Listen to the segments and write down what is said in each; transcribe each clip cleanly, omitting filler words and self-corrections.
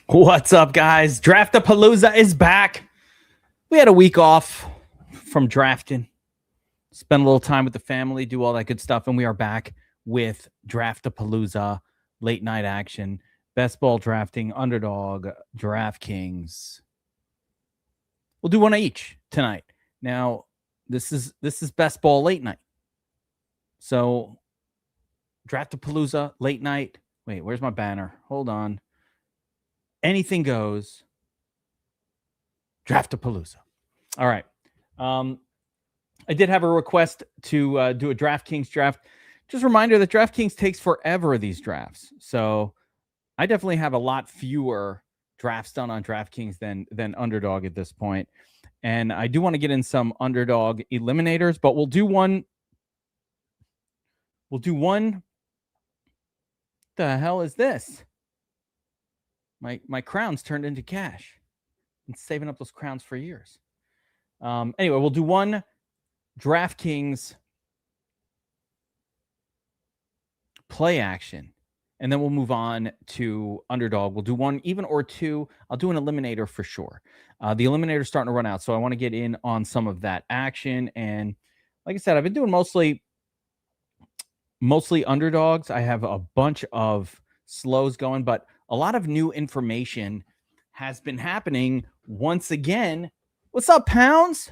What's up, guys? Draftapalooza is back. We had a week off from drafting, spend a little time with the family, do all that good stuff, and we are back with Draftapalooza, late night action, best ball drafting, Underdog, DraftKings. We'll do one of each tonight. Now, this is best ball late night. So, Draftapalooza, late night. Wait, where's my banner? Hold on. Anything goes. Draftapalooza. All right. I did have a request to do a DraftKings draft. Just a reminder that DraftKings takes forever, these drafts. So I definitely have a lot fewer drafts done on DraftKings than Underdog at this point. And I do want to get in some Underdog eliminators, but we'll do one. The hell is this? My crowns turned into cash. Been saving up those crowns for years. Anyway, we'll do one DraftKings play action, and then we'll move on to Underdog. We'll do one, even or two. I'll do an eliminator for sure. The eliminator's starting to run out, so I want to get in on some of that action. And like I said, I've been doing mostly Underdogs. I have a bunch of slows going, but a lot of new information has been happening once again. What's up, Pounds?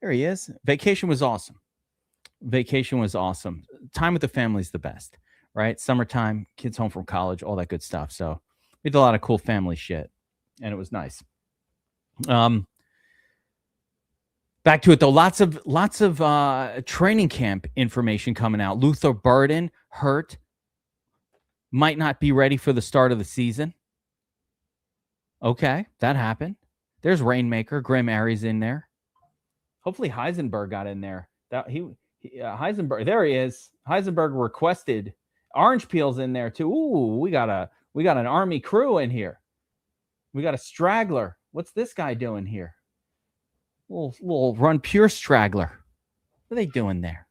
There he is. Vacation was awesome. Time with the family is the best, right? Summertime, kids home from college, all that good stuff. So we did a lot of cool family shit, and it was nice. Back to it though. Lots of training camp information coming out. Luther Burden hurt, might not be ready for the start of the season. Okay, that happened. There's Rainmaker, Grim Aries in there. Hopefully Heisenberg got in there. Heisenberg, there he is. Heisenberg requested. Orange Peel's in there too. Ooh, we got an army crew in here. We got a straggler. What's this guy doing here? Little run pure straggler. What are they doing there?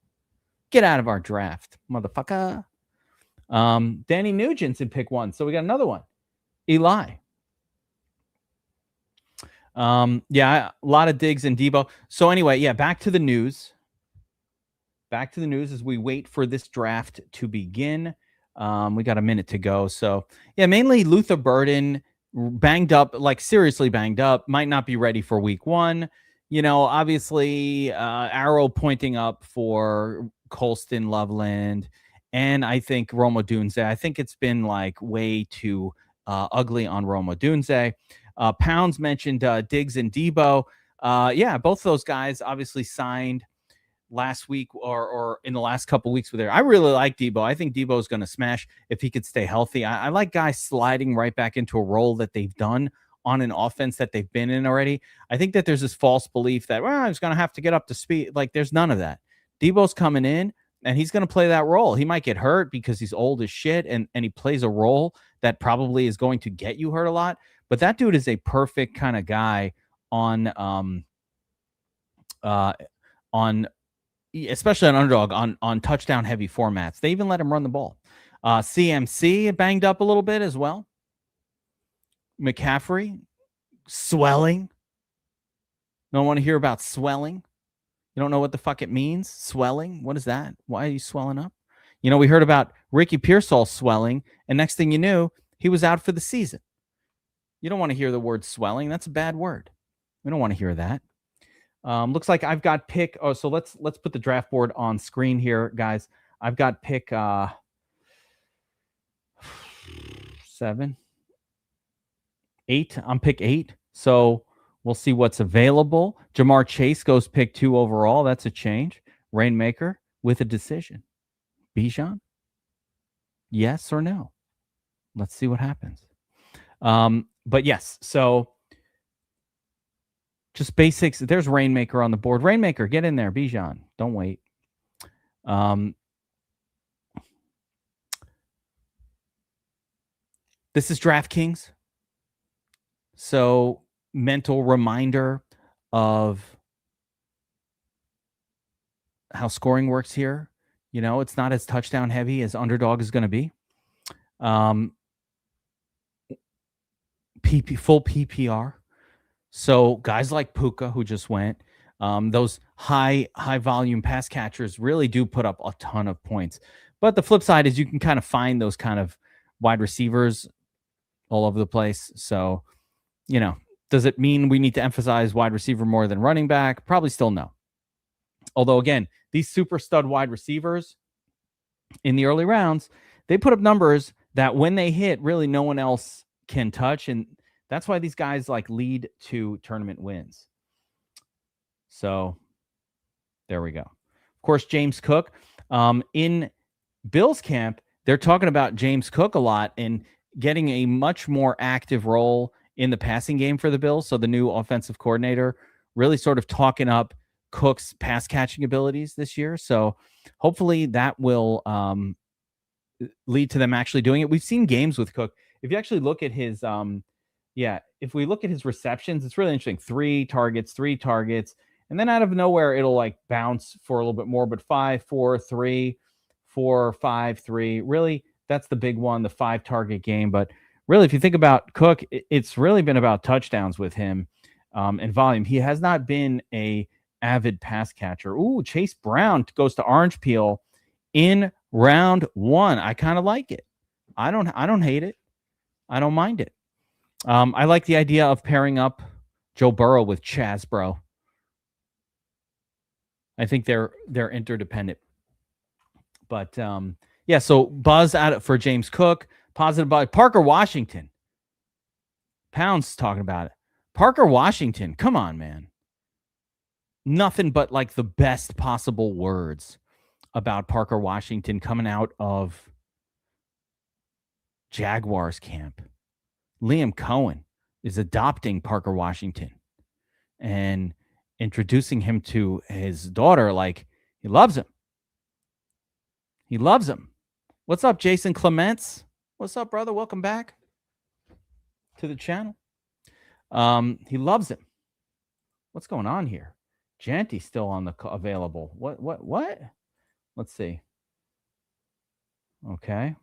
Get out of our draft, motherfucker. Danny Nugent's in pick 1, so we got another one. Eli. Yeah, a lot of digs in Debo. So anyway, yeah, back to the news. As we wait for this draft to begin. We got a minute to go. So yeah, mainly Luther Burden, banged up, like seriously banged up, might not be ready for week 1. You know, obviously, arrow pointing up for Colston, Loveland, and I think Rome Odunze. I think it's been like way too ugly on Rome Odunze. Pounds mentioned Diggs and Debo. Yeah, both those guys obviously signed last week or in the last couple weeks with there. I really like Debo. I think Debo is going to smash if he could stay healthy. I like guys sliding right back into a role that they've done on an offense that they've been in already. I think that there's this false belief that, well, he's going to have to get up to speed. Like, there's none of that. Debo's coming in, and he's going to play that role. He might get hurt because he's old as shit, and he plays a role that probably is going to get you hurt a lot. But that dude is a perfect kind of guy on especially on Underdog, on touchdown heavy formats. They even let him run the ball. CMC banged up a little bit as well. McCaffrey, swelling. Don't want to hear about swelling. You don't know what the fuck it means? Swelling? What is that? Why are you swelling up? You know, we heard about Ricky Pearsall swelling, and next thing you knew, he was out for the season. You don't want to hear the word swelling. That's a bad word. We don't want to hear that. Looks like I've got pick. Oh, so let's put the draft board on screen here, guys. I've got pick 7, 8. I'm pick 8. So we'll see what's available. Jamar Chase goes pick 2 overall. That's a change. Rainmaker with a decision. Bijan? Yes or no? Let's see what happens. But yes, so just basics. There's Rainmaker on the board. Rainmaker, get in there. Bijan, don't wait. This is DraftKings. So mental reminder of how scoring works here. You know, it's not as touchdown heavy as Underdog is going to be. full PPR. So guys like Puka, who just went, those high volume pass catchers really do put up a ton of points. But the flip side is you can kind of find those kind of wide receivers all over the place. So, does it mean we need to emphasize wide receiver more than running back? Probably still no. Although, again, these super stud wide receivers in the early rounds, they put up numbers that when they hit, really no one else can touch. And that's why these guys lead to tournament wins. So there we go. Of course, James Cook. In Bills camp, they're talking about James Cook a lot and getting a much more active role in the passing game for the Bills. So the new offensive coordinator really sort of talking up Cook's pass catching abilities this year. So hopefully that will lead to them actually doing it. We've seen games with Cook. If you actually look at his, if we look at his receptions, it's really interesting. 3 targets, and then out of nowhere, it'll bounce for a little bit more, but 5, 4, 3, 4, 5, 3. Really, that's the big one, the 5 target game. But really, if you think about Cook, it's really been about touchdowns with him and volume. He has not been a avid pass catcher. Ooh, Chase Brown goes to Orange Peel in round 1. I kind of like it. I don't hate it. I don't mind it. I like the idea of pairing up Joe Burrow with Chaz, bro. I think they're interdependent. But so buzz out for James Cook. Positive about Parker Washington. Pounds talking about it. Parker Washington, come on, man. Nothing but the best possible words about Parker Washington coming out of Jaguars camp. Liam Cohen is adopting Parker Washington and introducing him to his daughter. He loves him. He loves him. What's up, Jason Clements? What's up, brother? Welcome back to the channel. He loves him. What's going on here? Janty's still on the available. What? Let's see. Okay.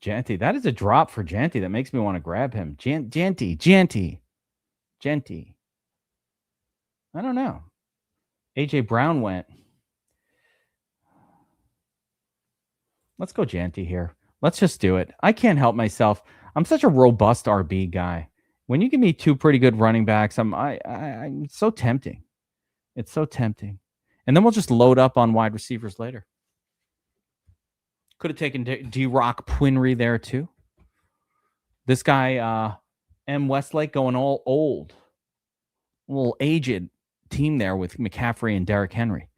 Janty. That is a drop for Janty. That makes me want to grab him. Janty. I don't know. AJ Brown went. Let's go Janty here. Let's just do it. I can't help myself. I'm such a robust RB guy. When you give me 2 pretty good running backs, I'm so tempting. It's so tempting. And then we'll just load up on wide receivers later. Could have taken D-Rock Pwinry there too. This guy, M. Westlake, going all old. A little aged team there with McCaffrey and Derrick Henry.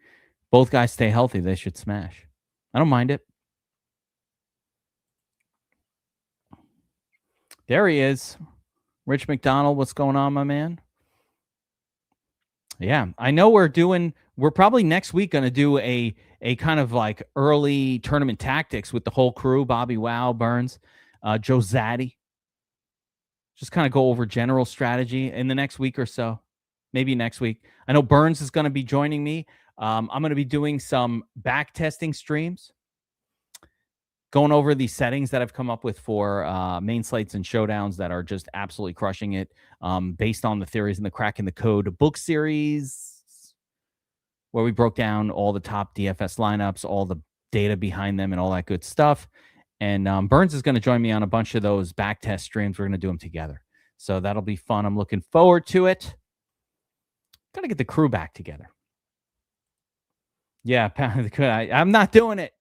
Both guys stay healthy. They should smash. I don't mind it. There he is. Rich McDonald, what's going on, my man? Yeah, I know we're probably next week going to do a kind of early tournament tactics with the whole crew, Bobby Wow, Burns, Joe Zaddy. Just kind of go over general strategy in the next week or so, maybe next week. I know Burns is going to be joining me. I'm going to be doing some back testing streams, going over the settings that I've come up with for main slates and showdowns that are just absolutely crushing it, based on the theories in the Cracking the Code book series, where we broke down all the top DFS lineups, all the data behind them, and all that good stuff. And Burns is going to join me on a bunch of those back test streams. We're going to do them together. So that'll be fun. I'm looking forward to it. Got to get the crew back together. Yeah, I'm not doing it.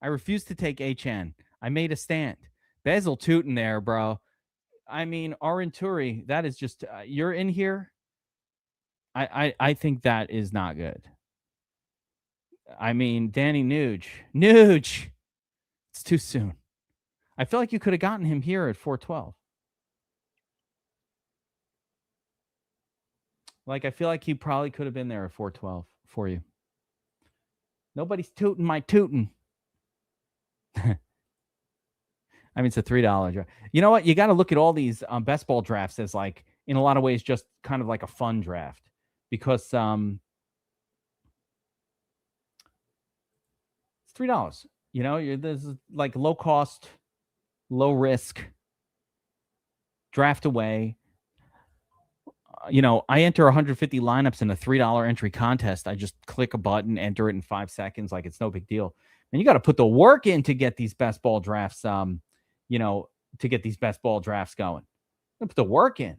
I refuse to take HN. I made a stand. Basil Tootin there, bro. I mean, Arin Turi, that is just, you're in here. I think that is not good. I mean, Danny Nuge. It's too soon. I feel like you could have gotten him here at 412. I feel like he probably could have been there at 412 for you. Nobody's tooting my tootin'. I mean, it's a $3 draft. You know what? You got to look at all these best ball drafts as in a lot of ways, just kind of like a fun draft, because it's $3. You know, there's low cost, low risk draft away. you know, I enter 150 lineups in a $3 entry contest. I just click a button, enter it in 5 seconds, like it's no big deal. And you got to put the work in to get these best ball drafts. You know, to get these best ball drafts going. Put the work in.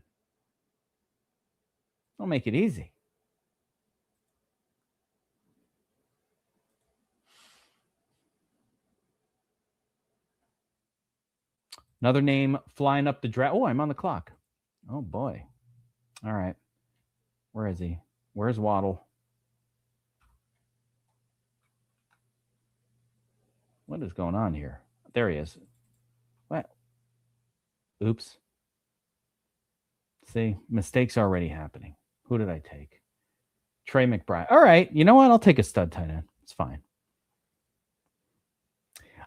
Don't make it easy. Another name flying up the draft. Oh, I'm on the clock. Oh boy. All right. Where is he? Where's Waddle? What is going on here? There he is. What? Oops. See, mistakes already happening. Who did I take? Trey McBride. All right. You know what? I'll take a stud tight end. It's fine.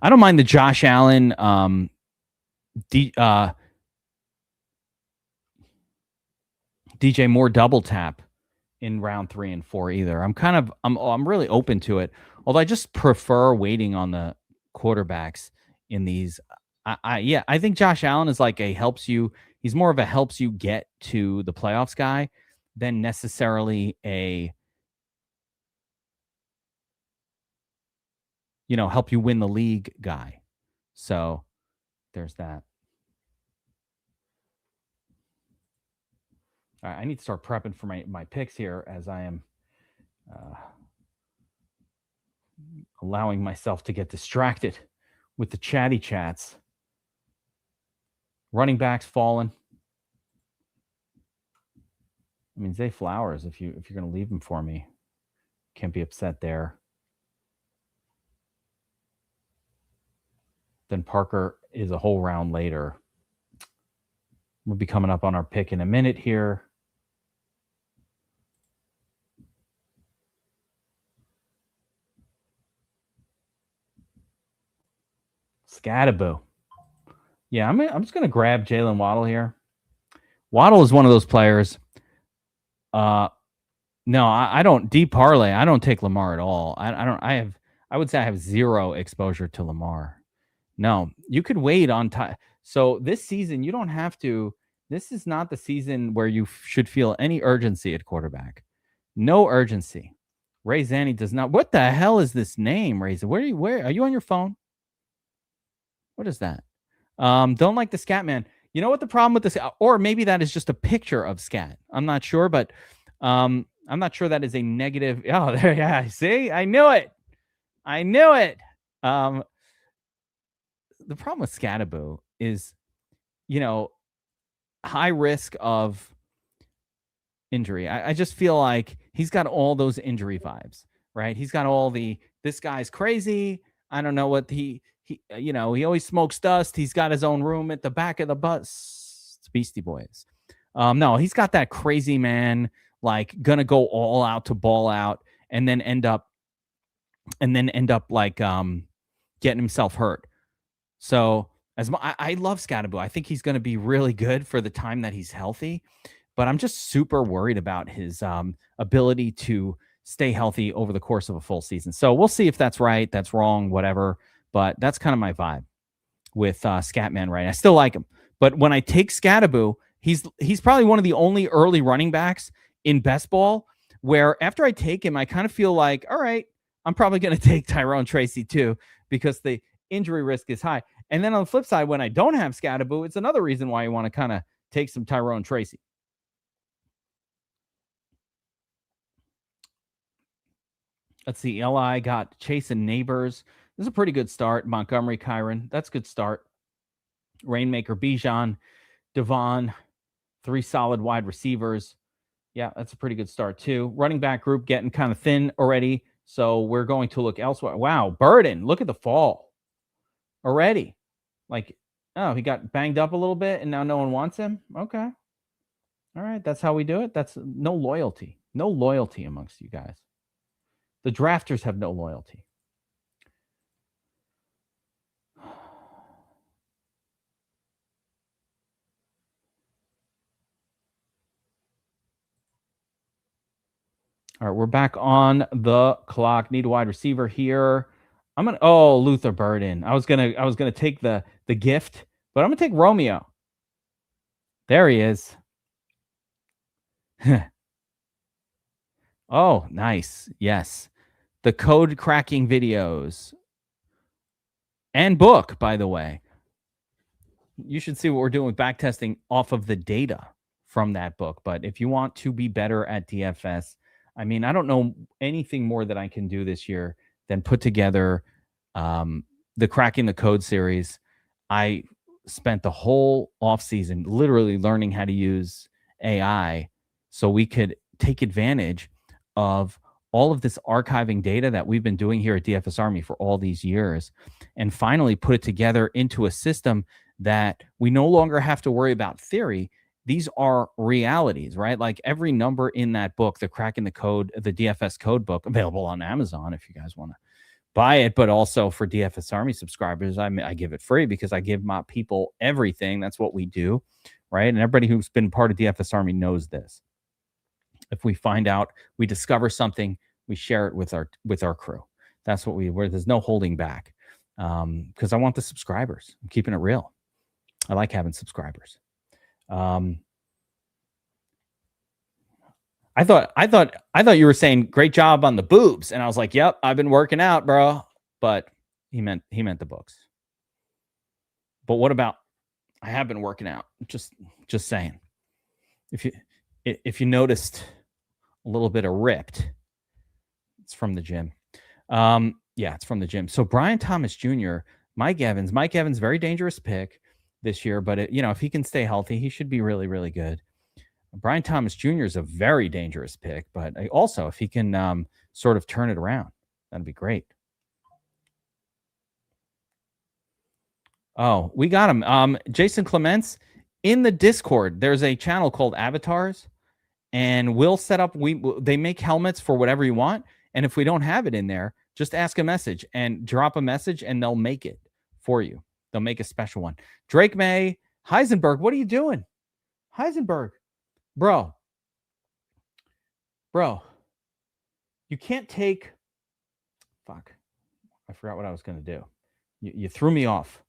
I don't mind the Josh Allen DJ Moore double tap in round 3 and 4 either. I'm really open to it. Although I just prefer waiting on the quarterbacks in these. I think Josh Allen is like he's more of a helps you get to the playoffs guy than necessarily a, you know, help you win the league guy. So there's that. All right, I need to start prepping for my picks here as I am allowing myself to get distracted with the chatty chats. Running backs falling. I mean, Zay Flowers, if you're going to leave him for me, can't be upset there. Then Parker is a whole round later. We'll be coming up on our pick in a minute here. Scattaboo. Yeah, I'm just going to grab Jalen Waddle here. Waddle is one of those players. No, I don't deep parlay. I don't take Lamar at all. I would say I have zero exposure to Lamar. No, you could wait on time. So this season, you don't have to. This is not the season where you should feel any urgency at quarterback. No urgency. Ray Zanny does not. What the hell is this name, Ray? Where are you on your phone? What is that? Don't like the Scat Man. You know what the problem with this, or maybe that is just a picture of Scat. I'm not sure, but I'm not sure that is a negative. Oh, there, yeah. See, I knew it. The problem with Scattaboo is, you know, high risk of injury. I just feel like he's got all those injury vibes, right? He's got all this guy's crazy. I don't know what he always smokes dust. He's got his own room at the back of the bus. It's Beastie Boys. No, he's got that crazy man, like gonna go all out to ball out and then end up like getting himself hurt. So I love Scattaboo. I think he's going to be really good for the time that he's healthy, but I'm just super worried about his ability to stay healthy over the course of a full season. So we'll see if that's right, that's wrong, whatever. But that's kind of my vibe with Scatman, right? I still like him, but when I take Scattaboo, he's probably one of the only early running backs in best ball where after I take him, I kind of feel like, all right, I'm probably going to take Tyrone Tracy too, because the injury risk is high. And then on the flip side, when I don't have Scattaboo, it's another reason why you want to kind of take some Tyrone Tracy. Let's see. LI got Chase and Neighbors. This is a pretty good start. Montgomery, Kyron. That's a good start. Rainmaker, Bijan, Devon. 3 solid wide receivers. Yeah, that's a pretty good start too. Running back group getting kind of thin already. So we're going to look elsewhere. Wow, Burden. Look at the fall already. Like, oh, he got banged up a little bit and now no one wants him. Okay. All right. That's how we do it. That's no loyalty. No loyalty amongst you guys. The drafters have no loyalty. All right, we're back on the clock. Need a wide receiver here. Luther Burden. I was gonna take the gift, but I'm gonna take Romeo. There he is. Oh, nice. Yes. The code cracking videos and book, by the way. You should see what we're doing with backtesting off of the data from that book. But if you want to be better at DFS, I mean, I don't know anything more that I can do this year than put together the Cracking the Code series. I spent the whole off season literally learning how to use AI so we could take advantage of all of this archiving data that we've been doing here at DFS Army for all these years, and finally put it together into a system that we no longer have to worry about theory. These are realities, right? Like every number in that book, the Cracking the Code, the DFS code book, available on Amazon if you guys want to buy it, but also for DFS Army subscribers, I give it free because I give my people everything. That's what we do, right? And everybody who's been part of DFS Army knows this. If we find out, we discover something, we share it with our crew. That's what where there's no holding back, because I want the subscribers. I'm keeping it real. I like having subscribers. I thought you were saying great job on the boobs, and I was like, "Yep, I've been working out, bro." But he meant the books. But what about I have been working out? Just saying. If you noticed a little bit of ripped, it's from the gym. Yeah, it's from the gym. So Brian Thomas Jr., Mike Evans, very dangerous pick this year, but if he can stay healthy, he should be really, really good. Brian Thomas Jr. is a very dangerous pick, but also if he can sort of turn it around, that'd be great. Oh, we got him. Jason Clements, in the Discord, there's a channel called Avatars, and we'll set up, they make helmets for whatever you want, and if we don't have it in there, just ask a message and drop a message, and they'll make it for you. They'll make a special one. Drake May, Heisenberg, what are you doing? Heisenberg, bro, you can't take, fuck, I forgot what I was going to do. You threw me off.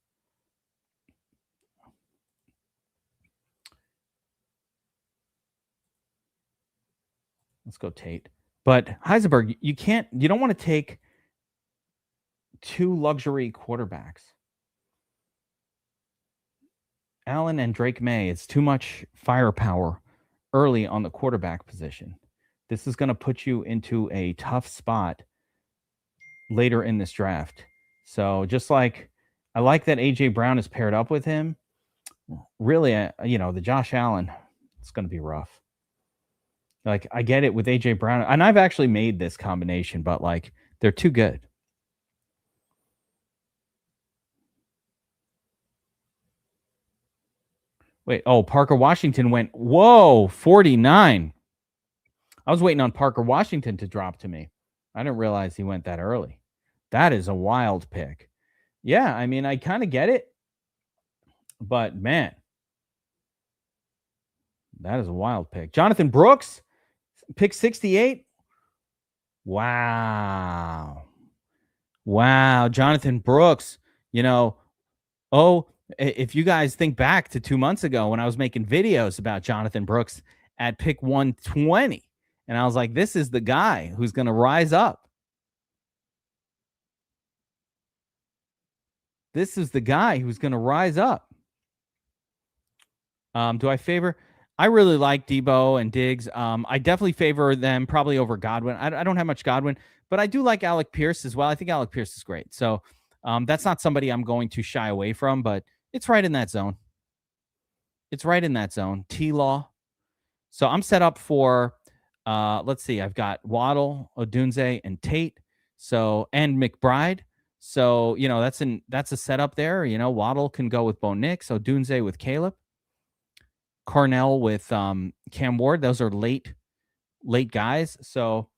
Let's go Tate. But Heisenberg, you don't want to take two luxury quarterbacks. Allen and Drake May, it's too much firepower early on the quarterback position. This is going to put you into a tough spot later in this draft. So just like I like that A.J. Brown is paired up with him, really, the Josh Allen, it's going to be rough. Like, I get it with A.J. Brown, and I've actually made this combination, but, like, they're too good. Wait, Parker Washington went, 49. I was waiting on Parker Washington to drop to me. I didn't realize he went that early. That is a wild pick. Yeah, I mean, I kind of get it, but, man, that is a wild pick. Jonathan Brooks, pick 68. Wow. Jonathan Brooks, if you guys think back to 2 months ago when I was making videos about Jonathan Brooks at pick 120, and I was like, this is the guy who's going to rise up. This is the guy who's going to rise up. Do I favor? I really like Debo and Diggs. I definitely favor them probably over Godwin. I don't have much Godwin, but I do like Alec Pierce as well. I think Alec Pierce is great. So that's not somebody I'm going to shy away from, but it's right in that zone. T-Law. So I'm set up for, let's see, I've got Waddle, Odunze, and Tate. So, and McBride. So, that's a setup there. Waddle can go with Bo Nix, Odunze with Caleb, Carnell with Cam Ward. Those are late guys. So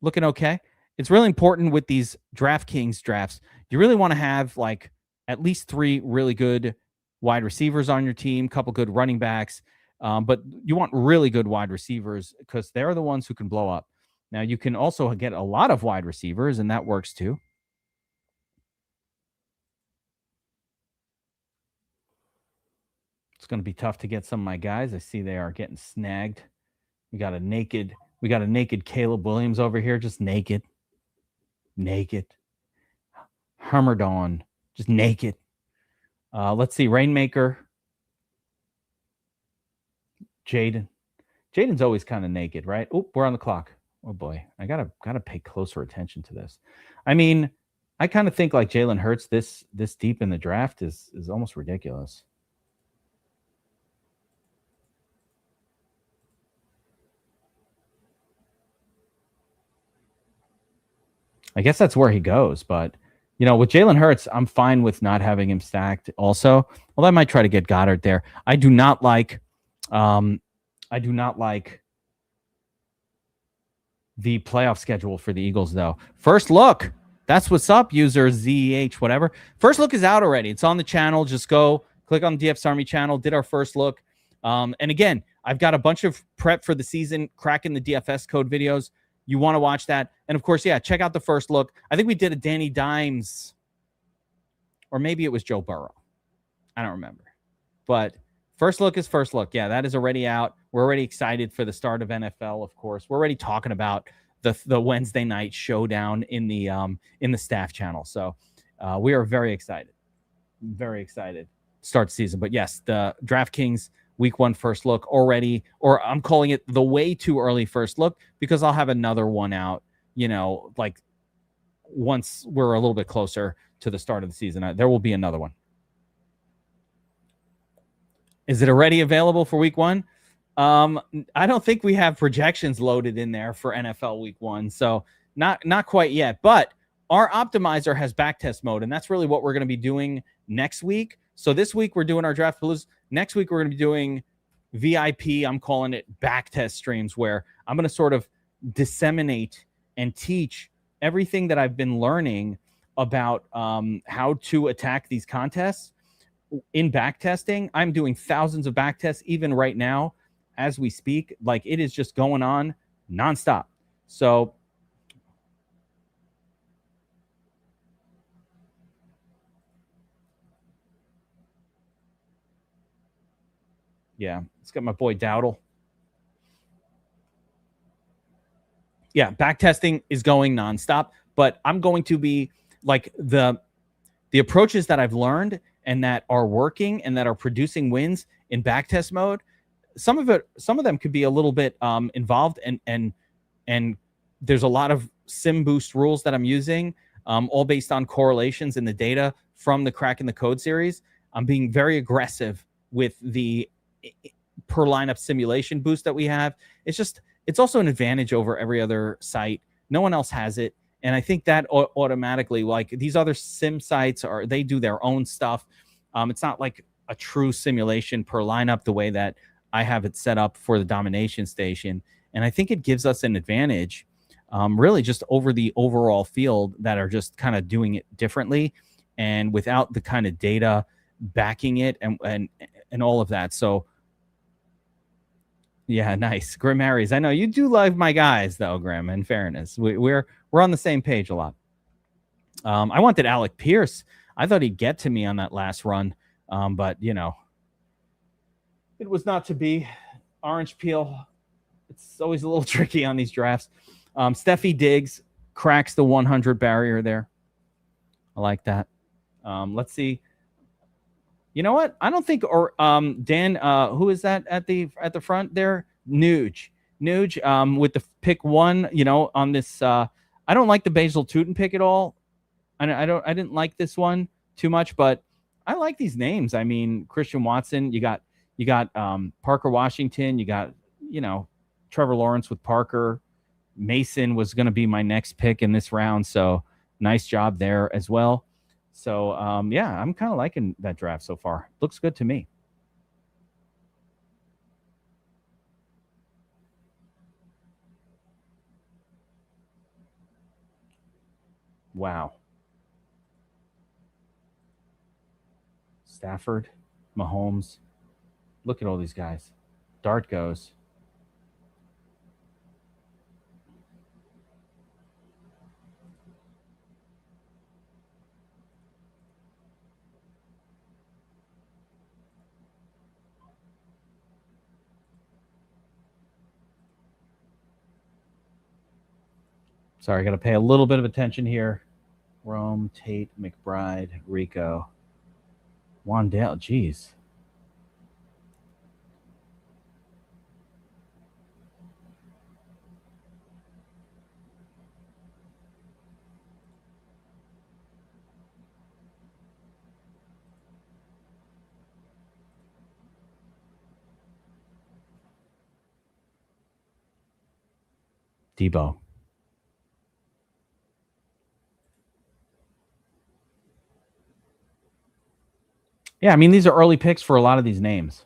looking okay. It's really important with these DraftKings drafts. You really want to have like at least 3 really good wide receivers on your team, couple good running backs. But you want really good wide receivers because they're the ones who can blow up. Now you can also get a lot of wide receivers, and that works too. It's going to be tough to get some of my guys. I see they are getting snagged We got a naked Caleb Williams over here, just naked. Hermerdon, just naked. Let's see, Rainmaker. Jaden's always kind of naked, right? Oh, we're on the clock. Oh boy, I gotta pay closer attention to this. I mean, I kind of think like Jalen Hurts this deep in the draft is almost ridiculous. I guess that's where he goes, but you know, with Jalen Hurts, I'm fine with not having him stacked. Also, well, I might try to get Goddard there. I do not like the playoff schedule for the Eagles, though. First look. That's what's up, user ZH, whatever. First look is out already. It's on the channel. Just go click on the DFS Army channel. Did our first look. And again, I've got a bunch of prep for the season, cracking the DFS code videos. You want to watch that. And of course, yeah, check out the first look. I think we did a Danny Dimes, or maybe it was Joe Burrow. I don't remember. But first look is first look. Yeah, that is already out. We're already excited for the start of NFL, of course. We're already talking about the Wednesday night showdown in the staff channel. So we are very excited. Very excited to start the season. But yes, the DraftKings week 1 first look already, or I'm calling it the way too early first look, because I'll have another one out, you know, like once we're a little bit closer to the start of the season. There will be another one. Is it already available for week 1? I don't think we have projections loaded in there for NFL week 1. So not quite yet, but our optimizer has backtest mode, and that's really what we're going to be doing next week. So this week we're doing our draft blues. Next week we're going to be doing VIP. I'm calling it backtest streams, where I'm going to sort of disseminate and teach everything that I've been learning about how to attack these contests in backtesting. I'm doing thousands of backtests even right now as we speak. Like, it is just going on nonstop. So yeah, it's got my boy Dowdle. Yeah, backtesting is going nonstop, but I'm going to be like the approaches that I've learned and that are working and that are producing wins in backtest mode. Some of them could be a little bit involved, and there's a lot of sim boost rules that I'm using, all based on correlations in the data from the Crack in the Code series. I'm being very aggressive with the per lineup simulation boost that we have. It's also an advantage over every other site. No one else has it. And I think that automatically, like, these other sim sites they do their own stuff. It's not like a true simulation per lineup the way that I have it set up for the domination station. And I think it gives us an advantage, really just over the overall field that are just kind of doing it differently and without the kind of data backing it and all of that. So yeah, nice. Grim Harry's. I know you do love my guys, though, Grim. In fairness, we're on the same page a lot. I wanted Alec Pierce. I thought he'd get to me on that last run, but you know, it was not to be. Orange peel. It's always a little tricky on these drafts. Steffi Diggs cracks the 100 barrier there. I like that. Let's see. You know what? I don't think, or Dan, who is that at the front there? Nuge, with the pick 1. You know, on this, I don't like the Basil Tootin pick at all. I didn't like this one too much, but I like these names. I mean, Christian Watson. You got Parker Washington. You got, you know, Trevor Lawrence with Parker. Mason was going to be my next pick in this round, so nice job there as well. So, yeah, I'm kind of liking that draft so far. Looks good to me. Wow. Stafford, Mahomes. Look at all these guys. Dart goes. Sorry, I got to pay a little bit of attention here. Rome, Tate, McBride, Rico, Wandale. Jeez. Debo. Yeah, I mean, these are early picks for a lot of these names.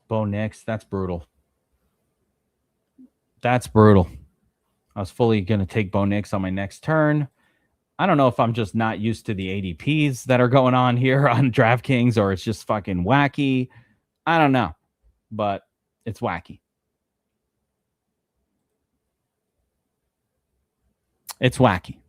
Bo Nix, that's brutal. That's brutal. I was fully going to take Bo Nix on my next turn. I don't know if I'm just not used to the ADPs that are going on here on DraftKings or it's just fucking wacky. I don't know, but it's wacky. It's wacky.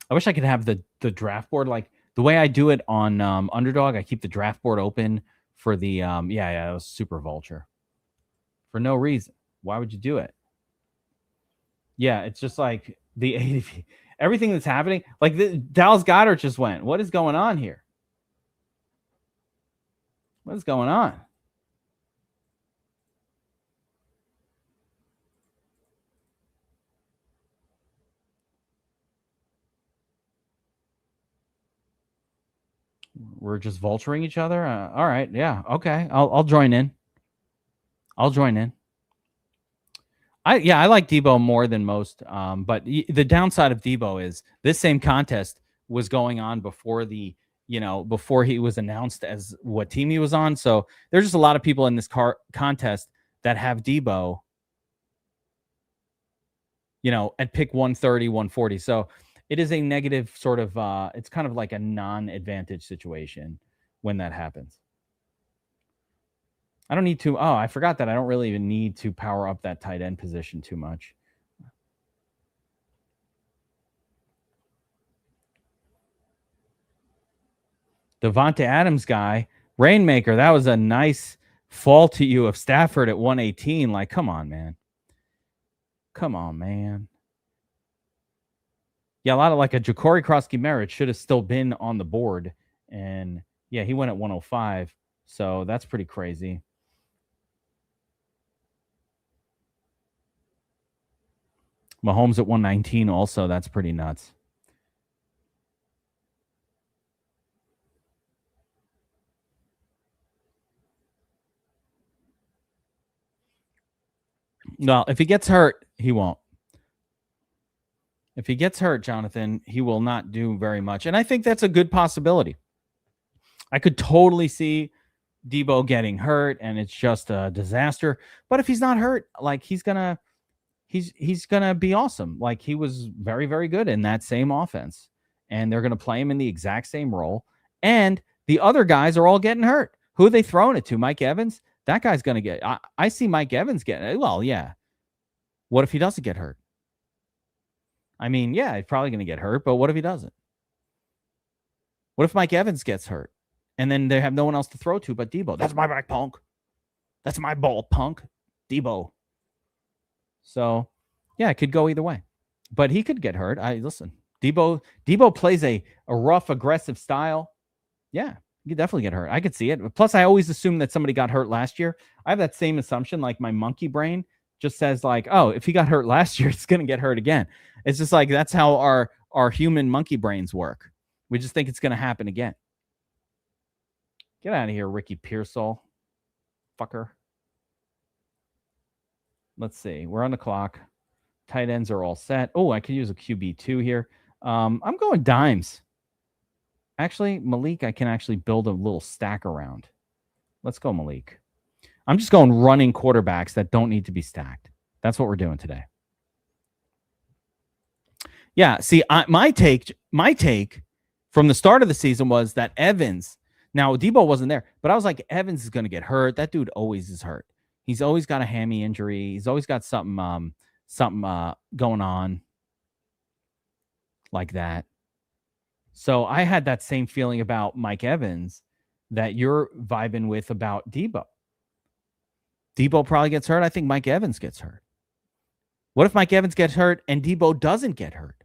I wish I could have the draft board like the way I do it on Underdog. I keep the draft board open for the it was Super Vulture for no reason. Why would you do it? Yeah, it's just like the ADP, everything that's happening. Like the Dallas Goedert just went. What is going on here? What is going on? We're just vulturing each other. All right, yeah, okay. I'll join in. I'll join in. I like Debo more than most. But the downside of Debo is this same contest was going on before before he was announced as what team he was on. So there's just a lot of people in this contest that have Debo, at pick 130, 140. So it is a negative sort of, it's kind of like a non-advantage situation when that happens. I don't need to. Oh, I forgot that I don't really even need to power up that tight end position too much. Devonta Adams guy, Rainmaker, that was a nice fall to you of Stafford at 118. Like, come on, man. Come on, man. Yeah, a lot of like a Ja'Cory Krosky-Merritt should have still been on the board. And yeah, he went at 105. So that's pretty crazy. Mahomes at 119 also, that's pretty nuts. Well, if he gets hurt, he won't. If he gets hurt, Jonathan, he will not do very much. And I think that's a good possibility. I could totally see Debo getting hurt and it's just a disaster. But if he's not hurt, like he's gonna be awesome. Like he was very, very good in that same offense. And they're gonna play him in the exact same role. And the other guys are all getting hurt. Who are they throwing it to? Mike Evans? That guy's gonna get I see Mike Evans getting it. Well, yeah. What if he doesn't get hurt? I mean, yeah, he's probably going to get hurt, but what if he doesn't? What if Mike Evans gets hurt and then they have no one else to throw to but Debo? That's my back punk. That's my ball punk, Debo. So, yeah, it could go either way. But he could get hurt. Listen, Debo plays a rough, aggressive style. Yeah, he could definitely get hurt. I could see it. Plus, I always assume that somebody got hurt last year. I have that same assumption, like my monkey brain just says like, oh, if he got hurt last year, it's going to get hurt again. It's just like that's how our human monkey brains work. We just think it's going to happen again. Get out of here, Ricky Pearsall. Fucker. Let's see. We're on the clock. Tight ends are all set. Oh, I could use a QB2 here. I'm going dimes. Actually, Malik, I can actually build a little stack around. Let's go, Malik. I'm just going running quarterbacks that don't need to be stacked. That's what we're doing today. Yeah, see, my take from the start of the season was that Evans, Now, Debo wasn't there, but I was like, Evans is going to get hurt. That dude always is hurt. He's always got a hammy injury. He's always got something going on like that. So I had that same feeling about Mike Evans that you're vibing with about Debo. Debo probably gets hurt. I think Mike Evans gets hurt. What if Mike Evans gets hurt and Debo doesn't get hurt?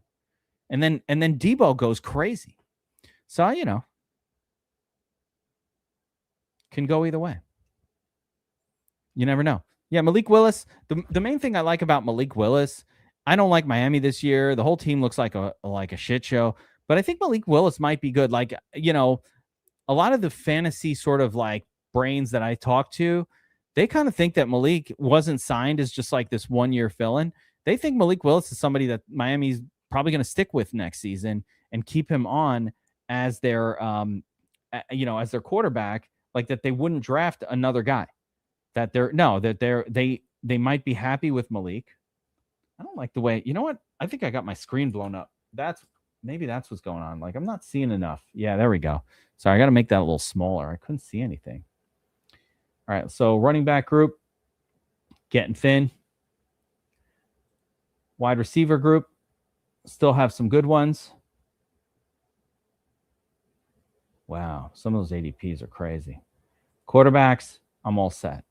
And then Debo goes crazy. So, you know, can go either way. You never know. Yeah, Malik Willis. The main thing I like about Malik Willis, I don't like Miami this year. The whole team looks like a shit show. But I think Malik Willis might be good. Like, you know, a lot of the fantasy sort of like brains that I talk to, they kind of think that Malik wasn't signed as just like this 1-year fill-in. They think Malik Willis is somebody that Miami's probably going to stick with next season and keep him on as their, as their quarterback, like that they wouldn't draft another guy. That they might be happy with Malik. I don't like the way, you know what? I think I got my screen blown up. Maybe that's what's going on. Like, I'm not seeing enough. Yeah, there we go. Sorry, I got to make that a little smaller. I couldn't see anything. All right, so running back group, getting thin. Wide receiver group, still have some good ones. Wow, some of those ADPs are crazy. Quarterbacks, I'm all set.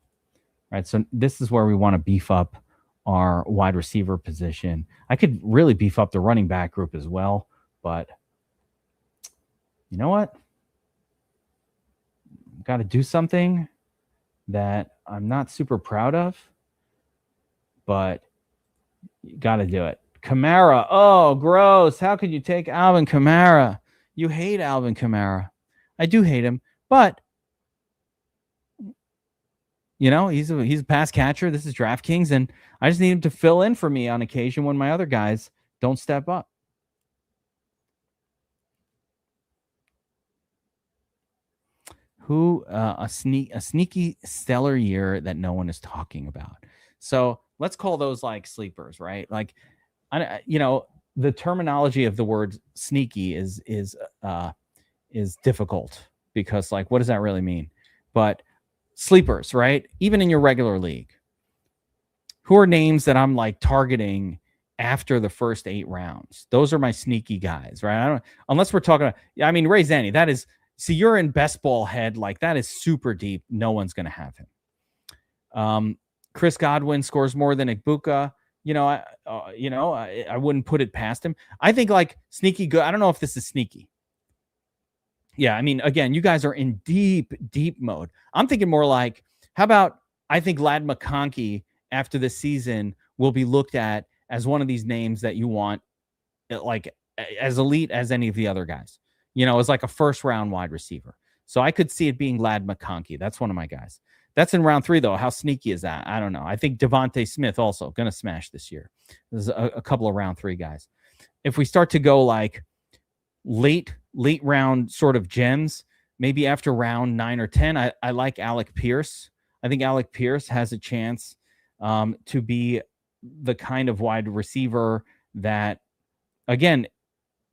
All right, so this is where we want to beef up our wide receiver position. I could really beef up the running back group as well, but you know what? Got to do something that I'm not super proud of, but you got to do it. Kamara. Oh, gross. How could you take Alvin Kamara? You hate Alvin Kamara. I do hate him, but you know, he's a pass catcher. This is DraftKings, and I just need him to fill in for me on occasion when my other guys don't step up. Who a sneaky stellar year that no one is talking about. So let's call those like sleepers, right? Like, the terminology of the word sneaky is difficult because, like, what does that really mean? But sleepers, right? Even in your regular league, who are names that I'm like targeting after the first 8 rounds? Those are my sneaky guys, right? Unless we're talking about, I mean, Ray Zanny, that is, see, you're in best ball head, like that is super deep. No one's going to have him. Chris Godwin scores more than Igbuka. I wouldn't put it past him. I think like sneaky good. I don't know if this is sneaky. Yeah, I mean, again, you guys are in deep mode. I'm thinking more like, how about I think Ladd McConkey after this season will be looked at as one of these names that you want, like as elite as any of the other guys, as like a first round wide receiver. So I could see it being Ladd McConkey. That's one of my guys. That's in round 3, though. How sneaky is that? I don't know. I think Devontae Smith also going to smash this year. There's a couple of round 3 guys. If we start to go like late round sort of gems, maybe after round 9 or 10, I like Alec Pierce. I think Alec Pierce has a chance to be the kind of wide receiver that, again,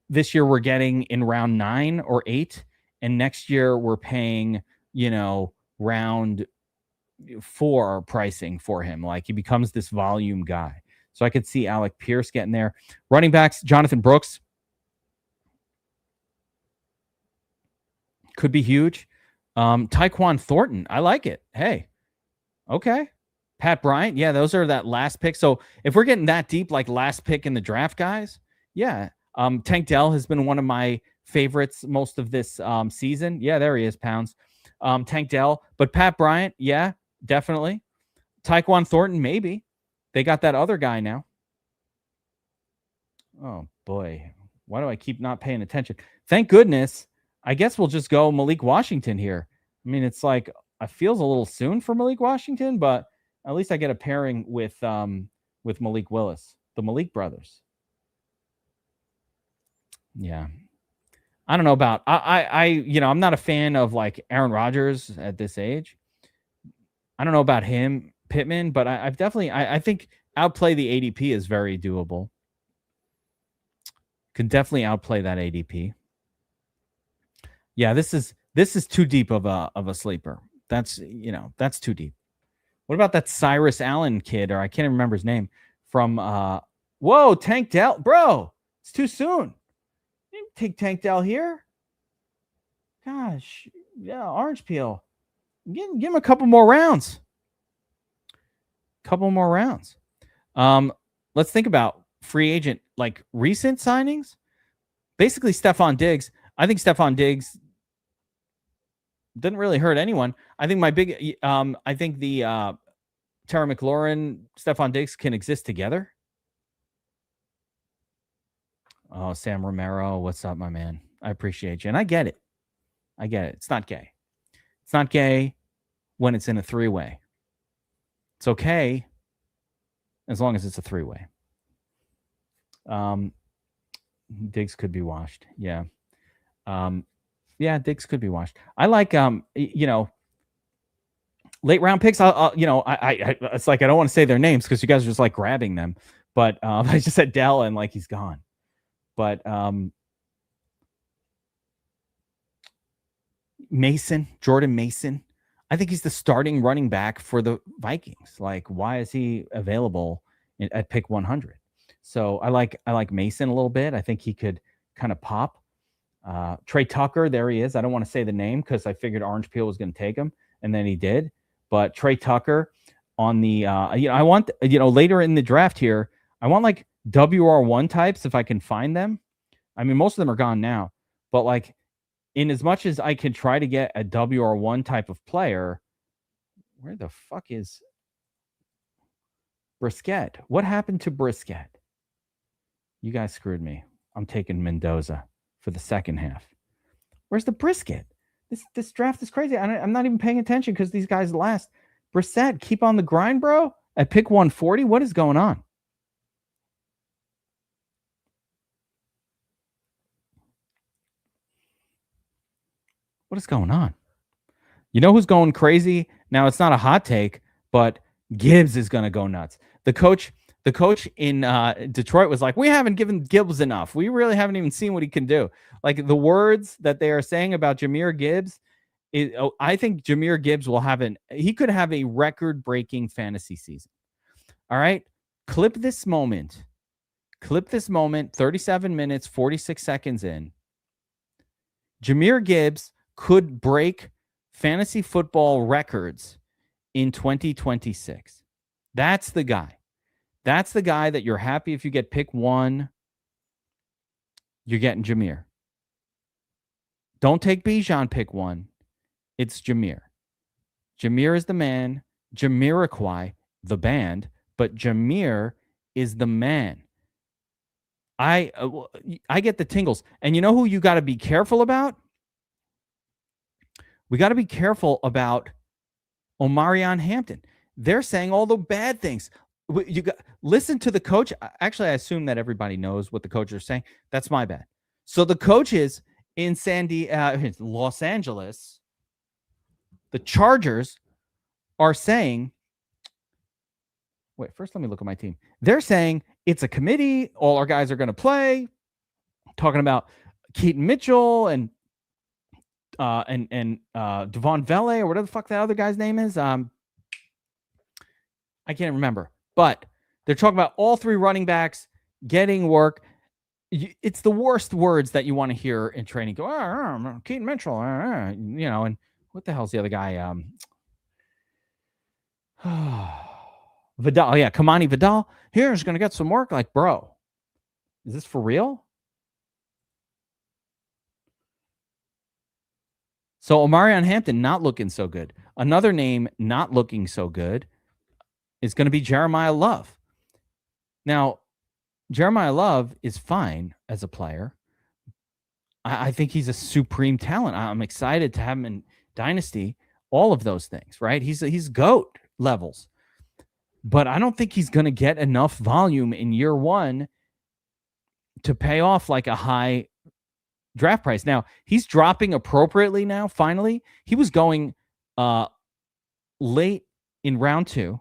this year we're getting in round 9 or 8, and next year we're paying, round 4 pricing for him. Like he becomes this volume guy. So I could see Alec Pierce getting there. Running backs, Jonathan Brooks could be huge. Tyquan Thornton, I like it. Hey, okay. Pat Bryant, yeah, those are that last pick. So if we're getting that deep, like last pick in the draft, guys, yeah. Tank Dell has been one of my favorites most of this season. Yeah, there he is, Pounds. Tank Dell, but Pat Bryant, yeah, definitely. Tyquan Thornton, maybe. They got that other guy now. Oh, boy. Why do I keep not paying attention? Thank goodness. I guess we'll just go Malik Washington here. I mean, it's like, it feels a little soon for Malik Washington, but at least I get a pairing with Malik Willis, the Malik brothers. Yeah. I don't know about, I'm not a fan of like Aaron Rodgers at this age. I don't know about him, Pittman, but I've definitely, I think outplay the ADP is very doable. Can definitely outplay that ADP. Yeah, this This is too deep of a sleeper. That's that's too deep. What about that Cyrus Allen kid, or I can't remember his name, from whoa, Tank Dell, bro, it's too soon. You didn't take Tank Dell here. Gosh, yeah, Orange Peel. Give him a couple more rounds. Let's think about free agent, like recent signings. Basically, Stephon Diggs. I think Stephon Diggs didn't really hurt anyone. I think I think the Terry McLaurin, Stephon Diggs can exist together. Oh, Sam Romero, what's up, my man? I appreciate you, and I get it. It's not gay. It's not gay when it's in a three-way. It's okay as long as it's a three-way. Diggs could be washed. Yeah. Diggs could be washed. I like, late round picks. I it's like, I don't want to say their names because you guys are just like grabbing them, but I just said Dell and like he's gone. But Jordan Mason, I think he's the starting running back for the Vikings. Like, why is he available at pick 100? So I like Mason a little bit. I think he could kind of pop. Trey Tucker, there he is. I don't want to say the name because I figured Orange Peel was going to take him, and then he did. But Trey Tucker on the, I want, later in the draft here, I want like WR1 types if I can find them. I mean, most of them are gone now, but like, in as much as I can try to get a WR1 type of player, where the fuck is Brisket? What happened to Brisket? You guys screwed me. I'm taking Mendoza for the second half. Where's the Brisket? This draft is crazy. I'm not even paying attention because these guys last. Brissett, keep on the grind, bro. At pick 140, what is going on? What is going on? You know who's going crazy? Now, it's not a hot take, but Gibbs is going to go nuts. The coach in Detroit was like, we haven't given Gibbs enough. We really haven't even seen what he can do. Like, the words that they are saying about Jahmyr Gibbs, I think Jahmyr Gibbs he could have a record-breaking fantasy season. All right? Clip this moment. 37 minutes, 46 seconds in. Jahmyr Gibbs could break fantasy football records in 2026. That's the guy. That's the guy that you're happy if you get pick 1, you're getting Jahmyr. Don't take Bijan pick 1. It's Jahmyr. Jahmyr is the man. Jamiroquai, the band, but Jahmyr is the man. I get the tingles. And you know who you got to be careful about? We got to be careful about Omarion Hampton. They're saying all the bad things. Listen to the coach. Actually, I assume that everybody knows what the coaches are saying. That's my bad. So the coaches in Los Angeles, the Chargers, are saying, wait, first let me look at my team. They're saying it's a committee. All our guys are going to play. Talking about Keaton Mitchell and Devon Vele, or whatever the fuck that other guy's name is. I can't remember. But they're talking about all 3 running backs getting work. It's the worst words that you want to hear in training. Go, Keaton Mitchell, and what the hell's the other guy? Vidal, yeah, Kamani Vidal. Here's going to get some work. Like, bro, is this for real? So Omarion Hampton not looking so good. Another name not looking so good is going to be Jeremiah Love. Now, Jeremiah Love is fine as a player. I think he's a supreme talent. I'm excited to have him in Dynasty. All of those things, right? He's GOAT levels. But I don't think he's going to get enough volume in year 1 to pay off like a high draft price. Now, he's dropping appropriately now, finally. He was going late in round 2.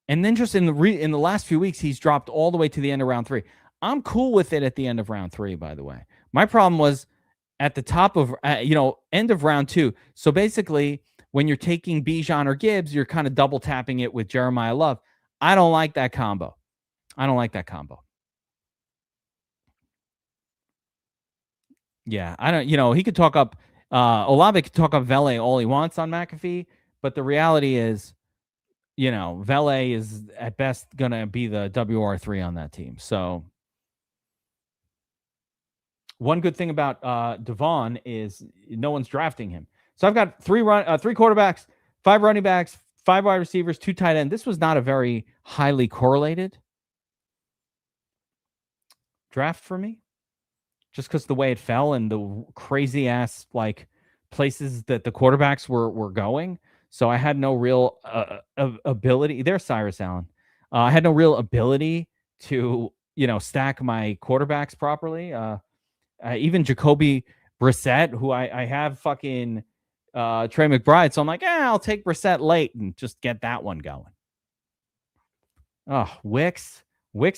And then just in the last few weeks, he's dropped all the way to the end of round 3. I'm cool with it at the end of round 3, by the way. My problem was at the top of, end of round 2. So basically, when you're taking Bijan or Gibbs, you're kind of double tapping it with Jeremiah Love. I don't like that combo. Yeah, I don't, he could talk up, Olave could talk up Vele all he wants on McAfee, but the reality is, Vele is at best going to be the WR3 on that team. So one good thing about Devon is no one's drafting him. So I've got three quarterbacks, 5 running backs, 5 wide receivers, 2 tight ends. This was not a very highly correlated draft for me, just because the way it fell and the crazy ass places that the quarterbacks were going. So I had no real ability. There's Cyrus Allen. I had no real ability to stack my quarterbacks properly. Even Jacoby Brissett, who I have fucking Trey McBride. So I'm like, I'll take Brissett late and just get that one going. Oh, Wicks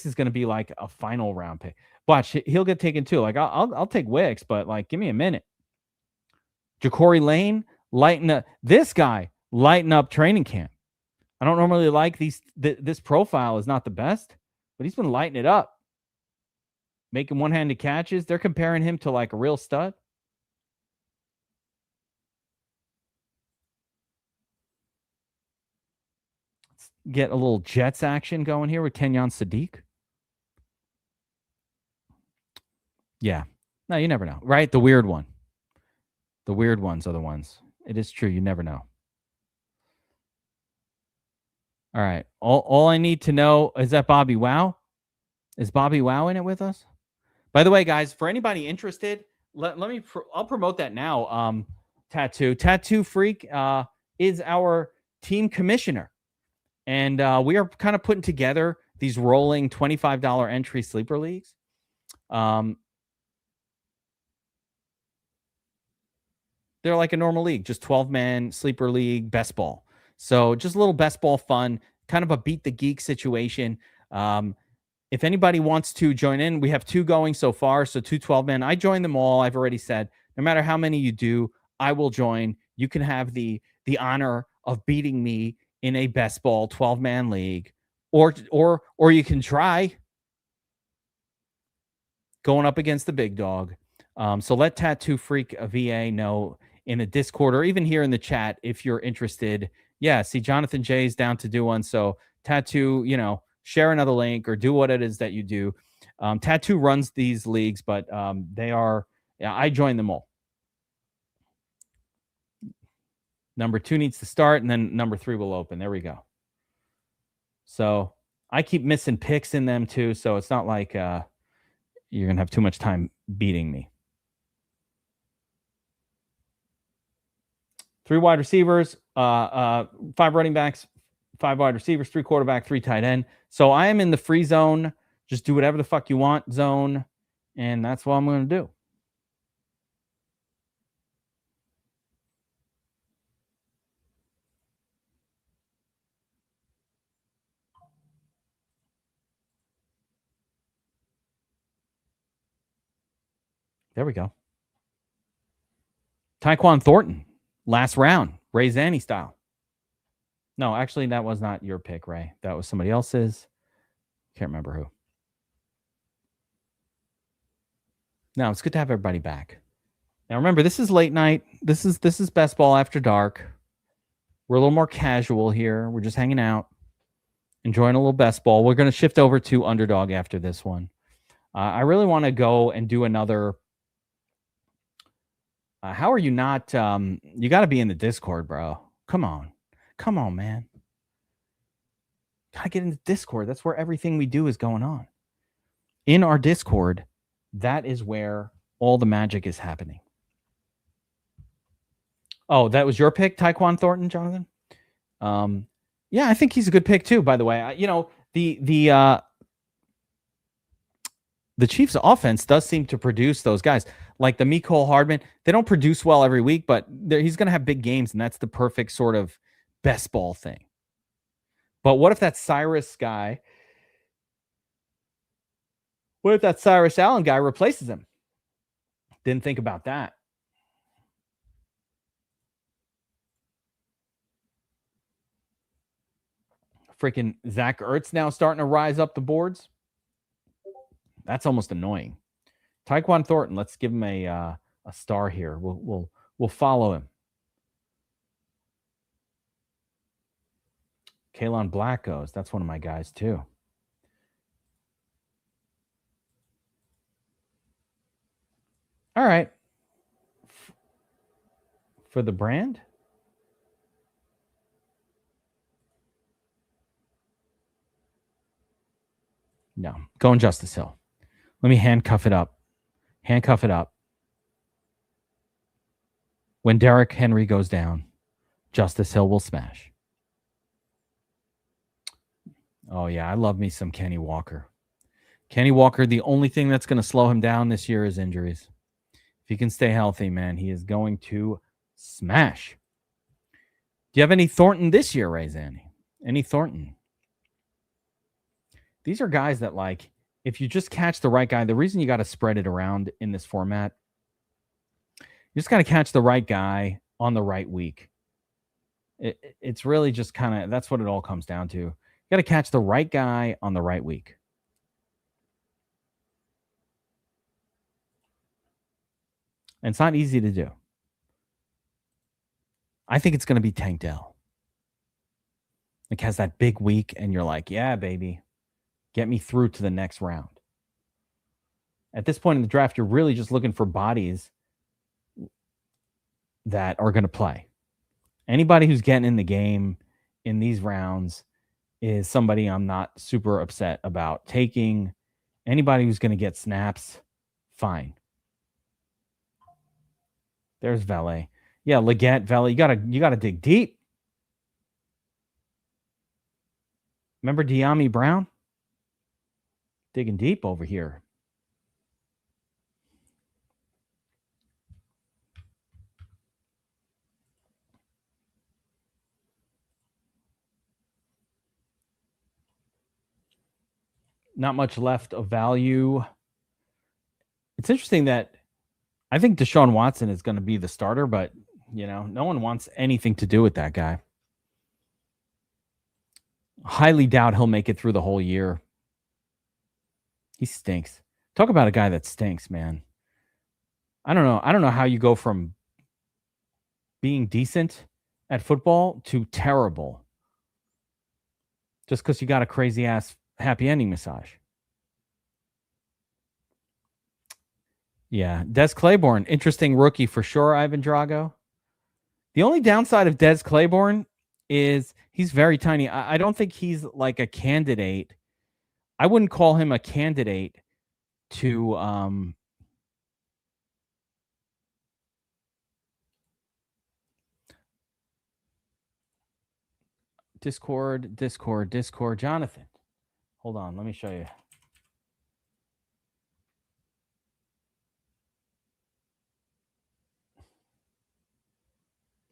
is going to be like a final round pick. Watch, he'll get taken too. Like I'll take Wicks, but give me a minute. Ja'Cory Lane, this guy lighten up training camp. I don't normally like this profile is not the best, but he's been lighting it up. Making one-handed catches. They're comparing him to a real stud. Let's get a little Jets action going here with Kenyon Sadiq. Yeah. No, you never know, right? The weird one. The weird ones are the ones. It is true. You never know. All right. All I need to know is that Bobby Wow. Is Bobby Wow in it with us? By the way, guys, for anybody interested, I'll promote that now. Tattoo Freak is our team commissioner. And we are kind of putting together these rolling $25 entry sleeper leagues. They're like a normal league, just 12-man sleeper league, best ball. So just a little best ball fun, kind of a beat the geek situation. If anybody wants to join in, we have 2 going so far. So 2 12-man. I join them all. I've already said, no matter how many you do, I will join. You can have the honor of beating me in a best ball 12-man league, or you can try going up against the big dog. So let Tattoo Freak VA know in the Discord or even here in the chat if you're interested. Yeah, see, Jonathan J is down to do one. So Tattoo, share another link or do what it is that you do. Tattoo runs these leagues, but I join them all. Number 2 needs to start, and then number 3 will open. There we go. So I keep missing picks in them too, so it's not like you're going to have too much time beating me. 3 wide receivers, 5 running backs, 5 wide receivers, 3 quarterback, 3 tight end. So I am in the free zone. Just do whatever the fuck you want zone. And that's what I'm going to do. There we go. Tyquan Thornton, last round, Ray Zanny style. No, actually, that was not your pick, Ray. That was somebody else's. Can't remember who. No, it's good to have everybody back. Now, remember, this is late night. This is best ball after dark. We're a little more casual here. We're just hanging out, enjoying a little best ball. We're going to shift over to Underdog after this one. I really want to go and do another. How are you not? You got to be in the Discord, bro. Come on, man. Gotta get in the Discord. That's where everything we do is going on. In our Discord, that is where all the magic is happening. Oh, that was your pick, Tyquan Thornton, Jonathan? Yeah, I think he's a good pick too, by the way. The Chiefs' offense does seem to produce those guys. Like the Mecole Hardman, they don't produce well every week, but he's going to have big games, and that's the perfect sort of best ball thing. But what if that Cyrus guy, what if that Cyrus Allen guy replaces him? Didn't think about that. Freaking Zach Ertz now starting to rise up the boards. That's almost annoying. Tyquan Thornton, let's give him a star here. We'll follow him. Kalon Black goes. That's one of my guys too. All right. For the brand? No. Going Justice Hill. Let me handcuff it up. Handcuff it up. When Derrick Henry goes down, Justice Hill will smash. Oh, yeah. I love me some Kenny Walker. Kenny Walker, the only thing that's going to slow him down this year is injuries. If he can stay healthy, man, he is going to smash. Do you have any Thornton this year, Ray Zanny? Any Thornton? These are guys that, like, if you just catch the right guy, the reason you got to spread it around in this format, you just got to catch the right guy on the right week. It's really just kind of, that's what it all comes down to. You got to catch the right guy on the right week. And it's not easy to do. I think it's going to be Tank Dell. Like, has that big week, and you're like, yeah, baby, get me through to the next round. At this point in the draft, you're really just looking for bodies that are going to play. Anybody who's getting in the game in these rounds is somebody I'm not super upset about taking. Anybody who's going to get snaps, fine. There's Valet. Yeah, Leggett, Valet. You gotta dig deep. Remember De'Ami Brown? Digging deep over here. Not much left of value. It's interesting that I think Deshaun Watson is going to be the starter, but, you know, no one wants anything to do with that guy. Highly doubt he'll make it through the whole year. He stinks. Talk about a guy that stinks, man. I don't know. I don't know how you go from being decent at football to terrible just because you got a crazy ass happy ending massage. Yeah, Des Claiborne, interesting rookie for sure, Ivan Drago. The only downside of Des Claiborne is he's very tiny. I don't think he's like a candidate. I wouldn't call him a candidate to Discord, Jonathan. Hold on, let me show you.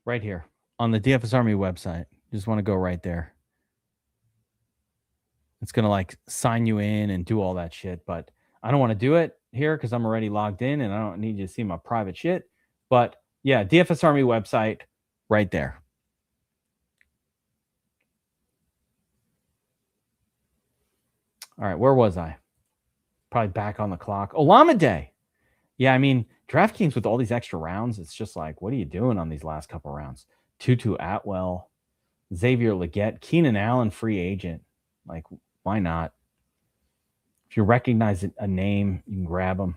Right here on the DFS Army website. You just want to go right there. It's going to like sign you in and do all that shit, but I don't want to do it here because I'm already logged in and I don't need you to see my private shit. But yeah, DFS Army website right there. All right, where was I? Probably back on the clock. Olamide. Yeah, I mean, DraftKings with all these extra rounds, it's just like, what are you doing on these last couple rounds? Tutu Atwell, Xavier Leggett, Keenan Allen, free agent. Like, why not? If you recognize a name, you can grab them.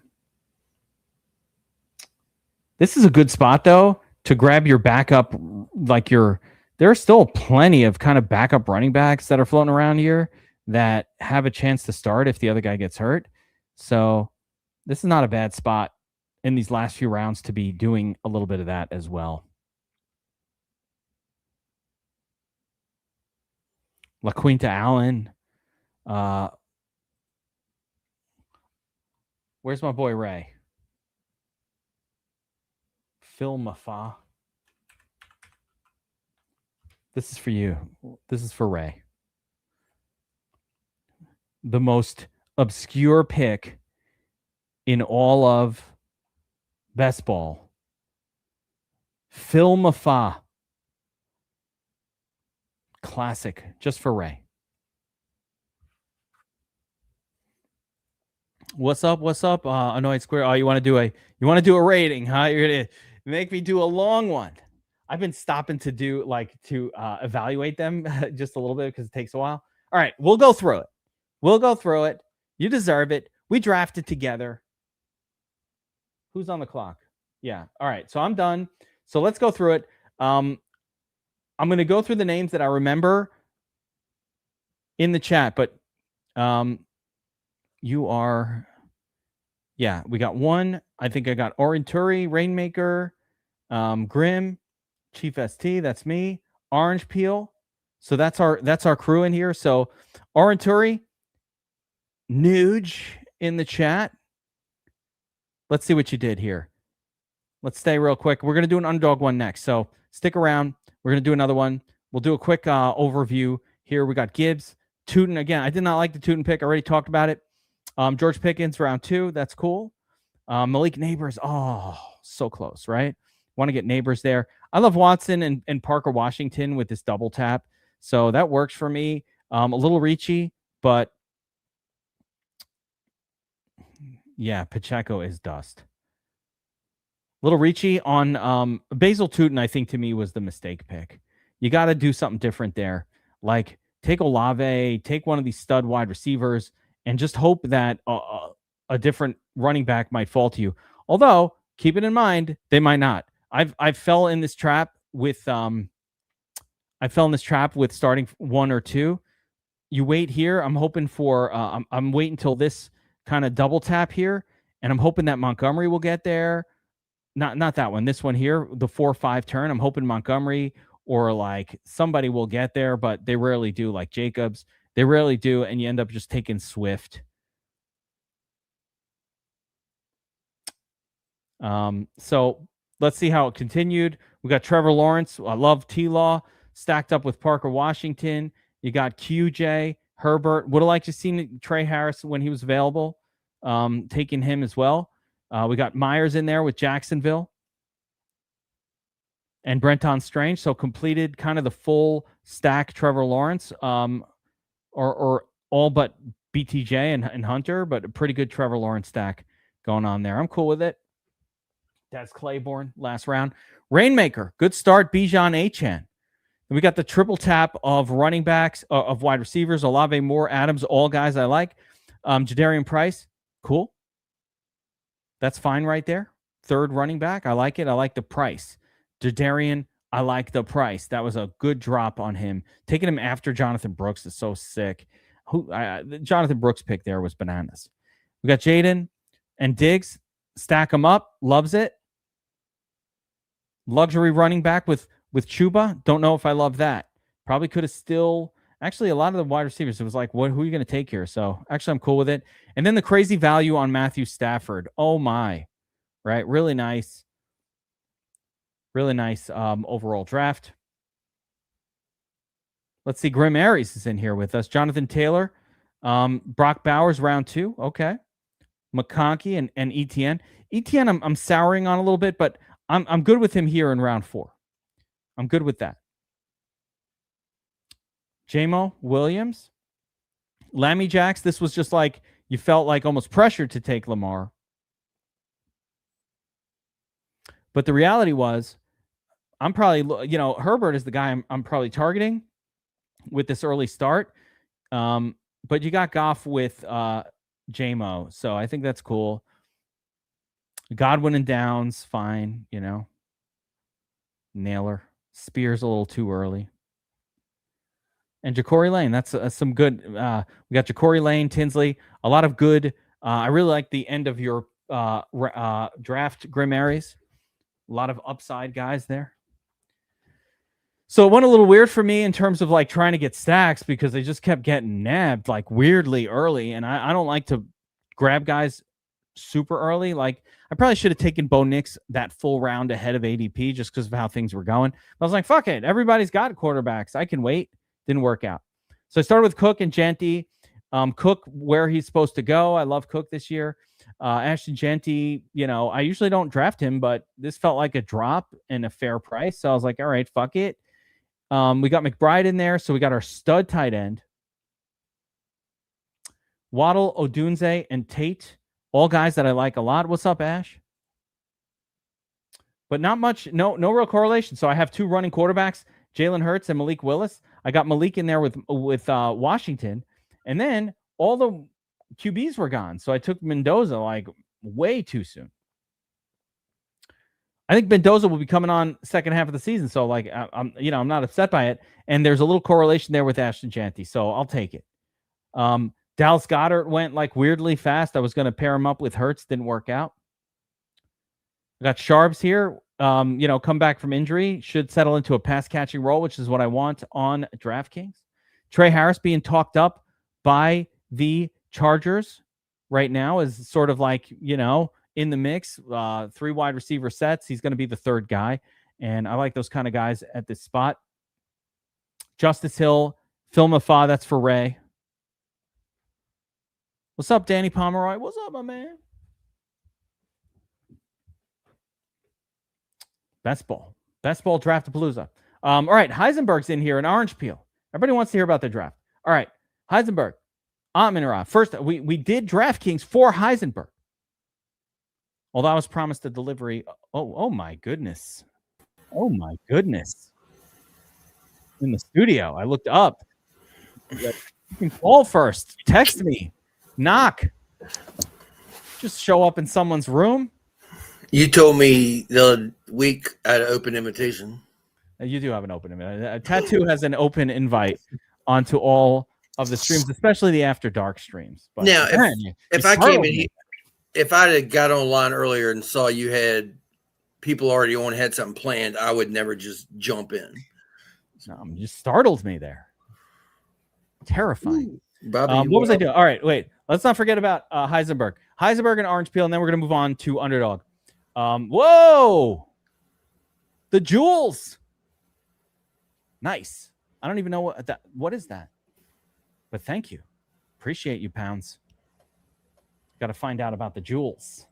This is a good spot, though, to grab your backup. Like there are still plenty of kind of backup running backs that are floating around here that have a chance to start if the other guy gets hurt. So this is not a bad spot in these last few rounds to be doing a little bit of that as well. LaQuinta Allen. Where's my boy Ray? Phil Mafa. This is for you. This is for Ray. The most obscure pick in all of Best ball. Filmafa. Classic. Just for Ray. What's up? What's up? Annoyed Square. Oh, you want to do a rating, huh? You're gonna make me do a long one. I've been stopping to do evaluate them just a little bit because it takes a while. All right, we'll go through it. You deserve it. We drafted together. Who's on the clock? Yeah. All right. So I'm done. So let's go through it. I'm going to go through the names that I remember in the chat, but you are, yeah, we got one. I think I got Orinturi, Rainmaker, Grim, Chief ST. That's me. Orange Peel. So that's our crew in here. So Orinturi, Nuge in the chat. Let's see what you did here. Let's stay real quick. We're going to do an Underdog one next. So stick around. We're going to do another one. We'll do a quick overview here. We got Gibbs. Tootin, again, I did not like the Tootin pick. I already talked about it. George Pickens, round 2. That's cool. Malik Neighbors. Oh, so close, right? Want to get Neighbors there. I love Watson and Parker Washington with this double tap. So that works for me. A little reachy, but yeah, Pacheco is dust. Little Ricci on Basil Tootin, I think to me was the mistake pick. You got to do something different there. Like take Olave, take one of these stud wide receivers, and just hope that a different running back might fall to you. Although, keep it in mind, they might not. I fell in this trap with starting 1 or 2. You wait here. I'm hoping for I'm waiting until this kind of double tap here, and I'm hoping that Montgomery will get there. Not that one. This one here, the 4-5 turn. I'm hoping Montgomery or like somebody will get there, but they rarely do. Like Jacobs, they rarely do, and you end up just taking Swift. So let's see how it continued. We got Trevor Lawrence. I love T-Law stacked up with Parker Washington. You got QJ Herbert. Would have liked to see Trey Harris when he was available. Taking him as well. We got Myers in there with Jacksonville and Brenton Strange. So completed kind of the full stack Trevor Lawrence, or all but BTJ and Hunter, but a pretty good Trevor Lawrence stack going on there. I'm cool with it. That's Claiborne last round. Rainmaker, good start. Bijan Achane. We got the triple tap of running backs, of wide receivers. Olave, Moore, Adams, all guys I like. Jadarian Price, cool. That's fine right there. Third running back. I like it. I like the price. Jadarian, I like the price. That was a good drop on him. Taking him after Jonathan Brooks is so sick. The Jonathan Brooks pick there was bananas. We got Jaden and Diggs. Stack them up. Loves it. Luxury running back with Chuba. Don't know if I love that. Probably could have still... Actually, a lot of the wide receivers, it was like, who are you going to take here? So actually, I'm cool with it. And then the crazy value on Matthew Stafford. Oh, my. Right? Really nice. Really nice overall draft. Let's see. Grim Aries is in here with us. Jonathan Taylor. Brock Bowers, round 2. Okay. McConkey and ETN. ETN, I'm souring on a little bit, but I'm good with him here in round 4. I'm good with that. Jamo Williams, Lammy Jacks. This was just like you felt like almost pressured to take Lamar. But the reality was, I'm probably, Herbert is the guy I'm probably targeting with this early start. But you got Goff with Jamo. So I think that's cool. Godwin and Downs, fine, Naylor. Spears a little too early. And Ja'Cory Lane, that's some good. We got Ja'Cory Lane, Tinsley, a lot of good. I really like the end of your draft, Grim Aries. A lot of upside guys there. So it went a little weird for me in terms of like trying to get stacks because they just kept getting nabbed like weirdly early. And I don't like to grab guys super early. Like I probably should have taken Bo Nix that full round ahead of ADP just because of how things were going. I was like, fuck it. Everybody's got quarterbacks. I can wait. Didn't work out. So I started with Cook and Genty. Cook where he's supposed to go. I love Cook this year. Ashton Genty, I usually don't draft him, but this felt like a drop and a fair price. So I was like, all right, fuck it. We got McBride in there. So we got our stud tight end. Waddle, Odunze, and Tate. All guys that I like a lot. What's up, Ash? But not much. No real correlation. So I have 2 running quarterbacks, Jalen Hurts and Malik Willis. I got Malik in there with Washington. And then all the QBs were gone. So I took Mendoza like way too soon. I think Mendoza will be coming on second half of the season. So like, I'm not upset by it. And there's a little correlation there with Ashton Genty. So I'll take it. Dallas Goedert went like weirdly fast. I was going to pair him up with Hurts. Didn't work out. I got Sharps here. Come back from injury. Should settle into a pass catching role, which is what I want on DraftKings. Trey Harris being talked up by the Chargers right now is sort of like, in the mix. 3 wide receiver sets. He's going to be the 3rd guy. And I like those kind of guys at this spot. Justice Hill, Phil Mafa, that's for Ray. What's up, Danny Pomeroy? What's up, my man? Best ball Draftapalooza. All right, Heisenberg's in here, an orange peel. Everybody wants to hear about the draft. All right, Heisenberg, Amon-Ra. First, we did DraftKings for Heisenberg. Although I was promised a delivery. Oh my goodness. Oh my goodness. In the studio, I looked up. You can call first. Text me. Knock. Just show up in someone's room. You told me the week I had an open invitation. You do have an open invite. Tattoo has an open invite onto all of the streams, especially the After Dark streams. But now, if I came in, if I had got online earlier and saw you had people already on, had something planned, I would never just jump in. No, you startled me there. Terrifying. Ooh, Bobby, what was I doing? All right, wait. Let's not forget about Heisenberg. Heisenberg and Orange Peel, and then we're going to move on to Underdog. Whoa! The jewels. Nice. I don't even know what is that. But thank you. Appreciate you, Pounds. Got to find out about the jewels.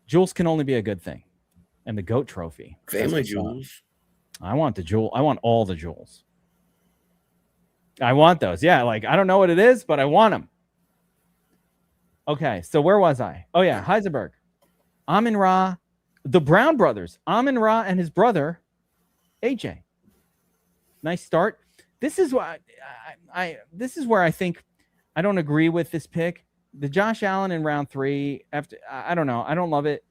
Jewels can only be a good thing. And the GOAT trophy. Family jewels. I want the jewel. I want all the jewels. I want those. Yeah, like I don't know what it is, but I want them. Okay, so where was I? Oh yeah, Heisenberg. Amon-Ra, the Brown brothers. Amon-Ra and his brother, AJ. Nice start. This is why this is where I think I don't agree with this pick. The Josh Allen in round 3, I don't know. I don't love it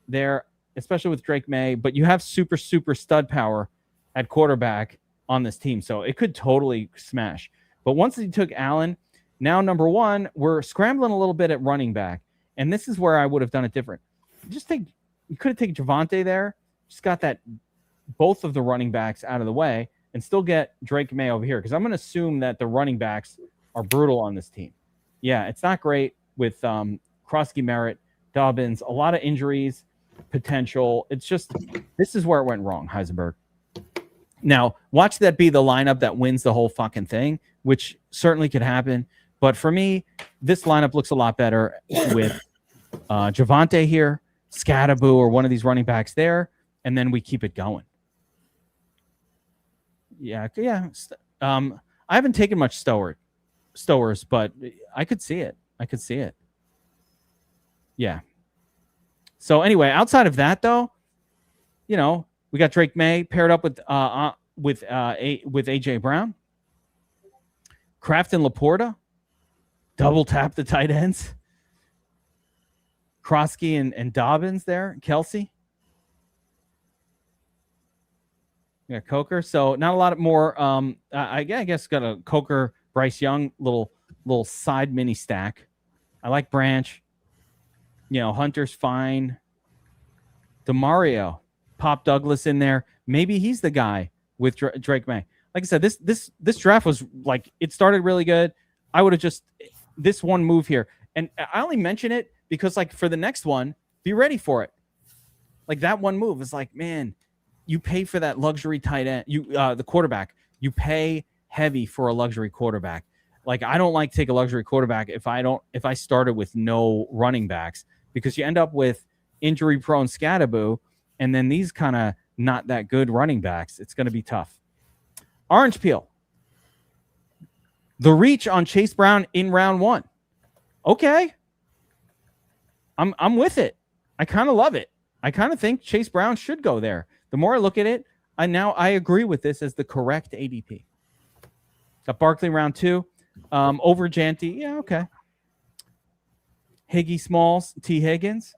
there, especially with Drake May, but you have super stud power at quarterback on this team. So it could totally smash. But once he took Allen, now number 1, we're scrambling a little bit at running back. And this is where I would have done it different. You could have taken Javonte there, just got both of the running backs out of the way and still get Drake May over here. Because I'm going to assume that the running backs are brutal on this team. Yeah, it's not great with Krosky, Merritt, Dobbins, a lot of injuries, potential. It's just, this is where it went wrong, Heisenberg. Now, watch that be the lineup that wins the whole fucking thing, which certainly could happen. But for me, this lineup looks a lot better with Javonte here, Scattaboo, or one of these running backs there, and then we keep it going. Yeah. I haven't taken much Stowers, but I could see it. Yeah. So anyway, outside of that, though, we got Drake May paired up with AJ Brown, Kraft and Laporta, double tap the tight ends, Krosky and Dobbins there, Kelsey. Yeah, Coker. So not a lot more. I guess got a Coker, Bryce Young, little side mini stack. I like Branch. Hunter's fine. DeMario, Pop Douglas in there. Maybe he's the guy with Drake May. Like I said, this draft was like, it started really good. I would have just this one move here, and I only mention it because like for the next one, be ready for it. Like that one move is like, man, you pay for that luxury tight end. The quarterback. You pay heavy for a luxury quarterback. Like, I don't like to take a luxury quarterback if I started with no running backs, because you end up with injury prone Scattaboo, and then these kind of not that good running backs. It's going to be tough. Orange Peel. The reach on Chase Brown in round 1. Okay. I'm with it. I kind of love it. I kind of think Chase Brown should go there. The more I look at it, I agree with this as the correct ADP. Got Barkley round 2. Over Janty. Yeah, okay. Higgy Smalls, T. Higgins.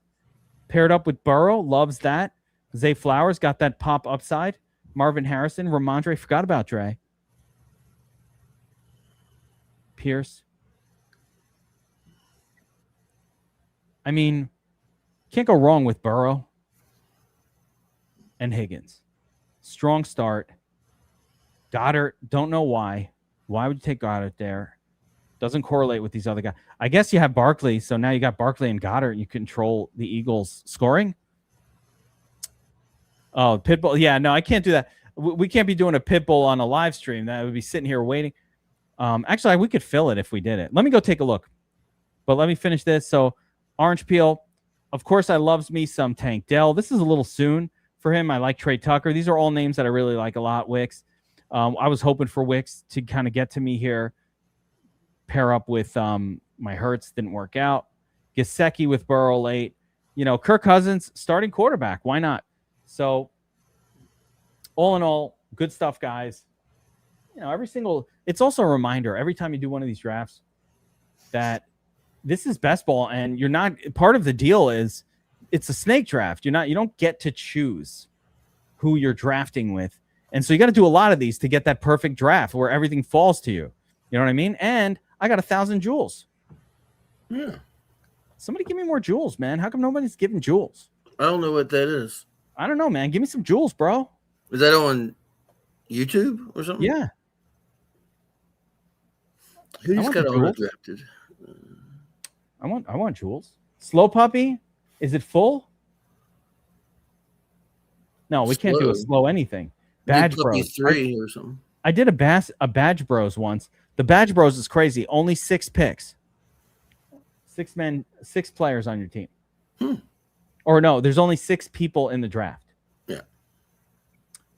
Paired up with Burrow. Loves that. Zay Flowers got that pop upside. Marvin Harrison. Ramondre. Forgot about Dre. Pierce. I mean, can't go wrong with Burrow and Higgins. Strong start. Goddard, don't know why. Why would you take Goddard there? Doesn't correlate with these other guys. I guess you have Barkley, so now you got Barkley and Goddard. You control the Eagles' scoring. Oh, Pitbull. Yeah, no, I can't do that. We can't be doing a Pitbull on a live stream. That would be sitting here waiting. Actually, we could fill it if we did it. Let me go take a look. But let me finish this. So, Orange Peel. Of course, I loves me some Tank Dell. This is a little soon for him. I like Trey Tucker. These are all names that I really like a lot. Wicks. I was hoping for Wicks to kind of get to me here. Pair up with my Hurts. Didn't work out. Gesicki with Burrow late. Kirk Cousins, starting quarterback. Why not? So, all in all, good stuff, guys. It's also a reminder every time you do one of these drafts that this is best ball, and you're not part of the deal is it's a snake draft. You don't get to choose who you're drafting with. And so you got to do a lot of these to get that perfect draft where everything falls to you. You know what I mean? And I got 1,000 jewels. Yeah. Somebody give me more jewels, man. How come nobody's giving jewels? I don't know what that is. I don't know, man. Give me some jewels, bro. Is that on YouTube or something? Yeah. Who just got auto-drafted? I want jewels. Slow Puppy? Is it full? No, we can't do a slow anything. Badge Bros 3 or something. I did a Badge Bros once. The Badge Bros is crazy. Only 6 picks. 6 players on your team. Or no, there's only 6 people in the draft. Yeah.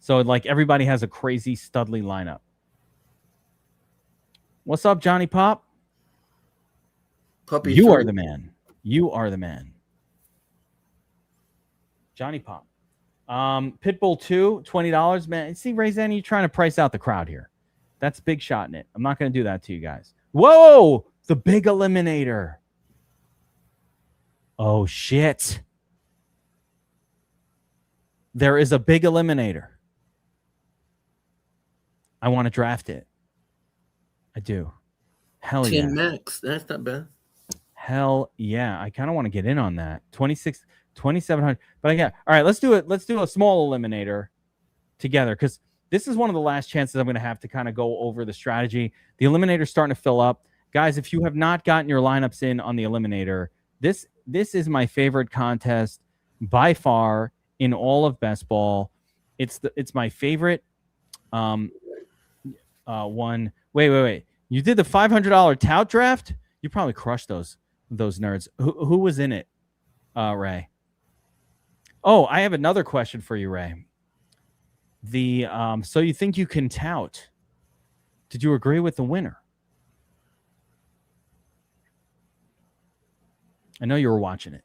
So like everybody has a crazy Studley lineup. What's up, Johnny Pop? Puppy, you are the man. You are the man. Johnny Pop. Pitbull 2, $20, man. See, Rayzan, you're trying to price out the crowd here. That's big shot in it. I'm not going to do that to you guys. Whoa! The big eliminator. Oh, shit. There is a big eliminator. I want to draft it. I do. Hell 10 yeah. max. That's not bad. Hell yeah. I kind of want to get in on that. 2,700. But yeah. All right, let's do it. Let's do a small eliminator together, because this is one of the last chances I'm going to have to kind of go over the strategy. The eliminator's starting to fill up. Guys, if you have not gotten your lineups in on the eliminator, this is my favorite contest by far in all of best ball. It's my favorite one. Wait. You did the $500 tout draft? You probably crushed those nerds. Who was in it, Ray? Oh, I have another question for you, Ray. So you think you can tout? Did you agree with the winner? I know you were watching it.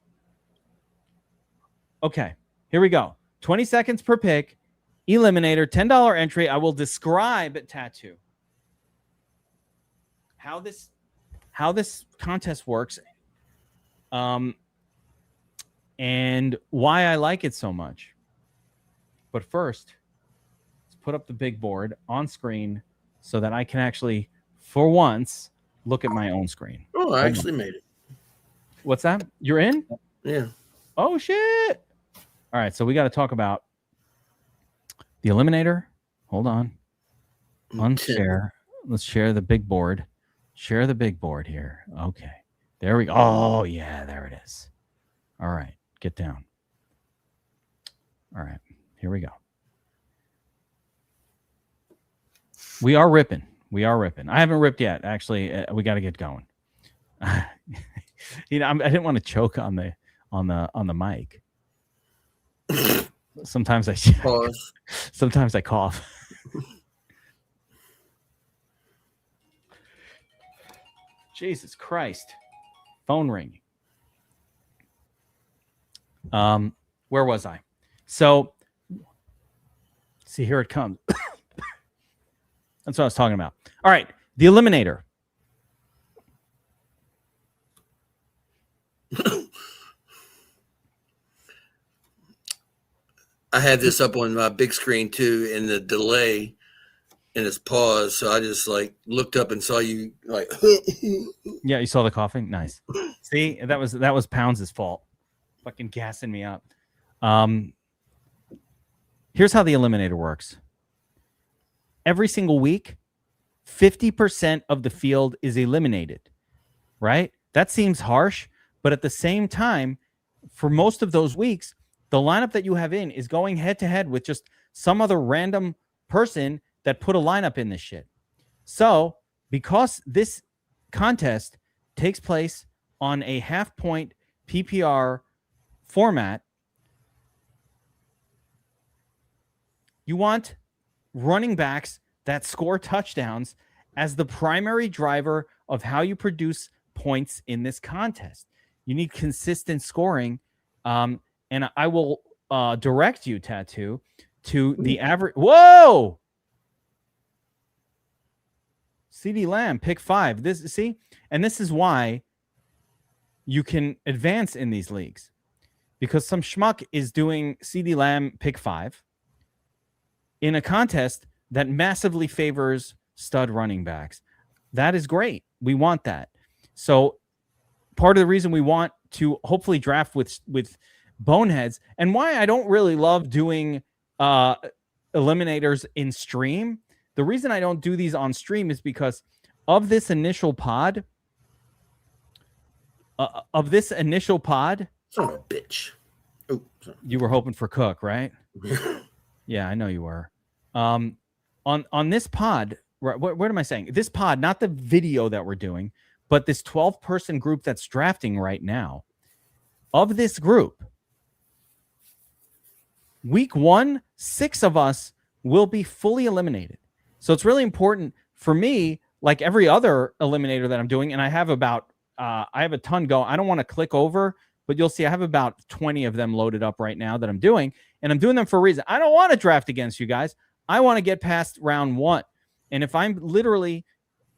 Okay, here we go. 20 seconds per pick. Eliminator, $10 entry. I will describe tattoo. How this contest works, and why I like it so much. But first, let's put up the big board on screen so that I can actually, for once, look at my own screen. Oh, I actually made it. What's that? You're in? Yeah. Oh, shit. All right, so we got to talk about the eliminator. Hold on. Unshare. Let's share the big board. Share the big board here. Okay. There we go. Oh, yeah, there it is. All right. Get down. All right. Here we go. We are ripping. We are ripping. I haven't ripped yet. Actually, we got to get going. I didn't want to choke on the mic. Sometimes I Pause. Sometimes I cough. Jesus Christ. Phone ringing. Where was I? So, see, here it comes. That's what I was talking about. All right, the Eliminator. I had this up on my big screen too, in the delay, and it's paused. So I just like looked up and saw you like. Yeah, you saw the coughing. Nice. See, that was Pounds' fault. Fucking gassing me up. Here's how the Eliminator works. Every single week, 50% of the field is eliminated. Right? That seems harsh, but at the same time, for most of those weeks, the lineup that you have in is going head to head with just some other random person that put a lineup in this shit. So, because this contest takes place on a half-point PPR format, you want running backs that score touchdowns as the primary driver of how you produce points in this contest. You need consistent scoring. And I will direct you, Tattoo, to the average. Whoa! CeeDee Lamb, pick 5. This is why you can advance in these leagues, because some schmuck is doing CeeDee Lamb pick 5 in a contest that massively favors stud running backs. That is great. We want that. So part of the reason we want to hopefully draft with boneheads, and why I don't really love doing eliminators in stream. The reason I don't do these on stream is because of this initial pod. Son of a bitch. Oh, you were hoping for Cook, right? Yeah, I know you were. On this pod, right, what am I saying? This pod, not the video that we're doing, but this 12-person group that's drafting right now. Of this group, week 1, 6 of us will be fully eliminated. So it's really important for me, like every other eliminator that I'm doing, and I have a ton going. I don't want to click over, but you'll see I have about 20 of them loaded up right now that I'm doing, and I'm doing them for a reason. I don't want to draft against you guys. I want to get past round 1. And if I'm literally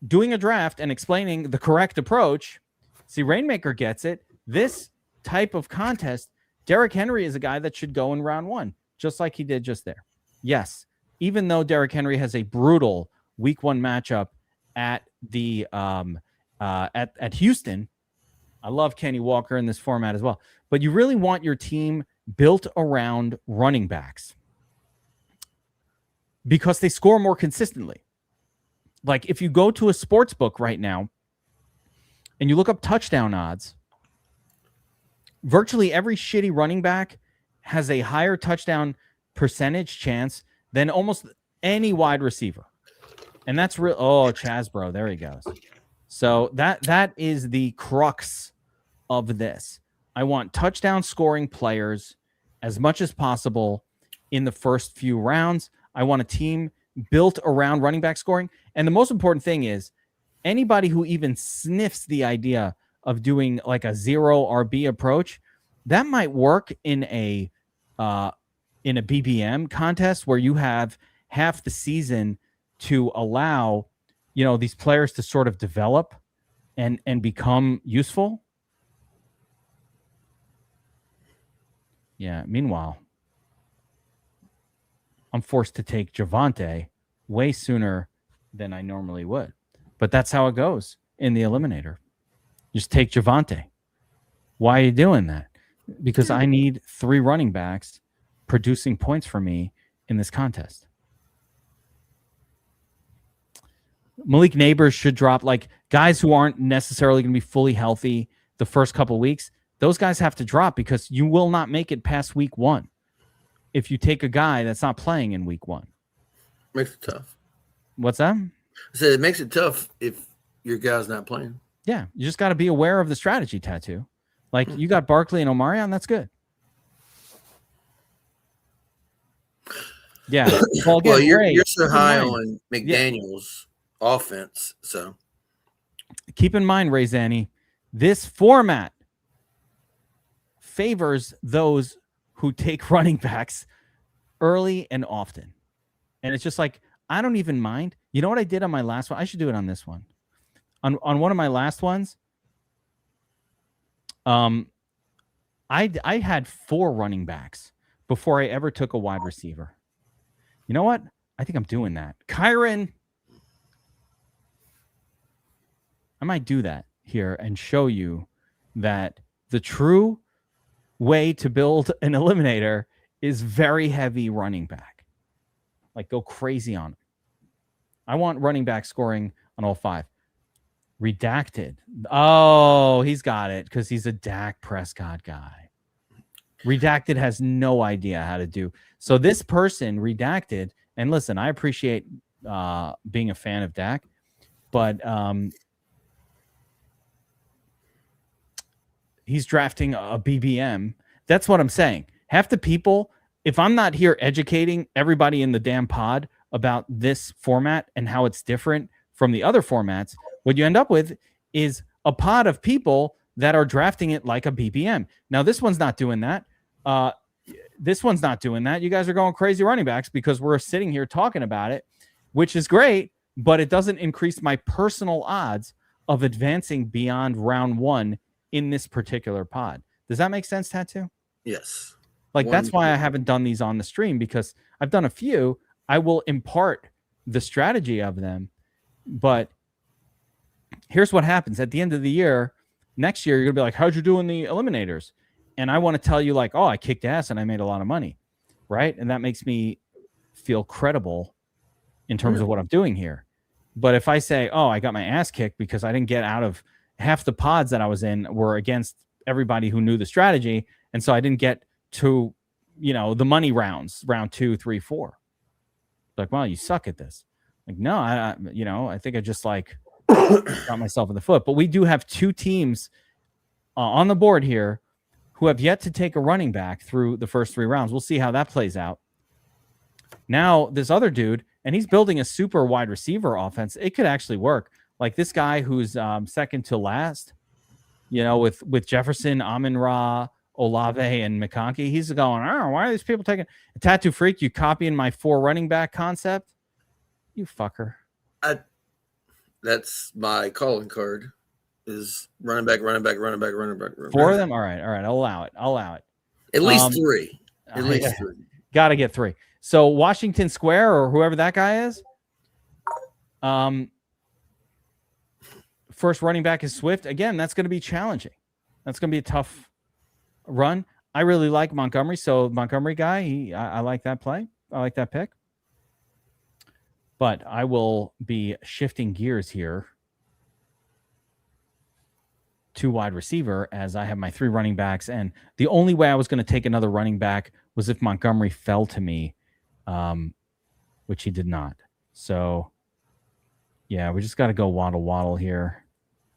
doing a draft and explaining the correct approach, see, Rainmaker gets it. This type of contest, Derrick Henry is a guy that should go in round 1, just like he did just there. Yes, even though Derrick Henry has a brutal week 1 matchup at the at Houston. I love Kenny Walker in this format as well. But you really want your team built around running backs because they score more consistently. Like if you go to a sports book right now and you look up touchdown odds, virtually every shitty running back has a higher touchdown percentage chance than almost any wide receiver. And that's real. Oh, Chaz, bro. There he goes. So that is the crux of this. I want touchdown scoring players as much as possible in the first few rounds. I want a team built around running back scoring. And the most important thing is anybody who even sniffs the idea of doing like a 0 RB approach, that might work in a BBM contest where you have half the season to allow, these players to sort of develop and become useful. Yeah. Meanwhile, I'm forced to take Javonte way sooner than I normally would. But that's how it goes in the Eliminator. Just take Javonte. Why are you doing that? Because I need 3 running backs producing points for me in this contest. Malik Neighbors should drop, like guys who aren't necessarily going to be fully healthy the first couple weeks. Those guys have to drop because you will not make it past week 1 if you take a guy that's not playing in week 1. Makes it tough. What's that? So it makes it tough if your guy's not playing. Yeah, you just got to be aware of the strategy, Tattoo. Like you got Barkley and Omarion, that's good. Yeah. Well, again, you're so high on McDaniel's offense, so keep in mind, Ray Zanny, this format favors those who take running backs early and often. And it's just like, I don't even mind. You know what I did on my last one? I should do it on this one. On one of my last ones, I had 4 running backs before I ever took a wide receiver. You know what? I think I'm doing that. Kyron, I might do that here and show you that the true way to build an eliminator is very heavy running back. Like go crazy on it. I want running back scoring on all 5. Redacted. Oh, he's got it because he's a Dak Prescott guy. Redacted has no idea how to do. So this person, Redacted, and listen, I appreciate being a fan of Dak, but he's drafting a BBM. That's what I'm saying. Half the people, if I'm not here educating everybody in the damn pod about this format and how it's different from the other formats, what you end up with is a pod of people that are drafting it like a BBM. Now, this one's not doing that. This one's not doing that. You guys are going crazy running backs because we're sitting here talking about it, which is great, but it doesn't increase my personal odds of advancing beyond round 1 in this particular pod. Does that make sense, Tattoo? Yes. Like that's why I haven't done these on the stream, because I've done a few. I will impart the strategy of them, but here's what happens at the end of the year. Next year, you're gonna be like, how'd you do in the eliminators? And I want to tell you like, oh, I kicked ass and I made a lot of money. Right. And that makes me feel credible in terms of what I'm doing here. But if I say, oh, I got my ass kicked because I didn't get out of half the pods that I was in were against everybody who knew the strategy. And so I didn't get to, the money rounds, round 2, 3, 4. Like, well, you suck at this. Like, no, I think I just like got myself in the foot. But we do have 2 teams on the board here who have yet to take a running back through the first 3 rounds. We'll see how that plays out. Now, this other dude, and he's building a super wide receiver offense. It could actually work. Like this guy who's second to last, with Jefferson, Amon-Ra, Olave, and McConkey. He's going, oh, why are these people taking a Tattoo Freak? You copying my 4 running back concept? You fucker. That's my calling card. Is running back. 4 of them? All right. I'll allow it. At least 3. At least 3. Got to get 3. So Washington Square or whoever that guy is. First running back is Swift. Again, that's going to be challenging. That's going to be a tough run. I really like Montgomery. So Montgomery guy, I like that play. I like that pick. But I will be shifting gears here to wide receiver as I have my 3 running backs. And the only way I was going to take another running back was if Montgomery fell to me, which he did not. So, yeah, we just got to go waddle here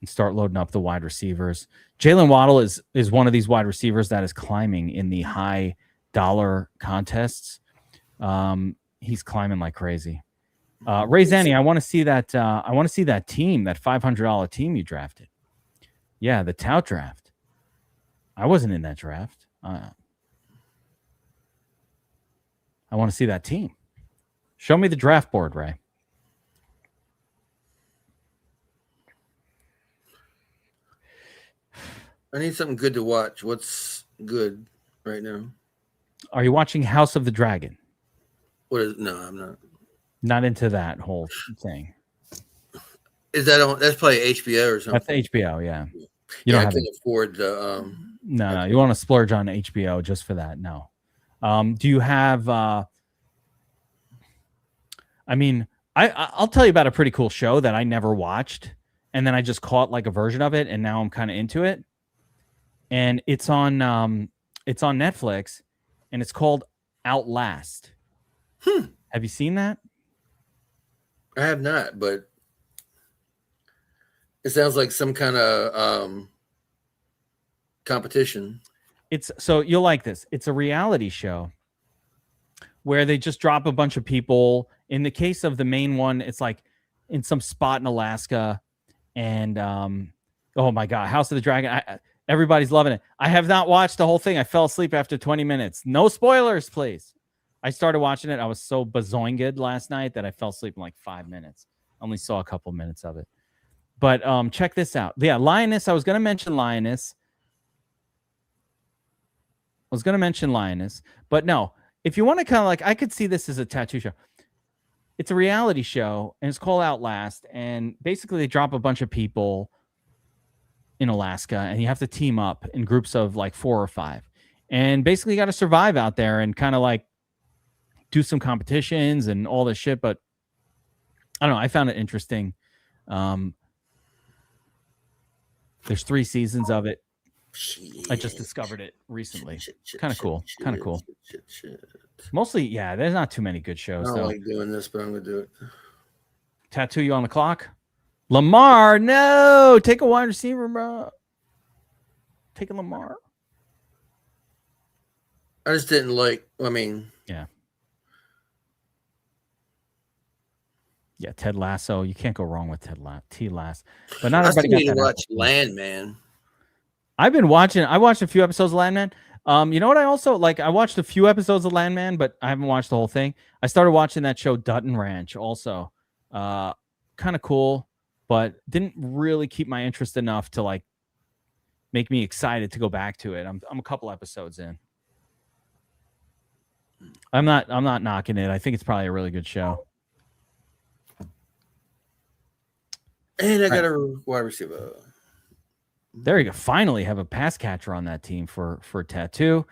and start loading up the wide receivers. Jalen Waddle is one of these wide receivers that is climbing in the high dollar contests. He's climbing like crazy. Ray Zanny, I want to see that. I want to see that team, that $500 team you drafted. Yeah, the tout draft. I wasn't in that draft. I want to see that team. Show me the draft board, Ray. I need something good to watch. What's good right now? Are you watching House of the Dragon? No, I'm not. Not into that whole thing. Is that on? That's probably HBO or something. That's HBO, yeah. You don't have to afford the. No, you want to splurge on HBO just for that? No. Do you have? I'll tell you about a pretty cool show that I never watched, and then I just caught like a version of it, and now I'm kind of into it. And it's on Netflix, and it's called Outlast. Have you seen that? I have not, but It sounds like some kind of competition. So you'll like this. It's a reality show where they just drop a bunch of people. In the case of the main one, it's like in some spot in Alaska, and oh my God, House of the Dragon. Everybody's loving it. I have not watched the whole thing. I fell asleep after 20 minutes. No spoilers, please. I started watching it. I was so bazoinged last night that I fell asleep in like 5 minutes. Only saw a couple minutes of it. But check this out. Yeah, Lioness. I was going to mention Lioness. But no. If you want to kind of like, I could see this as a tattoo show. It's a reality show, and it's called Outlast. And basically, they drop a bunch of people in Alaska, and you have to team up in groups of like 4 or 5. And basically, you got to survive out there and kind of like do some competitions and all this shit. But I don't know. I found it interesting. There's 3 seasons of it. I just discovered it recently. Kind of cool. Mostly, yeah, there's not too many good shows. I don't like doing this, but I'm going to do it. Tattoo you on the clock? Lamar, no! Take a wide receiver, bro. Take a Lamar. I just didn't like, Yeah. Yeah, Ted Lasso. You can't go wrong with T-Lass. But not everybody got that. Watch Landman. I watched a few episodes of Landman. You know what I also like? I watched a few episodes of Landman, but I haven't watched the whole thing. I started watching that show Dutton Ranch also. Kind of cool, but didn't really keep my interest enough to like make me excited to go back to it. I'm a couple episodes in. I'm not knocking it. I think it's probably a really good show. And I got a wide receiver. There you go. Finally have a pass catcher on that team for Tattoo.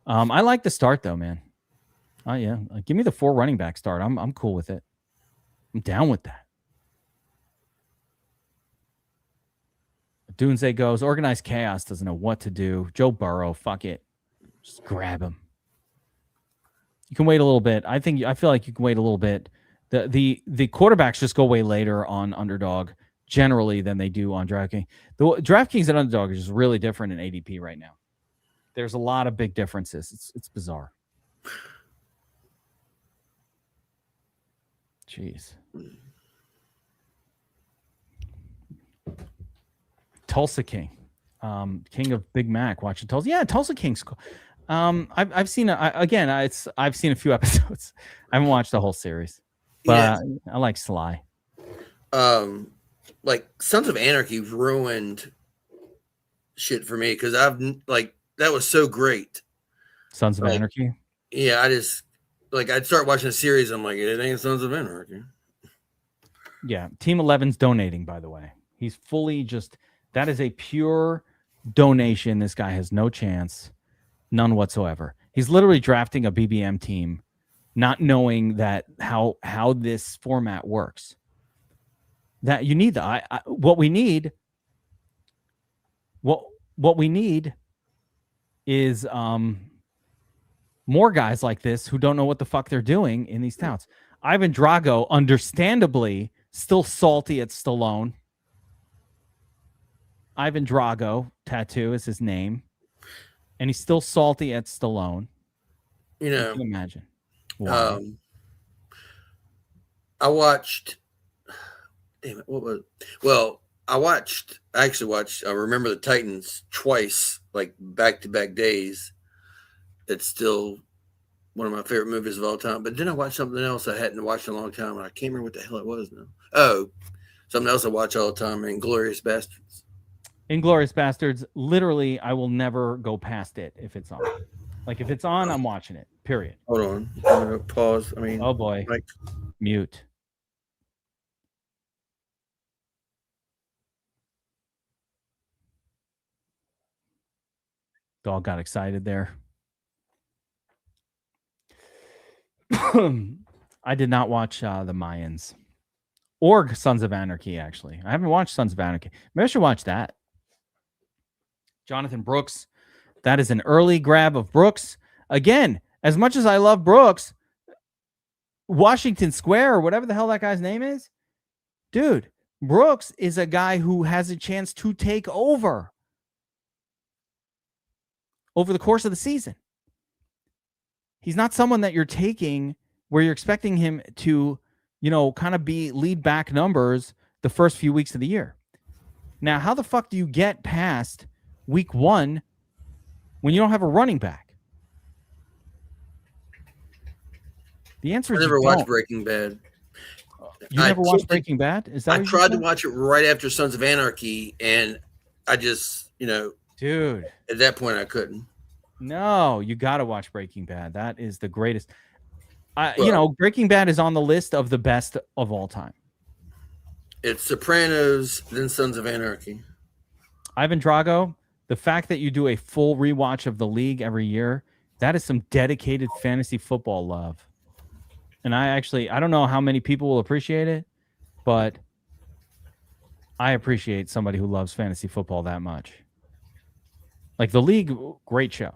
I like the start though, man. Oh yeah. Give me the 4 running back start. I'm cool with it. I'm down with that. Doomsday goes. Organized Chaos doesn't know what to do. Joe Burrow, fuck it. Just grab him. You can wait a little bit. I feel like you can wait a little bit. The quarterbacks just go way later on Underdog generally than they do on DraftKings. The DraftKings and Underdog are just really different in ADP right now. There's a lot of big differences. It's bizarre. Jeez. Tulsa King. King of Big Mac watching Tulsa. Yeah, Tulsa King's cool. I've seen I've seen a few episodes. I haven't watched the whole series. But I like Sly. Like Sons of Anarchy ruined shit for me because that was so great. Sons of Anarchy? Yeah, I'd start watching a series. I'm like, it ain't Sons of Anarchy. Yeah, Team 11's donating, by the way. He's fully that is a pure donation. This guy has no chance, none whatsoever. He's literally drafting a BBM team, not knowing that how this format works. That you need what we need is more guys like this who don't know what the fuck they're doing in these towns. Ivan Drago, understandably, still salty at Stallone. Ivan Drago, Tattoo is his name, and he's still salty at Stallone. You know, you can imagine. Wow. I watched. Damn it! What was? Well, I actually watched. I Remember the Titans twice, like back-to-back days. It's still one of my favorite movies of all time. But then I watched something else I hadn't watched in a long time, and I can't remember what the hell it was now. Oh, something else I watch all the time: Inglourious Basterds. Inglourious Basterds. Literally, I will never go past it if it's on. Like if it's on, I'm watching it. Period. Hold on. I'm gonna pause. Oh boy. Mute. Dog got excited there. I did not watch the Mayans or Sons of Anarchy, actually. I haven't watched Sons of Anarchy. Maybe I should watch that. Jonathan Brooks. That is an early grab of Brooks. Again, as much as I love Brooks, Washington Square or whatever the hell that guy's name is, dude, Brooks is a guy who has a chance to take over the course of the season. He's not someone that you're taking where you're expecting him to, kind of be lead back numbers the first few weeks of the year. Now, how the fuck do you get past week 1 when you don't have a running back? The answer is I never you watched don't. Breaking Bad. You never watched Breaking Bad? Is that what I you tried to said? watch it right after Sons of Anarchy, and I just, Dude, at that point I couldn't. no, you got to watch Breaking Bad. That is the greatest. Well, Breaking Bad is on the list of the best of all time. It's Sopranos, then Sons of Anarchy. Ivan Drago, the fact that you do a full rewatch of the league every year, that is some dedicated fantasy football love. And I don't know how many people will appreciate it, but I appreciate somebody who loves fantasy football that much. Like the league, great show,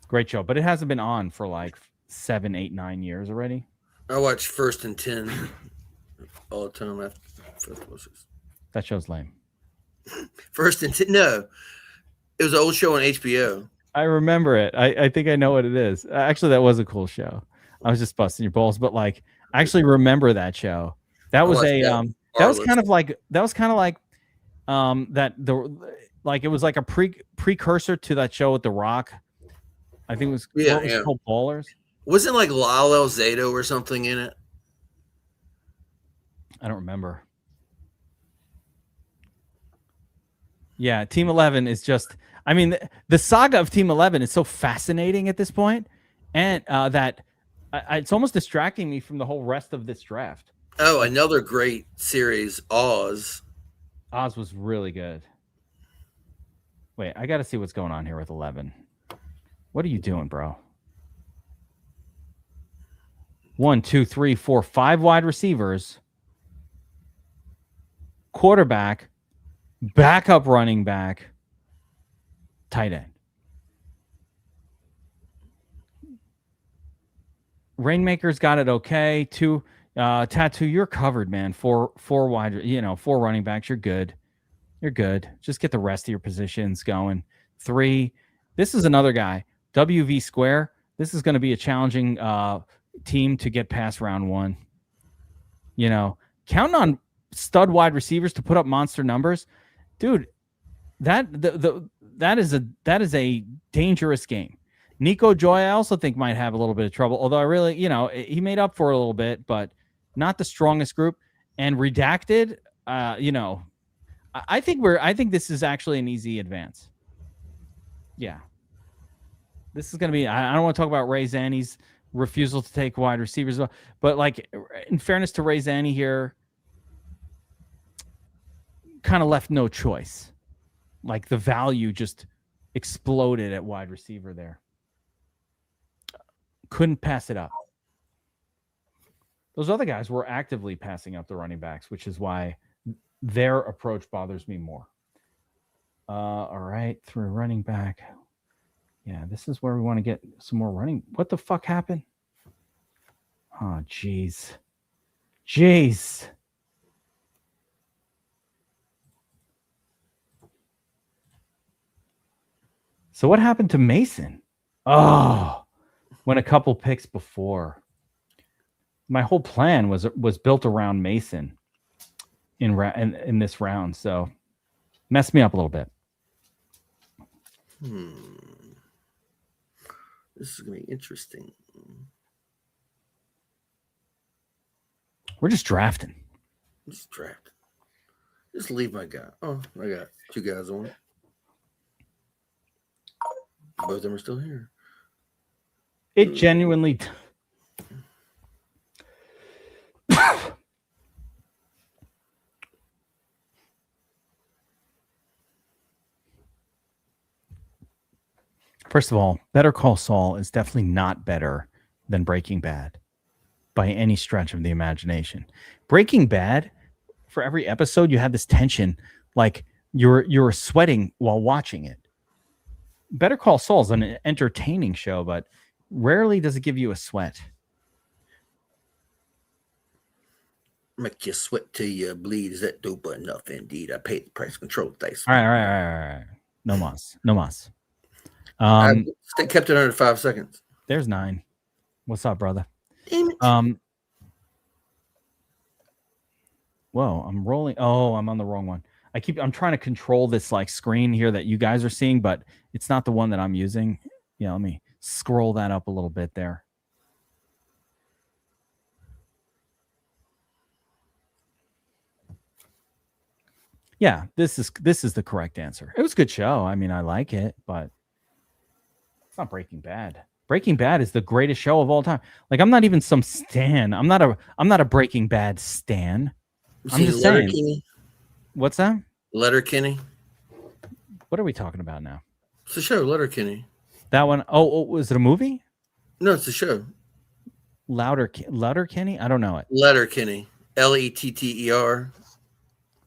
but it hasn't been on for like 7, 8, 9 years already. I watch First and 10 all the time after that show's lame. First and 10, no, it was an old show on HBO. I remember it. I think I know what it is. Actually, that was a cool show. I was just busting your balls, but like, I actually remember that show. That was a that was kind of like it was like a precursor to that show with The Rock. I think it was, called Ballers. Wasn't like Lyle Zato or something in it? I don't remember. Yeah, Team 11 is just, I mean, the saga of Team 11 is so fascinating at this point, and that it's almost distracting me from the whole rest of this draft. Oh, another great series, Oz. Oz was really good. Wait, I got to see what's going on here with 11. What are you doing, bro? 1, 2, 3, 4, 5 wide receivers, quarterback, backup running back, tight end. Rainmaker's got it okay. Tattoo, you're covered, man. Four wide, 4 running backs. You're good. Just get the rest of your positions going. 3. This is another guy. WV Square. This is going to be a challenging team to get past round 1. Counting on stud wide receivers to put up monster numbers, dude. That is a dangerous game. Nico Joy, I also think, might have a little bit of trouble. Although I really, he made up for it a little bit, but not the strongest group. And Redacted, I think this is actually an easy advance. Yeah. This is going to be, I don't want to talk about Ray Zanny's refusal to take wide receivers, but like, in fairness to Ray Zanny here, kind of left no choice. Like the value just exploded at wide receiver there. Couldn't pass it up. Those other guys were actively passing up the running backs, which is why their approach bothers me more. All right, through running back. Yeah, this is where we want to get some more running. What the fuck happened? Oh, jeez. So what happened to Mason? Oh, went a couple picks before. My whole plan was built around Mason in this round, so messed me up a little bit. This is gonna be interesting. We're just drafting. Just leave my guy. Oh, I got 2 guys on it. Both of them are still here. It genuinely. First of all, Better Call Saul is definitely not better than Breaking Bad by any stretch of the imagination. Breaking Bad, for every episode, you had this tension, like you're sweating while watching it. Better Call Saul is an entertaining show, but rarely does it give you a sweat. Make you sweat till you bleed. Is that dope enough? Indeed, I paid the price. Control dice. All right. No mas. I kept it under 5 seconds. There's 9. What's up, brother? Damn it. Whoa, I'm rolling. Oh, I'm on the wrong one. I'm trying to control this like screen here that you guys are seeing, but it's not the one that I'm using. Yeah, let me scroll that up a little bit there. Yeah, this is the correct answer. It was a good show. I mean, I like it, but it's not Breaking Bad. Breaking Bad is the greatest show of all time. Like, I'm not even some stan. I'm not a Breaking Bad stan. I'm just saying. Letterkenny? What's that? Letterkenny. What are we talking about now? It's a show, Letterkenny. That one. Oh, was it a movie? No, it's a show. Letterkenny? I don't know it. Letterkenny. Letter.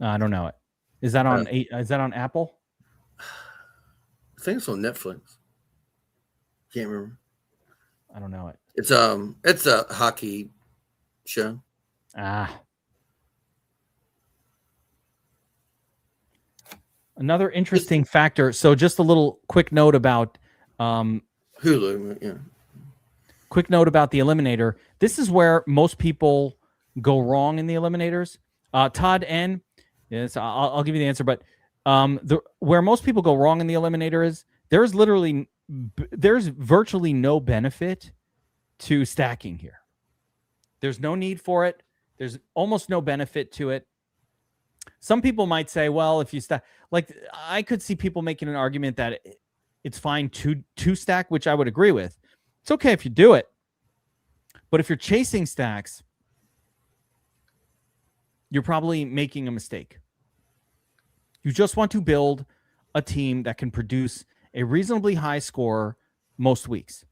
I don't know it. Is that on? Is that on Apple? I think it's on Netflix. Can't remember. I don't know it. It's a hockey show. Another interesting factor. So just a little quick note about Hulu. Yeah. Quick note about the Eliminator. This is where most people go wrong in the Eliminators. Todd N. Yes, I'll give you the answer. But where most people go wrong in the Eliminator is there's virtually no benefit to stacking here. There's no need for it. There's almost no benefit to it. Some people might say, well, if you stack, like I could see people making an argument that it's fine to stack, which I would agree with. It's okay if you do it. But if you're chasing stacks, you're probably making a mistake. You just want to build a team that can produce a reasonably high score most weeks.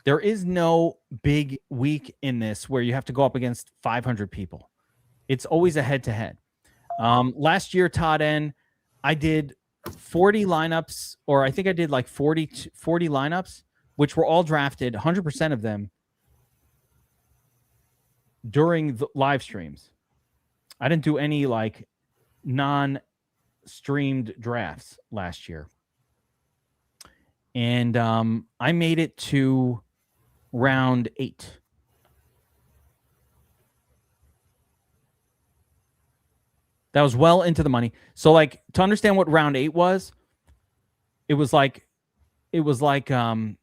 There is no big week in this where you have to go up against 500 people. It's always a head-to-head. Last year, Todd N., I did 40 lineups, or I think I did like 40 lineups, which were all drafted, 100% of them, during the live streams. I didn't do any like non-streamed drafts last year. And I made it to round 8. That was well into the money. So like to understand what round 8 was, it was like remember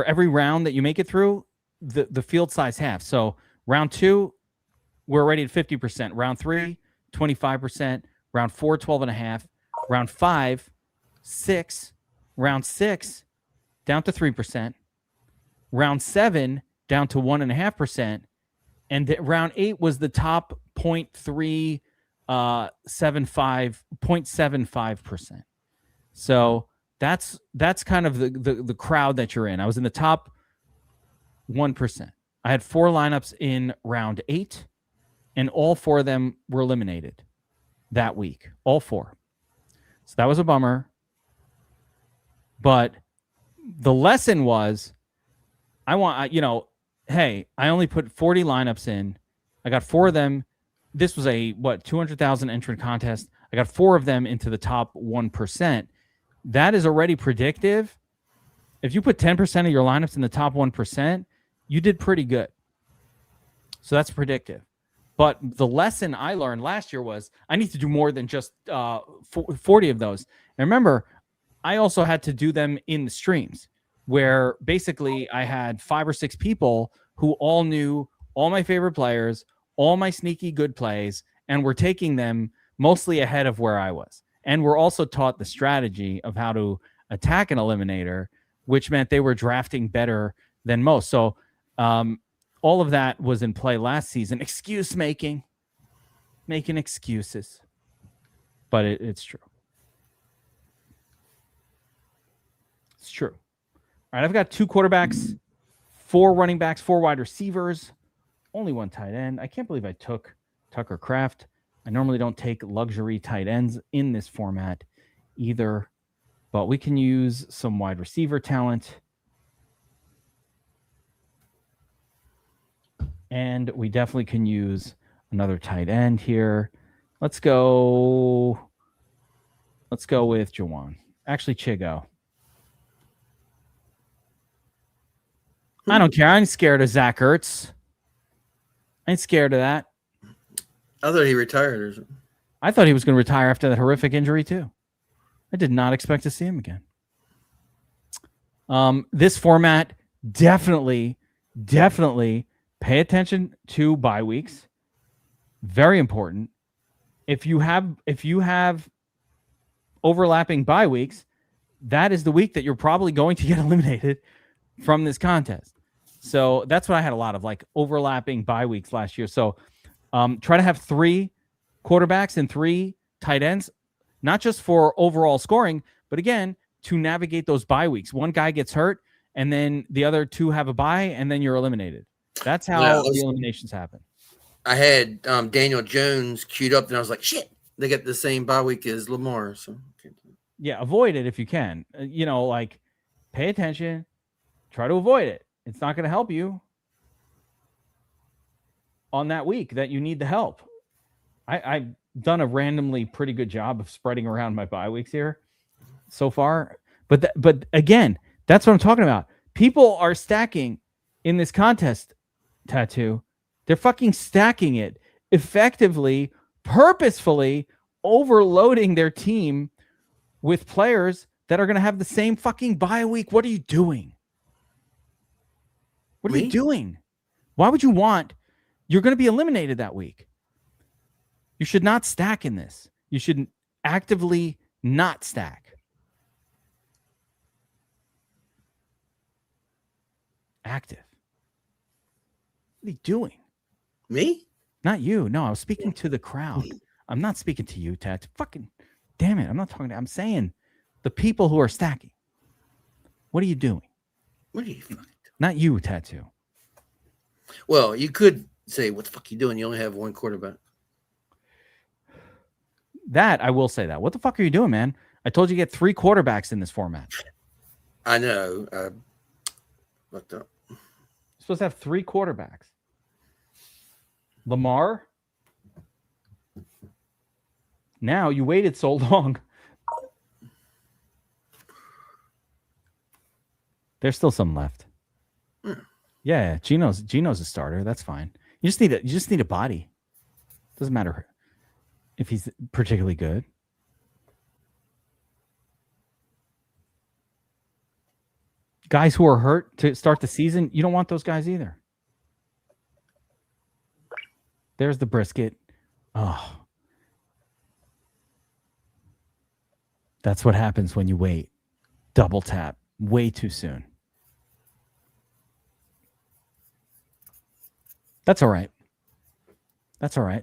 every round that you make it through, the field size half. So round 2, we're already at 50%. Round 3, 25%. Round 4, 12.5. Round 5, 6. Round 6, down to 3%. Round 7, down to 1.5%. And round 8 was the top 0.75%. So that's kind of the crowd that you're in. I was in the top 1%. I had 4 lineups in round 8, and all 4 of them were eliminated that week. All 4. So that was a bummer. But the lesson was, hey, I only put 40 lineups in. I got 4 of them. This was a 200,000 entrant contest. I got 4 of them into the top 1%. That is already predictive. If you put 10% of your lineups in the top 1%, you did pretty good. So that's predictive. But the lesson I learned last year was I need to do more than just 40 of those. And remember, I also had to do them in the streams where basically I had 5 or 6 people who all knew all my favorite players, all my sneaky good plays, and were taking them mostly ahead of where I was. And we're also taught the strategy of how to attack an eliminator, which meant they were drafting better than most. So all of that was in play last season. Excuse making excuses. But it's true. It's true. All right, I've got 2 quarterbacks, 4 running backs, 4 wide receivers, only 1 tight end. I can't believe I took Tucker Kraft. I normally don't take luxury tight ends in this format either, but we can use some wide receiver talent. And we definitely can use another tight end here. Let's go with Jawan. Actually, Chigo. I don't care. I ain't scared of Zach Ertz. I ain't scared of that. I thought he retired or something. I thought he was going to retire after that horrific injury too. I did not expect to see him again. This format, definitely pay attention to bye weeks. Very important. If you have overlapping bye weeks, that is the week that you're probably going to get eliminated from this contest. So that's what I had a lot of, like overlapping bye weeks last year. So try to have 3 quarterbacks and 3 tight ends, not just for overall scoring, but again, to navigate those bye weeks. One guy gets hurt and then the other 2 have a bye and then you're eliminated. That's how the eliminations happen. I had Daniel Jones queued up and I was like, shit, they get the same bye week as Lamar. So yeah, avoid it if you can. Like pay attention, try to avoid it. It's not going to help you on that week that you need the help. I've done a randomly pretty good job of spreading around my bye weeks here so far. But again, that's what I'm talking about. People are stacking in this contest, Tattoo. They're fucking stacking it effectively, purposefully overloading their team with players that are going to have the same fucking bye week. What are you doing? What are you doing? Why would you want? You're going to be eliminated that week. You should not stack in this. You should actively not stack. Active. What are you doing? Me? Not you. No, I was speaking to the crowd. I'm not speaking to you, Tat. Fucking damn it. I'm not talking to, I'm saying the people who are stacking. What are you doing? What are you fucking doing? Not you, Tattoo. Well, you could say, what the fuck are you doing? You only have 1 quarterback. That, I will say that. What the fuck are you doing, man? I told you to get 3 quarterbacks in this format. I know. What the? You're supposed to have 3 quarterbacks. Lamar. Now you waited so long. There's still some left. Yeah, Gino's a starter. That's fine. You just need a body. Doesn't matter if he's particularly good. Guys who are hurt to start the season, you don't want those guys either. There's the brisket. Oh. That's what happens when you wait. Double tap way too soon. That's all right. That's all right.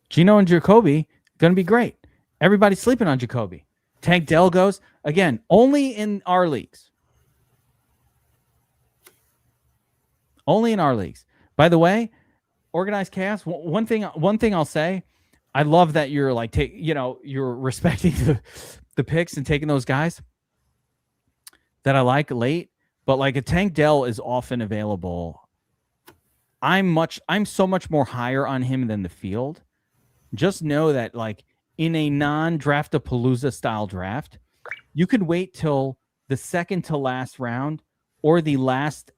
Gino and Jacoby going to be great. Everybody's sleeping on Jacoby. Tank Dell goes, again, only in our leagues. Only in our leagues. By the way, Organized Chaos, one thing I'll say, I love that you're like, you're respecting the picks and taking those guys that I like late, but like a Tank Dell is often available. I'm so much more higher on him than the field. Just know that like in a non-Draftapalooza style draft, you could wait till the second to last round or the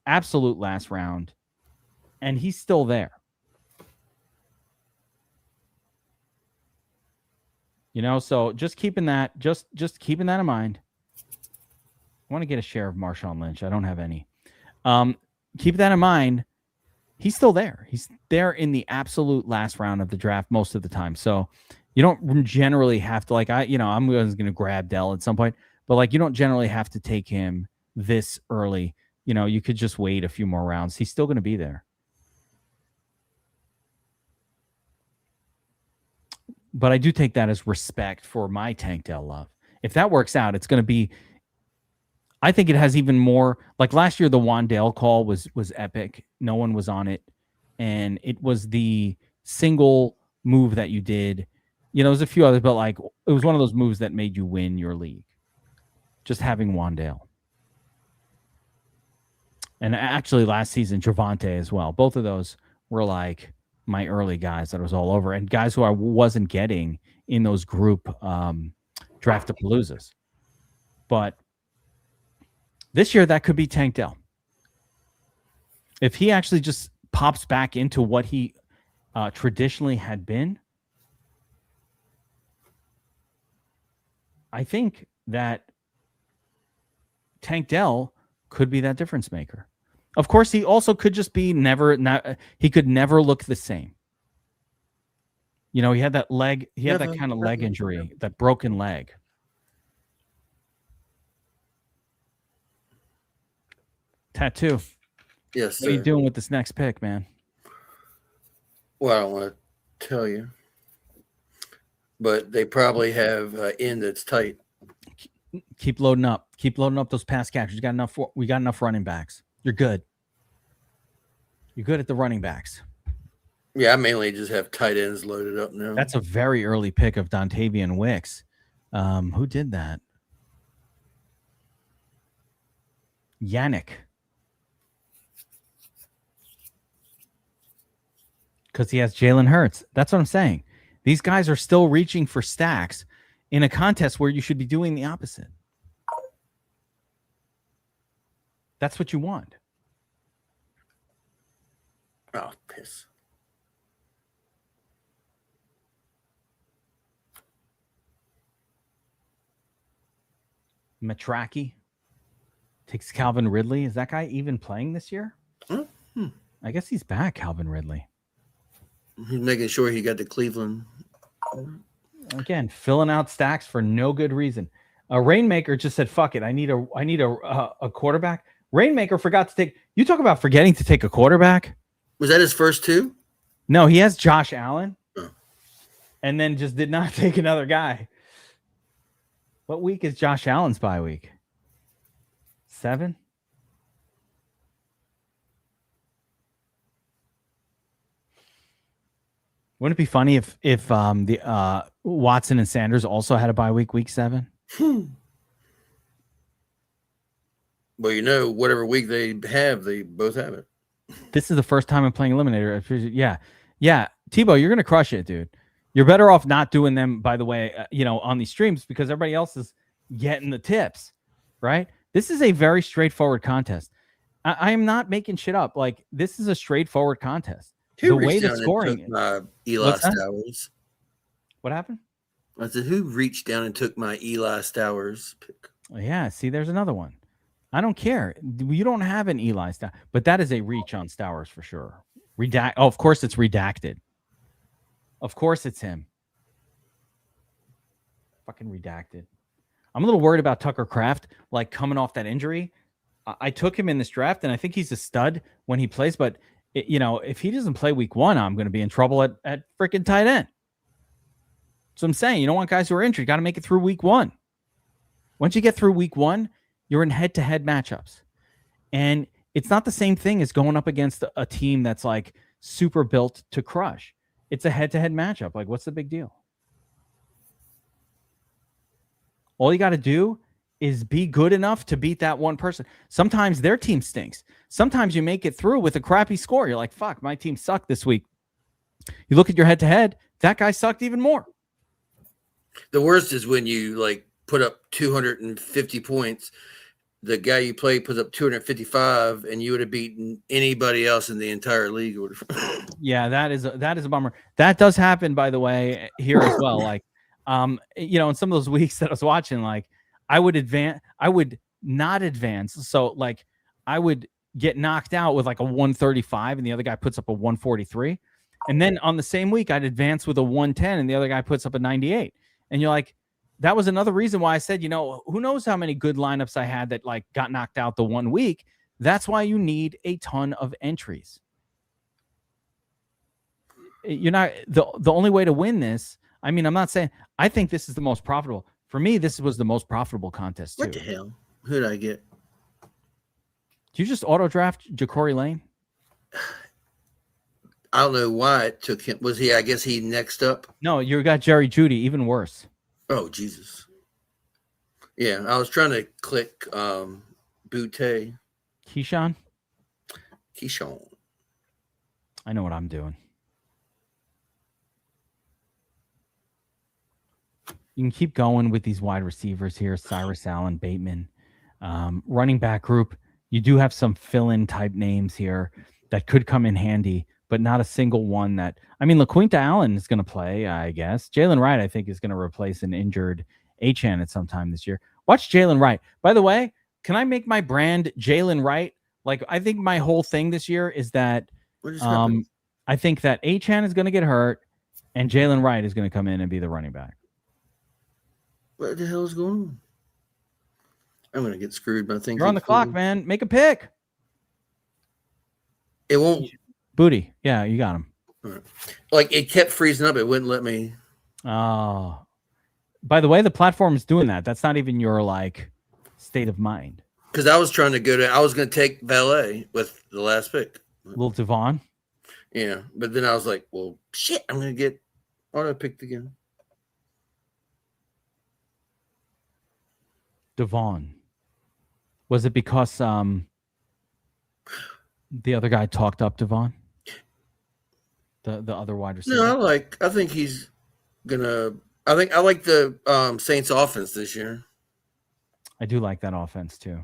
absolute last round, and he's still there. So just keeping that, just keeping that in mind. I want to get a share of Marshawn Lynch. I don't have any. Keep that in mind. He's still there. He's there in the absolute last round of the draft most of the time. So you don't generally have to I'm going to grab Dell at some point, but like you don't generally have to take him this early. You could just wait a few more rounds. He's still going to be there. But I do take that as respect for my Tank Dell love. If that works out, it's going to be, I think it has even more, like last year, the Wandale call was epic. No one was on it. And it was the single move that you did. There's a few others, but like it was one of those moves that made you win your league. Just having Wandale. And actually last season, Javante as well. Both of those were like my early guys that I was all over, and guys who I wasn't getting in those group draft-a-paloozas. But this year, that could be Tank Dell. If he actually just pops back into what he traditionally had been, I think that Tank Dell could be that difference maker. Of course, he also could just be he could never look the same. You know, he had that leg, he had that kind of leg injury, that broken leg. Tattoo. Yes, sir. What are you doing with this next pick, man? Well, I don't want to tell you, but they probably have an end that's tight. Keep loading up. Keep loading up those pass catchers. We got enough running backs. You're good. You're good at the running backs. Yeah, I mainly just have tight ends loaded up now. That's a very early pick of Dontavian Wicks. Who did that? Yannick. Because he has Jalen Hurts. That's what I'm saying. These guys are still reaching for stacks in a contest where you should be doing the opposite. That's what you want. Oh, piss. Matraki takes Calvin Ridley. Is that guy even playing this year? Mm-hmm. I guess he's back, Calvin Ridley. He's making sure he got to Cleveland. Again, filling out stacks for no good reason. Rainmaker just said, "Fuck it, I need a quarterback." Rainmaker forgot to take. You talk about forgetting to take a quarterback. Was that his first two? No, he has Josh Allen, and then just did not take another guy. What week is Josh Allen's bye week? 7. Wouldn't it be funny if the Watson and Sanders also had a bye week 7? Well, you know, whatever week they both have it. This is the first time I'm playing Eliminator. Yeah. Tebow, you're gonna crush it, dude. You're better off not doing them, by the way, on these streams, because everybody else is getting the tips, right? This is a very straightforward contest. I am not making shit up. Like, this is a straightforward contest. The way the scoring is. Eli Stowers. What happened? I said, who reached down and took my Eli Stowers pick? Yeah, see, there's another one. I don't care. You don't have an Eli Stowers, but that is a reach on Stowers for sure. Oh, of course it's redacted. Of course it's him. Fucking redacted. I'm a little worried about Tucker Kraft, like, coming off that injury. I took him in this draft, and I think he's a stud when he plays, but if he doesn't play week 1, I'm going to be in trouble at freaking tight end. So I'm saying, you don't want guys who are injured. You got to make it through week 1. Once you get through week 1, you're in head-to-head matchups. And it's not the same thing as going up against a team that's like super built to crush. It's a head-to-head matchup. Like, what's the big deal? All you got to do is be good enough to beat that one person. Sometimes their team stinks. Sometimes you make it through with a crappy score. You're like, fuck, my team sucked this week. You look at your head-to-head, that guy sucked even more. The worst is when you, like, put up 250 points. The guy you play puts up 255, and you would have beaten anybody else in the entire league. Yeah, that is a bummer. That does happen, by the way, here as well. Like, in some of those weeks that I was watching, like, I would not advance. So, like, I would get knocked out with like a 135, and the other guy puts up a 143. And then on the same week, I'd advance with a 110, and the other guy puts up a 98. And you're like, that was another reason why I said, who knows how many good lineups I had that, like, got knocked out the one week. That's why you need a ton of entries. You're not the only way to win this. I mean, I'm not saying I think this is the most profitable. For me, this was the most profitable contest too. What the hell? Who did I get? Did you just auto draft Ja'Cory Lane? I don't know why it took him. Was he? I guess he next up. No, you got Jerry Jeudy, even worse. Oh, Jesus. Yeah, I was trying to click Butte. Keyshawn. Keyshawn. I know what I'm doing. You can keep going with these wide receivers here, Cyrus Allen, Bateman. Running back group, you do have some fill-in type names here that could come in handy, but not a single one that, I mean, LaQuinta Allen is going to play, I guess. Jalen Wright, I think, is going to replace an injured Achane at some time this year. Watch Jalen Wright. By the way, can I make my brand Jalen Wright? Like, I think my whole thing this year is that I think that Achane is going to get hurt and Jalen Wright is going to come in and be the running back. What the hell is going on? I'm going to get screwed by things. You're on the clock, man. Make a pick. It won't. Booty. Yeah, you got him. Right. Like, it kept freezing up. It wouldn't let me. Oh. By the way, the platform is doing that. That's not even your, like, state of mind. Because I was trying to I was going to take Valet with the last pick. Little Devon. Yeah, but then I was like, well, shit, I'm going to get auto-picked again. Devon. Was it because the other guy talked up Devon? The other wide receiver? No, I think he's gonna. I like the Saints offense this year. I do like that offense too.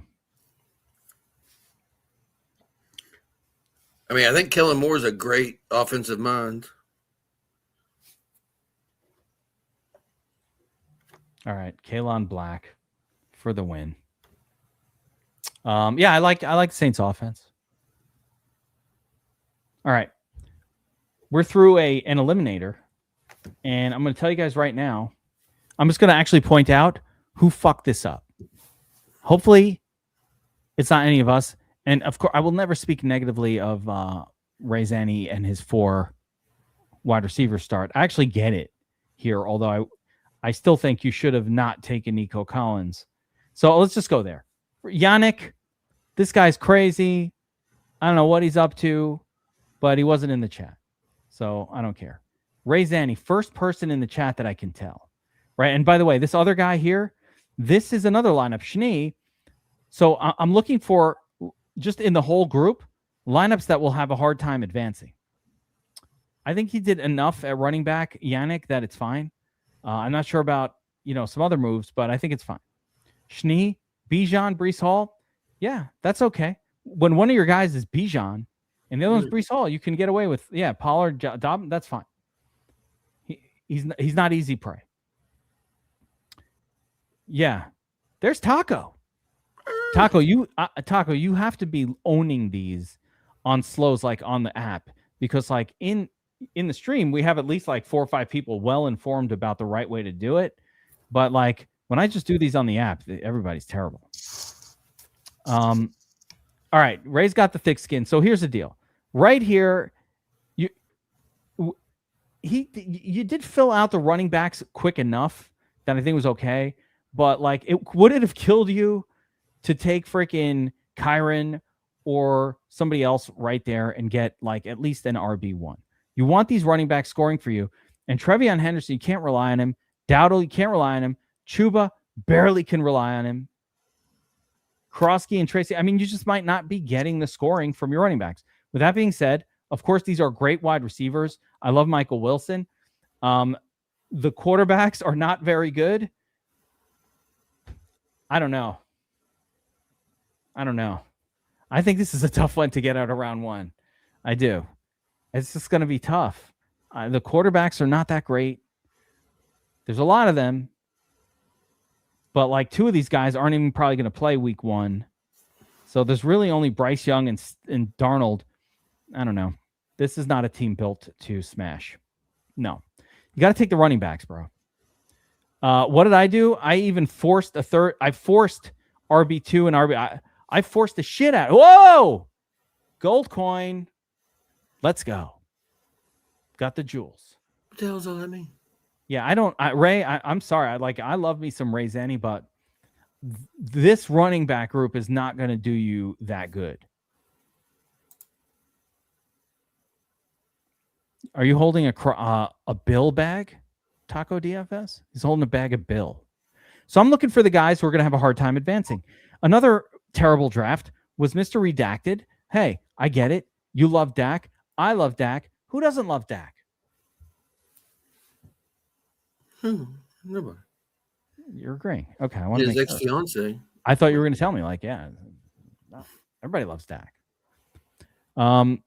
I mean, I think Kellen Moore is a great offensive mind. All right, Kalon Black for the win. Yeah, I like Saints offense. All right. We're through an eliminator, and I'm going to tell you guys right now, I'm just going to actually point out who fucked this up. Hopefully, it's not any of us. And, of course, I will never speak negatively of Ray Zanny and his 4 wide receiver start. I actually get it here, although I still think you should have not taken Nico Collins. So let's just go there. Yannick, this guy's crazy. I don't know what he's up to, but he wasn't in the chat. So I don't care. Ray Zanny, first person in the chat that I can tell. Right. And by the way, this other guy here, this is another lineup, Schnee. So I'm looking for, just in the whole group, lineups that will have a hard time advancing. I think he did enough at running back, Yannick, that it's fine. I'm not sure about, some other moves, but I think it's fine. Schnee, Bijan, Breece Hall. Yeah, that's okay. When one of your guys is Bijan and the other one's Breece Hall, you can get away with, Pollard, Dobbin, that's fine. He's not easy prey. Yeah. There's Taco. Taco, you have to be owning these on slows, like on the app, because like in the stream, we have at least like 4 or 5 people well informed about the right way to do it. But like when I just do these on the app, everybody's terrible. All right, Ray's got the thick skin. So here's the deal. Right here, you did fill out the running backs quick enough that I think was okay. But like, would it have killed you to take freaking Kyron or somebody else right there and get like at least an RB1? You want these running backs scoring for you. And Trevion Henderson, you can't rely on him. Dowdle, you can't rely on him. Chuba barely can rely on him. Krosky and Tracy, I mean, you just might not be getting the scoring from your running backs. With that being said, of course, these are great wide receivers. I love Michael Wilson. The quarterbacks are not very good. I don't know. I think this is a tough one to get out of round 1. I do. It's just going to be tough. The quarterbacks are not that great. There's a lot of them. But like 2 of these guys aren't even probably going to play week 1. So there's really only Bryce Young and Darnold. I don't know. This is not a team built to smash. No. You got to take the running backs, bro. What did I do? I even forced a third. I forced RB2 and RB. I forced the shit out. Whoa! Gold coin. Let's go. Got the jewels. What the hell does all that mean? Yeah, Ray, I'm sorry. I love me some Ray Zanny, but this running back group is not going to do you that good. Are you holding a bill bag, Taco DFS? He's holding a bag of bill. So I'm looking for the guys who are going to have a hard time advancing. Another terrible draft was Mr. Redacted. Hey, I get it. You love Dak. I love Dak. Who doesn't love Dak? Nobody. You're agreeing. Okay, I want to His make sure. ex-fiance. I thought you were going to tell me, like, yeah, no, everybody loves Dak. Where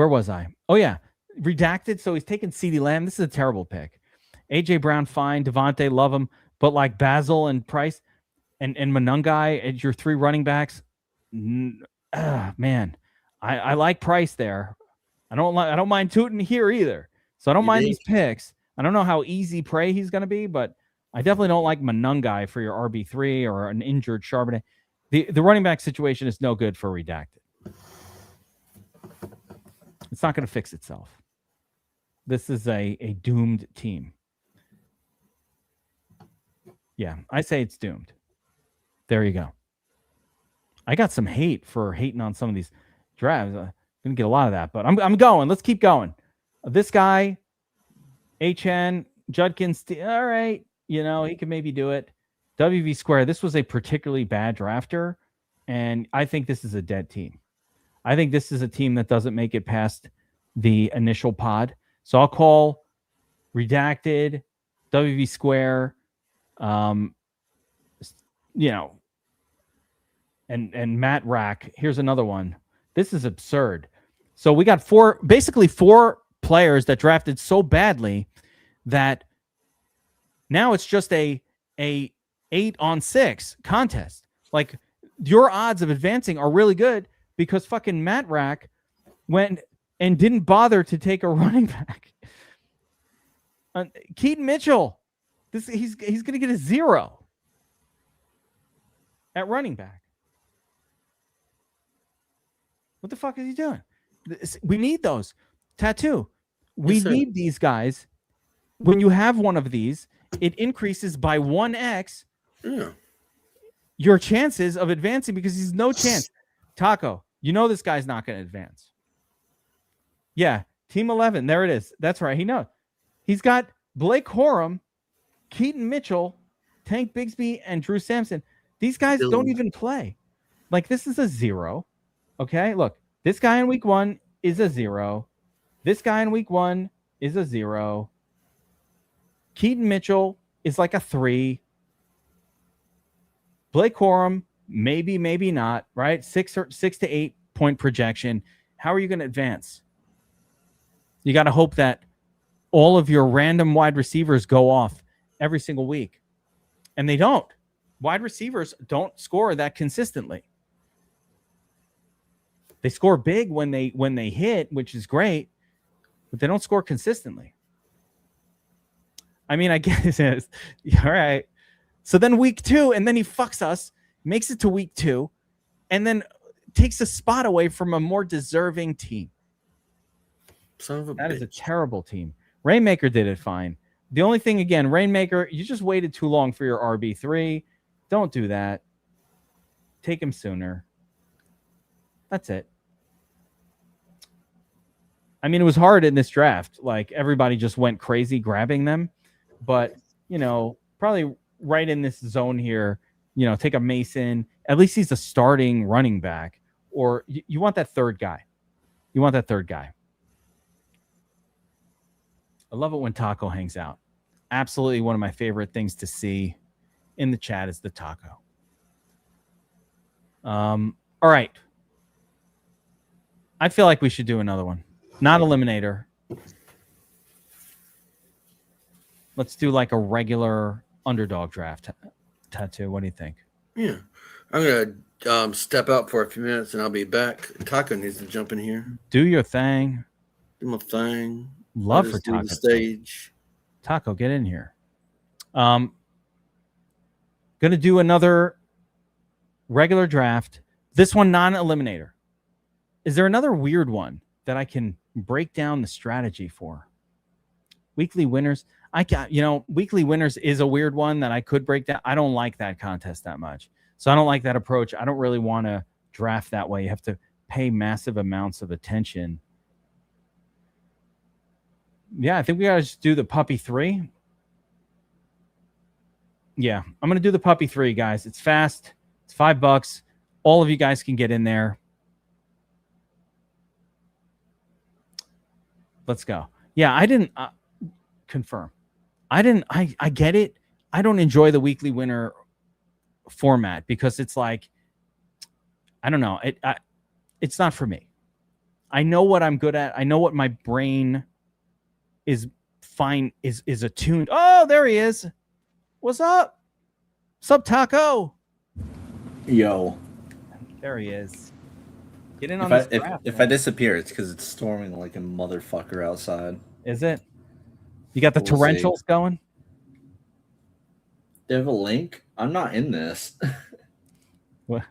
was I? Oh, yeah. Redacted. So he's taking CeeDee Lamb. This is a terrible pick. AJ Brown, fine. Devontae, love him. But like Basil and Price and Monungai as your 3 running backs, man, I like Price there. I don't mind Tootin here either. So I don't mind these picks. I don't know how easy prey he's going to be, but I definitely don't like Monungai for your RB3 or an injured Charbonnet. The running back situation is no good for Redacted. It's not going to fix itself. This is a doomed team. Yeah, I say it's doomed. There you go. I got some hate for hating on some of these drafts. Didn't get a lot of that, but I'm going. Let's keep going. This guy, HN, Judkins, all right. You know, he could maybe do it. WV Square, this was a particularly bad drafter, and I think this is a dead team. I think this is a team that doesn't make it past the initial pod. So I'll call Redacted, WV Square, you know, and Matt Rack. Here's another one. This is absurd. So we got basically four players that drafted so badly that now it's just a 8-on-6 contest. Like, your odds of advancing are really good because fucking Matt Rack went and didn't bother to take a running back. Keaton Mitchell, he's going to get a 0 at running back. What the fuck is he doing? We need those. Tattoo. We need these guys. When you have one of these, it increases by 1x your chances of advancing because he's no chance. Taco, you know this guy's not going to advance. Yeah, Team 11. There it is. That's right. He knows. He's got Blake Corum, Keaton Mitchell, Tank Bigsby, and Drew Sampson. These guys don't even play. Like, this is a 0. Okay, look. This guy in week 1 is a 0. This guy in week 1 is a 0. Keaton Mitchell is like a 3. Blake Corum, maybe, maybe not, right? 6 to 8 point projection. How are you going to advance? You got to hope that all of your random wide receivers go off every single week. And they don't. Wide receivers don't score that consistently. They score big when they hit, which is great, but they don't score consistently. I mean, I guess it's all right. So then week 2, and then he fucks us, makes it to week 2, and then takes a spot away from a more deserving team. That is a terrible team. Rainmaker did it fine. The only thing, again, Rainmaker, you just waited too long for your RB3. Don't do that. Take him sooner. That's it. I mean, it was hard in this draft. Like, everybody just went crazy grabbing them. But, you know, probably right in this zone here, you know, take a Mason. At least he's a starting running back. Or you want that third guy. You want that third guy. I love it when Taco hangs out. Absolutely one of my favorite things to see in the chat is the Taco. All right. I feel like we should do another one. Not Eliminator. Let's do like a regular Underdog draft. Tattoo. What do you think? Yeah. I'm going to step out for a few minutes and I'll be back. Taco needs to jump in here. Do your thing. Do my thing. Love for Taco. The stage. Taco, get in here. Gonna do another regular draft. This one non-eliminator. Is there another weird one that I can break down the strategy for? Weekly winners. Weekly winners is a weird one that I could break down. I don't like that contest that much. So I don't like that approach. I don't really want to draft that way. You have to pay massive amounts of attention. Yeah, I think we got to just do the puppy 3. Yeah, I'm going to do the puppy 3, guys. It's fast. It's $5. All of you guys can get in there. Let's go. Yeah, I didn't confirm. I get it. I don't enjoy the weekly winner format because it's like, I don't know. It's not for me. I know what I'm good at. I know what my brain is fine is attuned. Oh, there he is. What's up? Sup, Taco? Yo. There he is. Get in on this draft. If I disappear, it's because it's storming like a motherfucker outside. Is it? You got the We'll torrentials going? They have a link? I'm not in this. What?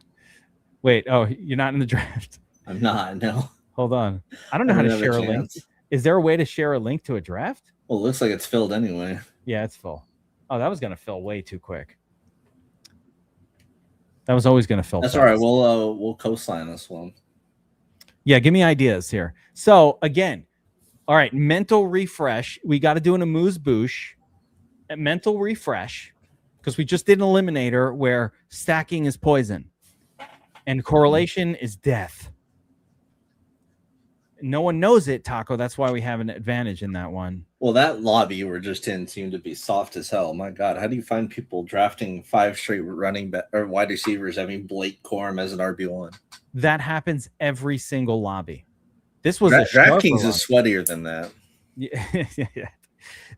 Wait, oh, you're not in the draft. I'm not, no. Hold on. I don't know how to share a link. Is there a way to share a link to a draft? Well, it looks like it's filled anyway. Yeah, it's full. Oh, that was going to fill way too quick. That was always going to fill. That's all right. We'll co-sign this one. Yeah, give me ideas here. So again, all right, mental refresh. We got to do an amuse-bouche. A mental refresh, because we just did an eliminator where stacking is poison and correlation is death. No one knows it, Taco. That's why we have an advantage in that one. Well, that lobby you were just in seemed to be soft as hell. My God, how do you find people drafting 5 straight running back or wide receivers having Blake Corum as an RB1? That happens every single lobby. This was DraftKings is sweatier than that. Yeah.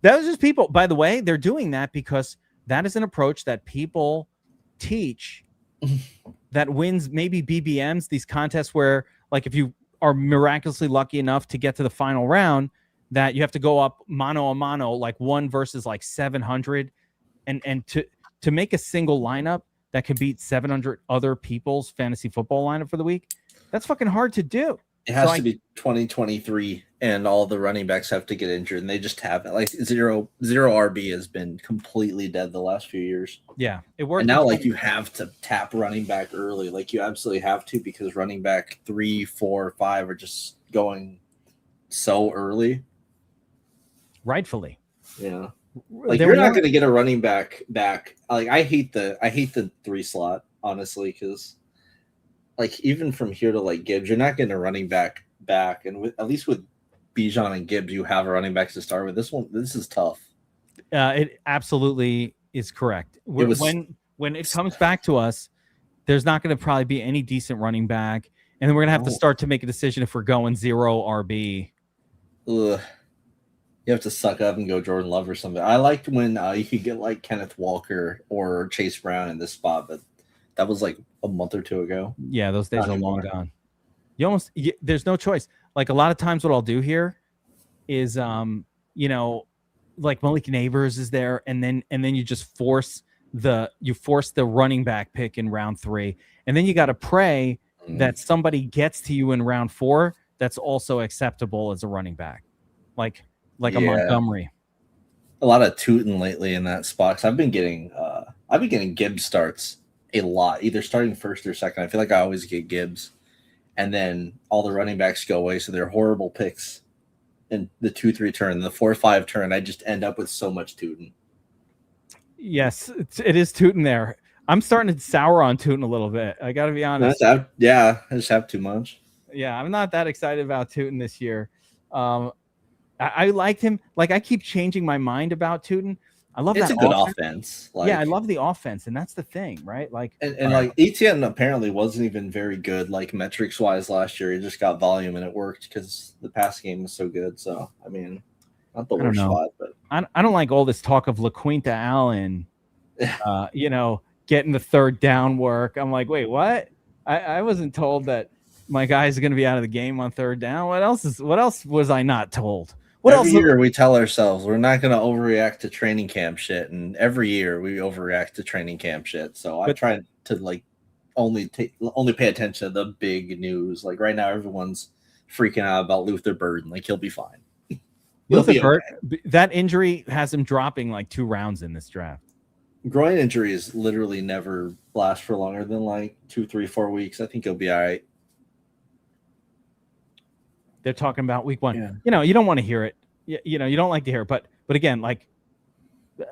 That was just people. By the way, they're doing that because that is an approach that people teach that wins maybe BBMs, these contests where, like, if you are miraculously lucky enough to get to the final round, that you have to go up mano a mano, like 1 versus like 700, and to make a single lineup that can beat 700 other people's fantasy football lineup for the week. That's fucking hard to do. It has to be 2023, and all the running backs have to get injured, and they just haven't. Like zero RB has been completely dead the last few years. Yeah, it worked. And now, like, you have to tap running back early. Like, you absolutely have to, because running back 3, 4, 5 are just going so early. Rightfully. Yeah. Like, you're not going to get a running back back. Like, I hate the 3 slot, honestly, because, like, even from here to, like, Gibbs, you're not getting a running back. And at least with Bijan and Gibbs, you have a running back to start with. This is tough. It absolutely is correct. When it comes back to us, there's not going to probably be any decent running back. And then we're going to have to start to make a decision if we're going 0 RB. Ugh. You have to suck up and go Jordan Love or something. I liked when you could get, like, Kenneth Walker or Chase Brown in this spot, but that was like a month or 2 ago. Yeah, those days are long gone. There's no choice. Like, a lot of times what I'll do here is, like Malik Neighbors is there, and then you just force the running back pick in round 3, and then you got to pray that somebody gets to you in round 4 that's also acceptable as a running back, like a Montgomery. A lot of Tootin lately in that spot. 'Cause I've been getting Gibbs starts a lot, either starting first or second. I feel like I always get Gibbs, and then all the running backs go away, so they're horrible picks in the 2-3 turn. The 4-5 turn, I just end up with so much Tootin. Yes, it is Tootin there. I'm starting to sour on Tootin a little bit. I got to be honest. I just have too much. Yeah, I'm not that excited about Tootin this year. I liked him. Like, I keep changing my mind about Tootin. I love it's that. It's a good offense. Like, yeah, I love the offense, and that's the thing, right? Like, and like Etienne apparently wasn't even very good, like, metrics wise last year. He just got volume, and it worked because the pass game was so good. So, I mean, not the worst spot, but I don't like all this talk of LaQuinta Allen, getting the third down work. I'm like, wait, what? I wasn't told that my guys are going to be out of the game on third down. What else was I not told? Every year we tell ourselves we're not going to overreact to training camp shit, and every year we overreact to training camp shit. So I try to, like, only pay attention to the big news. Like, right now, everyone's freaking out about Luther Burden. Like, he'll be fine. Luther Burden, that injury has him dropping like 2 rounds in this draft. Groin injuries literally never last for longer than like 2, 3, 4 weeks. I think he'll be all right. They're talking about week 1. Yeah. You don't want to hear it. You don't like to hear it. But again, like,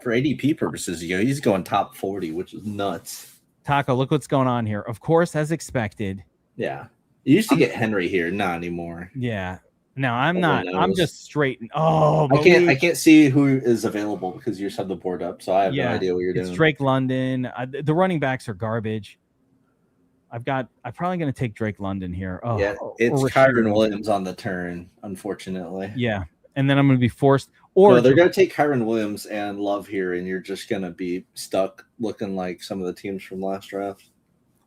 for ADP purposes, he's going top 40, which is nuts. Taco, look what's going on here. Of course, as expected. Yeah. You used to get Henry here, not anymore. Yeah. No, I'm Everyone not. I'm knows. just straight. Oh, I can't see who is available because you just have the board up, so I have no yeah, idea what you're it's doing. Drake London. The running backs are garbage. I'm probably going to take Drake London here. Oh, Yeah, or it's Rashee Kyron Rice. Williams on the turn, unfortunately. Yeah, and then I'm going to be forced. Or No, they're going to take Kyron Williams and Love here, and you're just going to be stuck looking like some of the teams from last draft.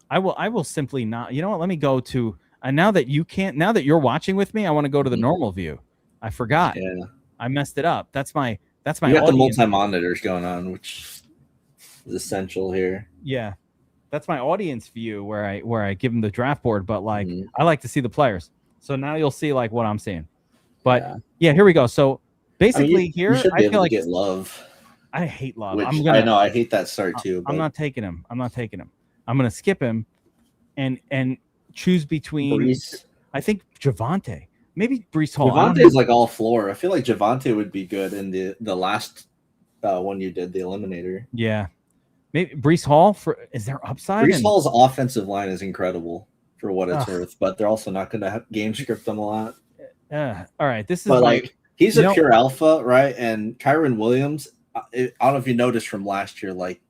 I will simply not. You know what? Let me go to. Now that you can't. Now that you're watching with me, I want to go to the normal view. I forgot. Yeah, I messed it up. That's my you got the audience. multi-monitors going on, which is essential here. Yeah, that's my audience view where I give them the draft board, but like Mhm. I like to see the players. So now you'll see like what I'm seeing. But yeah, here we go. So basically you should be I able feel to like get Love. I hate Love. Which I know I hate that start too. But I'm not taking him. I'm gonna skip him and choose between Brees. I think Javonte. Maybe Brees Hall. Javonte is like all floor. I feel like Javonte would be good in the last one you did, the Eliminator. Yeah. Maybe Brees Hall is there upside? Brees Hall's offensive line is incredible for what it's Ugh. worth, but they're also not going to game script them a lot. All right, this is But like he's a pure alpha, right? And Kyron Williams, I don't know if you noticed from last year, like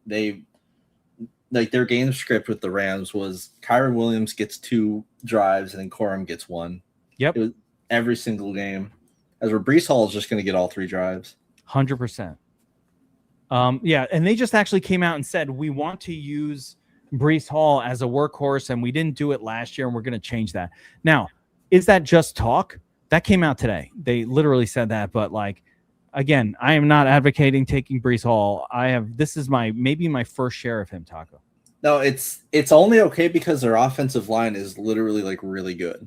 their game script with the Rams was Kyron Williams gets 2 drives and then Corum gets 1. Yep. It was every single game. As where Brees Hall is just going to get all 3 drives. 100%. Yeah, and they just actually came out and said we want to use Brees Hall as a workhorse, and we didn't do it last year, and we're going to change that. Now, is that just talk? That came out today. They literally said that, but like, again, I am not advocating taking Brees Hall. This is maybe my first share of him, Taco. No, it's only okay because their offensive line is literally like really good.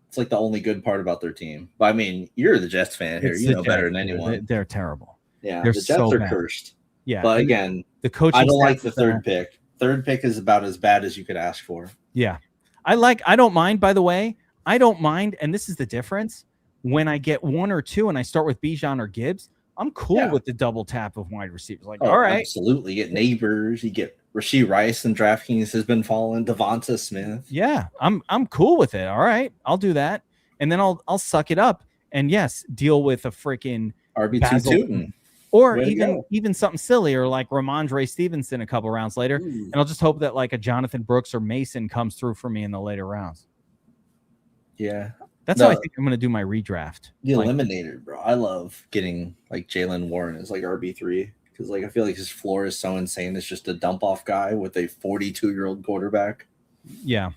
It's like the only good part about their team. But I mean, you're the Jets fan here. You know better than anyone. They're terrible. Yeah, they're the Jets so are bad. cursed. Yeah, but again, the coaching. I don't like the third pick. Third pick is about as bad as you could ask for. Yeah, I don't mind. By the way, I don't mind, and this is the difference. When I get 1 or 2 and I start with Bijan or Gibbs, I'm cool with the double tap of wide receivers. Like, all right, absolutely. You get Neighbors, you get Rashee Rice and DraftKings has been falling. Devonta Smith. Yeah, I'm cool with it. All right, I'll do that, and then I'll suck it up and yes, deal with a freaking RB2 Tootin. Or even something sillier like Ramondre Stevenson a couple rounds later. And I'll just hope that like a Jonathan Brooks or Mason comes through for me in the later rounds. Yeah. That's how I think I'm going to do my redraft. The Eliminator, bro. I love getting like Jalen Warren as like RB3 because like I feel like his floor is so insane. It's just a dump off guy with a 42-year-old quarterback. Yeah.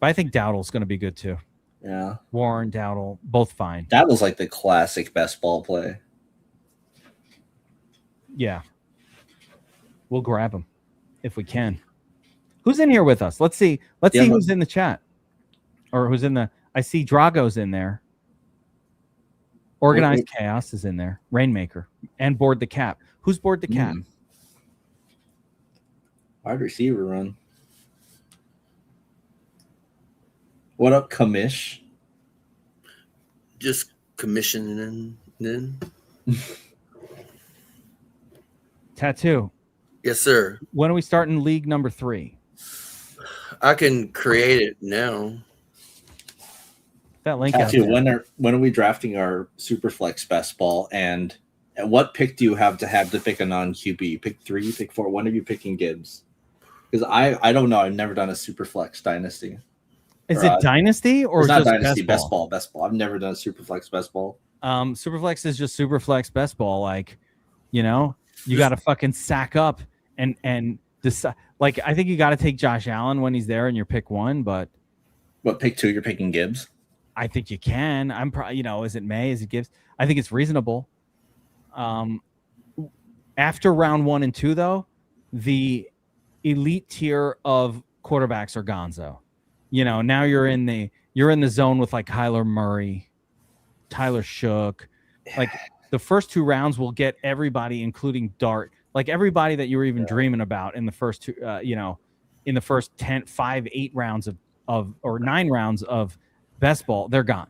But I think Dowdle's going to be good too. Yeah. Warren, Dowdle, both fine. Dowdle's like the classic best ball play. Yeah. We'll grab him if we can. Who's in here with us? Let's see. Let's see who's in the chat. Or who's in the I see Drago's in there. Organized Chaos is in there. Rainmaker. And Board the Cap. Who's Board the Cap? Wide receiver run. What up, Commish? Just commissioning then. Tattoo. Yes, sir. When are we starting league number 3? I can create it now. That link Tattoo, when are we drafting our Superflex best ball? And what pick do you have to pick a non-QB? Pick 3, pick 4. When are you picking Gibbs? Because I don't know. I've never done a Superflex Dynasty. Is it Dynasty or it's not just Dynasty? Best ball. I've never done a Superflex best ball. Superflex is just Superflex best ball. Like, you know, you got to fucking sack up and decide. Like, I think you got to take Josh Allen when he's there in your pick 1, but pick 2? You're picking Gibbs. I think you can. I'm probably, is it May? Is it Gibbs? I think it's reasonable. After round 1 and 2, though, the elite tier of quarterbacks are gonzo. Now you're in the zone with like Kyler Murray, Tyler Shook. Like the first 2 rounds will get everybody, including Dart, like everybody that you were even dreaming about in the first 2, in the first 8 rounds of or 9 rounds of best ball, they're gone.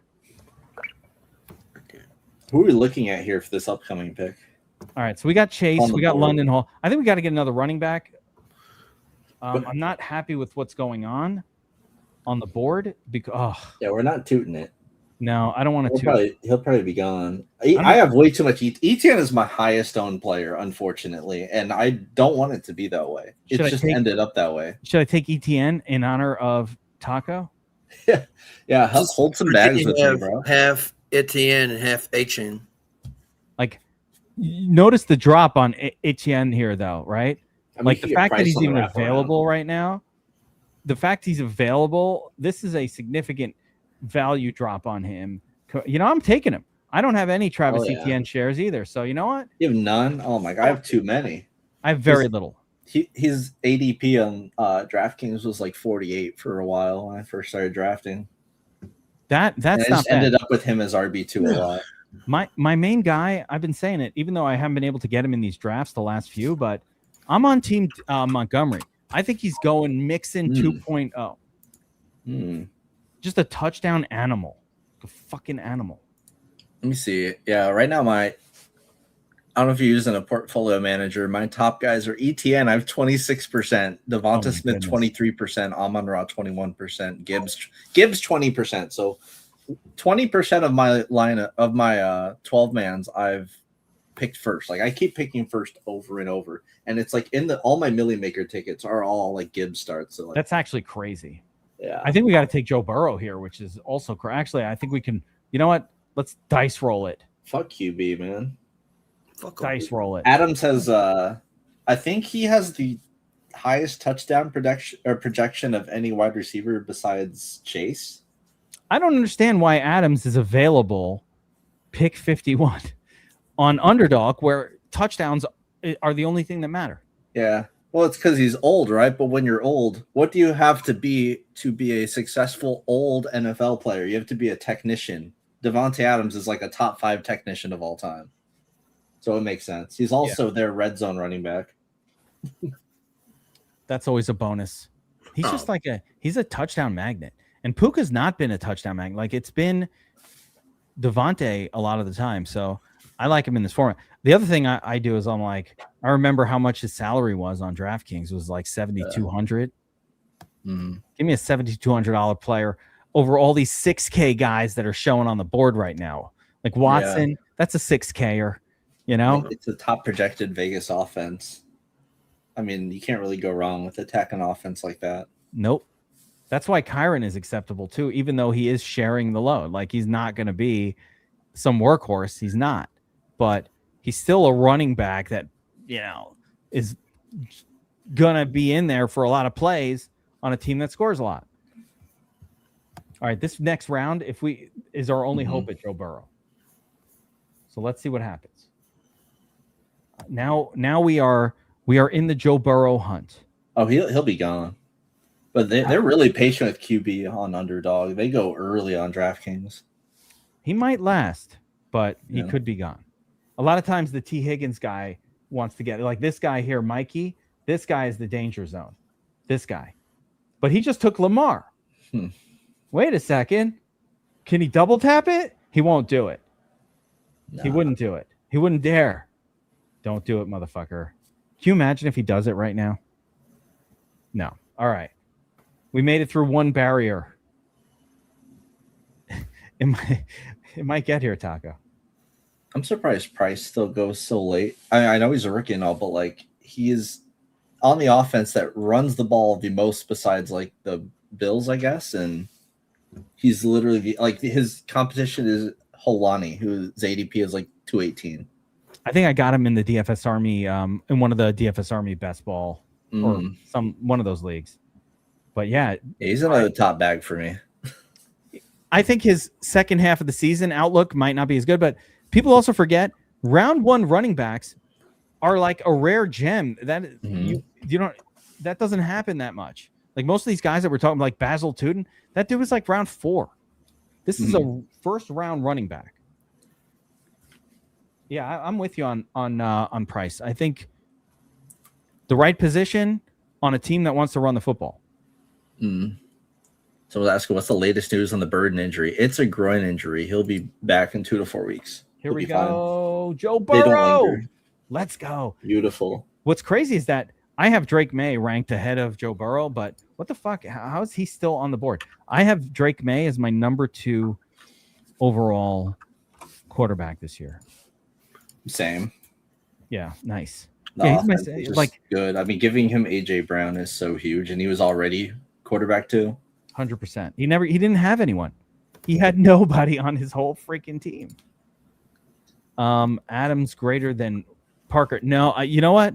Who are we looking at here for this upcoming pick? All right, so we got Chase, we got London Hall. I think we got to get another running back. I'm not happy with what's going on the board because we're not tooting it. No, I don't want to. He'll probably be gone. I have way too much. Etienne is my highest owned player, unfortunately, and I don't want it to be that way. It's just ended up that way. Should I take ETN in honor of Taco? Yeah, hold some bags with me, bro. Half Etienne and half HN. Like, notice the drop on Etienne here, though, right? I mean, like the fact that he's even available right now. The fact he's available, this is a significant value drop on him. You know, I'm taking him. I don't have any Travis Etienne shares either. So you know what? You have none? Oh my God, I have too many. I have very little. His ADP on DraftKings was like 48 for a while when I first started drafting. That's not bad. Ended up with him as RB2 a lot. My main guy, I've been saying it, even though I haven't been able to get him in these drafts the last few, but I'm on team Montgomery. I think he's going Mixon 2.0. Just a touchdown animal. A fucking animal. Let me see. Yeah, right now I don't know if you're using a portfolio manager. My top guys are ETN. I have 26%. Devonta Smith, 23%. Amon-Ra, 21%. Gibbs 20%. So 20% of my lineup of my 12 mans I've picked first. Like I keep picking first over and over. And it's like all my Million Maker tickets are all like Gibbs starts. So like, that's actually crazy. Yeah. I think we got to take Joe Burrow here, which is also actually I think we can, you know what? Let's dice roll it. Fuck QB, man. Dice roll it. Adams has I think he has the highest touchdown projection of any wide receiver besides Chase. I don't understand why Adams is available pick 51 on Underdog where touchdowns are the only thing that matter. Yeah. Well, it's because he's old, right? But when you're old, what do you have to be a successful old NFL player? You have to be a technician. Devontae Adams is like a top 5 technician of all time. So it makes sense. He's also their red zone running back. That's always a bonus. He's just like he's a touchdown magnet. And Puka's not been a touchdown magnet. Like it's been Devontae a lot of the time. So I like him in this format. The other thing I do is I remember how much his salary was on DraftKings. It was like $7,200. Give me a $7,200 player over all these 6K guys that are showing on the board right now. Like Watson, that's a 6K-er, you know? It's a top projected Vegas offense. I mean, you can't really go wrong with attacking offense like that. Nope. That's why Kyron is acceptable too, even though he is sharing the load. Like he's not going to be some workhorse. He's not. But he's still a running back that, you know, is going to be in there for a lot of plays on a team that scores a lot. All right, this next round, is our only hope at Joe Burrow. So let's see what happens. Now we are in the Joe Burrow hunt. Oh, he'll be gone. But they're really patient with QB on Underdog. They go early on DraftKings. He might last, but he could be gone. A lot of times the T. Higgins guy wants to get like this guy here, Mikey. This guy is the danger zone. This guy. But he just took Lamar. Wait a second. Can he double tap it? He won't do it. Nah. He wouldn't do it. He wouldn't dare. Don't do it, motherfucker. Can you imagine if he does it right now? No. All right. We made it through one barrier. It might get here, Taco. I'm surprised Price still goes so late. I know he's a rookie and all, but like he is on the offense that runs the ball the most besides like the Bills, I guess. And he's literally like his competition is Holani, whose ADP is like 218. I think I got him in the DFS Army, in one of the DFS Army best ball or one of those leagues. But yeah, he's another top bag for me. I think his second half of the season outlook might not be as good, but people also forget round 1 running backs are like a rare gem that you don't, that doesn't happen that much. Like most of these guys that we're talking like Basil Tootin, that dude was like round 4. This is a first round running back. Yeah, I'm with you on Price. I think the right position on a team that wants to run the football. So we'll ask you, what's the latest news on the Burden injury? It's a groin injury. He'll be back in 2 to 4 weeks. Here we go. Fine. Joe Burrow. Let's go. Beautiful. What's crazy is that I have Drake May ranked ahead of Joe Burrow, but what the fuck? How is he still on the board? I have Drake May as my number 2 overall quarterback this year. Same. Yeah, nice. The Yeah, he's offense my- is just like- good. I mean, giving him AJ Brown is so huge, and he was already quarterback too. 100%. He didn't have anyone. He had nobody on his whole freaking team. Adams greater than Parker. No, you know what?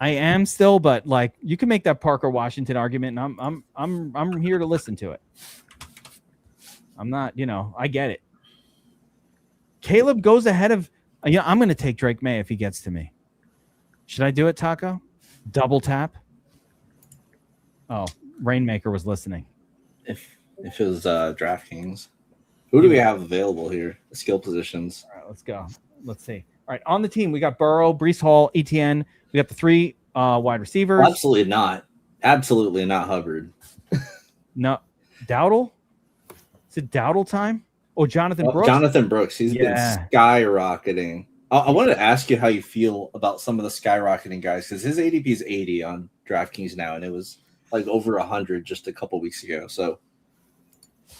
I am still, but like you can make that Parker Washington argument, and I'm here to listen to it. I'm not, I get it. Caleb goes ahead of. I'm going to take Drake May if he gets to me. Should I do it, Taco? Double tap. Oh, Rainmaker was listening. If it was DraftKings, who do we have available here? The skill positions. All right, let's go. Let's see. All right, on the team we got Burrow, Breece Hall, ETN. We got the 3 wide receivers. Well, absolutely not Hubbard. No, Dowdle. Is it Dowdle time? Oh, Jonathan Brooks. Jonathan Brooks. He's been skyrocketing. I wanted to ask you how you feel about some of the skyrocketing guys, because his ADP is 80 on DraftKings now, and it was like over 100 just a couple weeks ago. So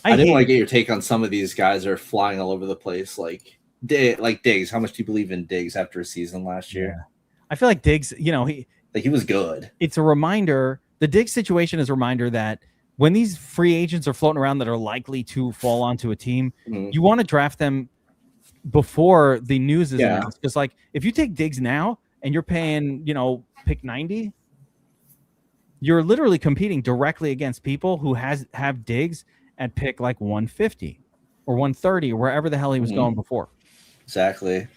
I didn't want to get your take on some of these guys that are flying all over the place, like Diggs. How much do you believe in Diggs after a season last year? Yeah. I feel like Diggs, he was good. It's a reminder. The Diggs situation is a reminder that when these free agents are floating around that are likely to fall onto a team, you want to draft them before the news is announced. Because like if you take Diggs now and you're paying, pick 90, you're literally competing directly against people who have Diggs at pick like 150 or 130 or wherever the hell he was going before. Exactly.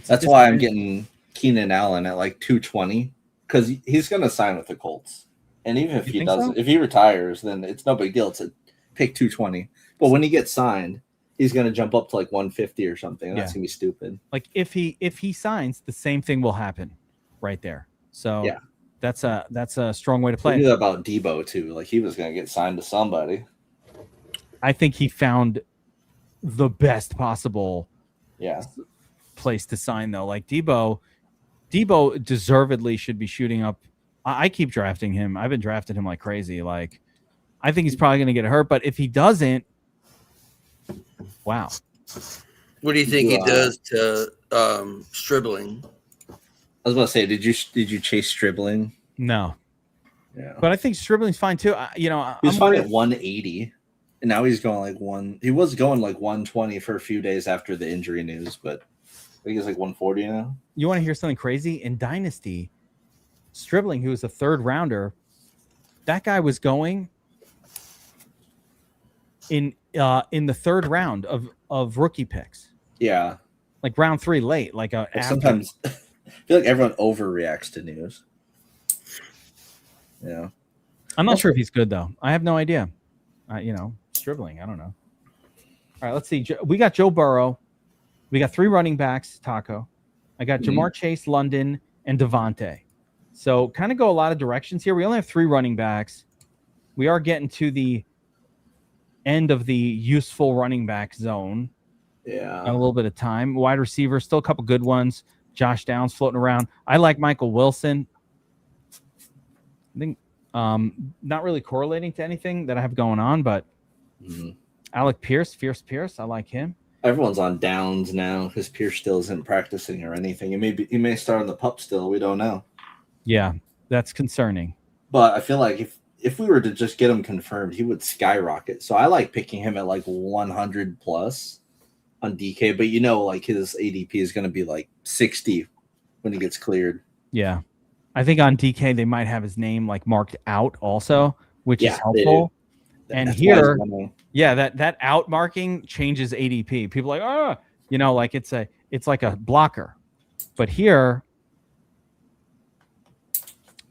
That's why I'm getting Keenan Allen at like 220, because he's going to sign with the Colts. And even if he doesn't, if he retires, then it's no big deal to pick 220. But when he gets signed, he's going to jump up to like 150 or something. That's going to be stupid. Like if he signs, the same thing will happen right there. So that's a strong way to play. We knew that about Debo too. Like he was going to get signed to somebody. I think he found the best possible place to sign though. Like Debo deservedly should be shooting up. I keep drafting him. I've been drafting him like crazy. Like I think he's probably going to get hurt, but if he doesn't, wow. What do you think he does to Stribling? I was about to say, did you chase Stribling? No. Yeah. But I think Stribling's fine too. He was fine at 180, and now he's going like he was going like 120 for a few days after the injury news, but I think he's like 140 now. You want to hear something crazy? In Dynasty, Stribling, who was a 3rd rounder, that guy was going in the 3rd round of rookie picks. Yeah. Like round 3 late. Like sometimes I feel like everyone overreacts to news. Yeah. I'm not sure if he's good though. I have no idea. Stribling, I don't know. All right, let's see. We got Joe Burrow. We got 3 running backs, Taco. I got Jamar Chase, London, and Devontae. So kind of go a lot of directions here. We only have 3 running backs. We are getting to the end of the useful running back zone. Yeah. Got a little bit of time. Wide receiver, still a couple good ones. Josh Downs floating around. I like Michael Wilson. I think not really correlating to anything that I have going on, but Alec Pierce, Fierce Pierce, I like him. Everyone's on Downs now because Pierce still isn't practicing or anything. He may start on the pup still. We don't know. Yeah, that's concerning. But I feel like if we were to just get him confirmed, he would skyrocket. So I like picking him at like 100 plus on DK. But like his ADP is going to be like 60 when he gets cleared. Yeah. I think on DK they might have his name like marked out also, which is helpful. And that's here, that out marking changes ADP. People are like, like it's like a blocker. But here,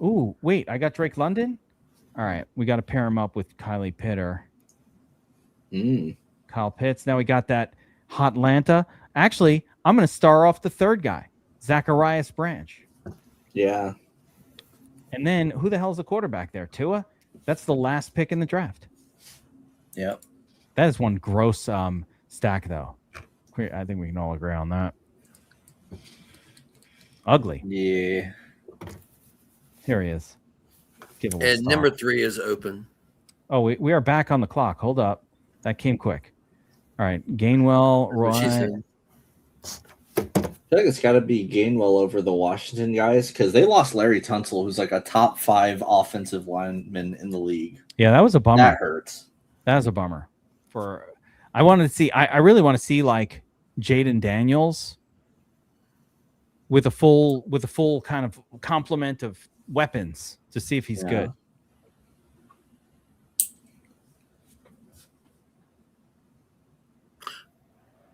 ooh, wait, I got Drake London. All right, we got to pair him up with Kylie Pitter. Kyle Pitts. Now we got that hot Atlanta. Actually, I'm going to star off the 3rd guy, Zacharias Branch. Yeah. And then who the hell's the quarterback there? Tua? That's the last pick in the draft. Yep. That is one gross stack, though. I think we can all agree on that. Ugly. Yeah. Here he is. And number 3 is open. Oh, we are back on the clock. Hold up. That came quick. All right, Gainwell, What she Roy. said. I feel like it's got to be Gainwell over the Washington guys because they lost Larry Tunsil, who's like a top 5 offensive lineman in the league. Yeah, that was a bummer. That hurts. That was a bummer. I wanted to see. I really want to see like Jaden Daniels with a full kind of complement of weapons to see if he's good.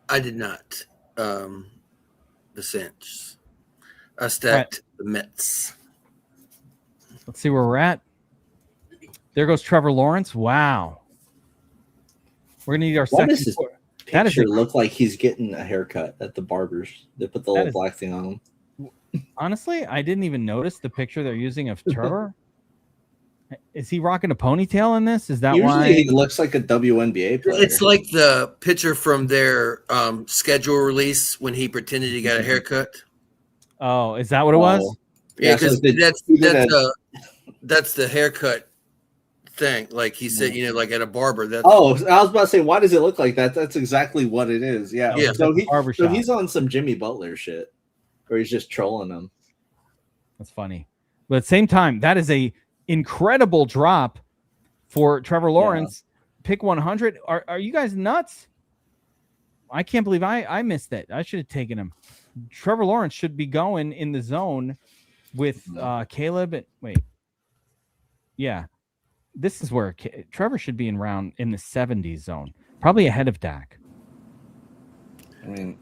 I did not. The Saints. I stacked the Mets. Let's see where we're at. There goes Trevor Lawrence. Wow. We're gonna need our What second. does his That is picture look like he's getting a haircut at the barbers? They put the little black thing on him. Honestly, I didn't even notice the picture they're using of Trevor. Is he rocking a ponytail in this? Is that Usually why he looks like a WNBA player? It's like the picture from their schedule release when he pretended he got a haircut. Oh, is that what it was? Yeah, so because that's the haircut thing. Like he said, like at a barber. That's I was about to say, why does it look like that? That's exactly what it is. Yeah. So he's on some Jimmy Butler shit, or he's just trolling them. That's funny, but at the same time, that is a incredible drop for Trevor Lawrence. Pick 100. Are you guys nuts? I can't believe I missed it. I should have taken him. Trevor Lawrence should be going in the zone with Caleb. This is where Trevor should be in the 70s zone, probably ahead of Dak. I mean,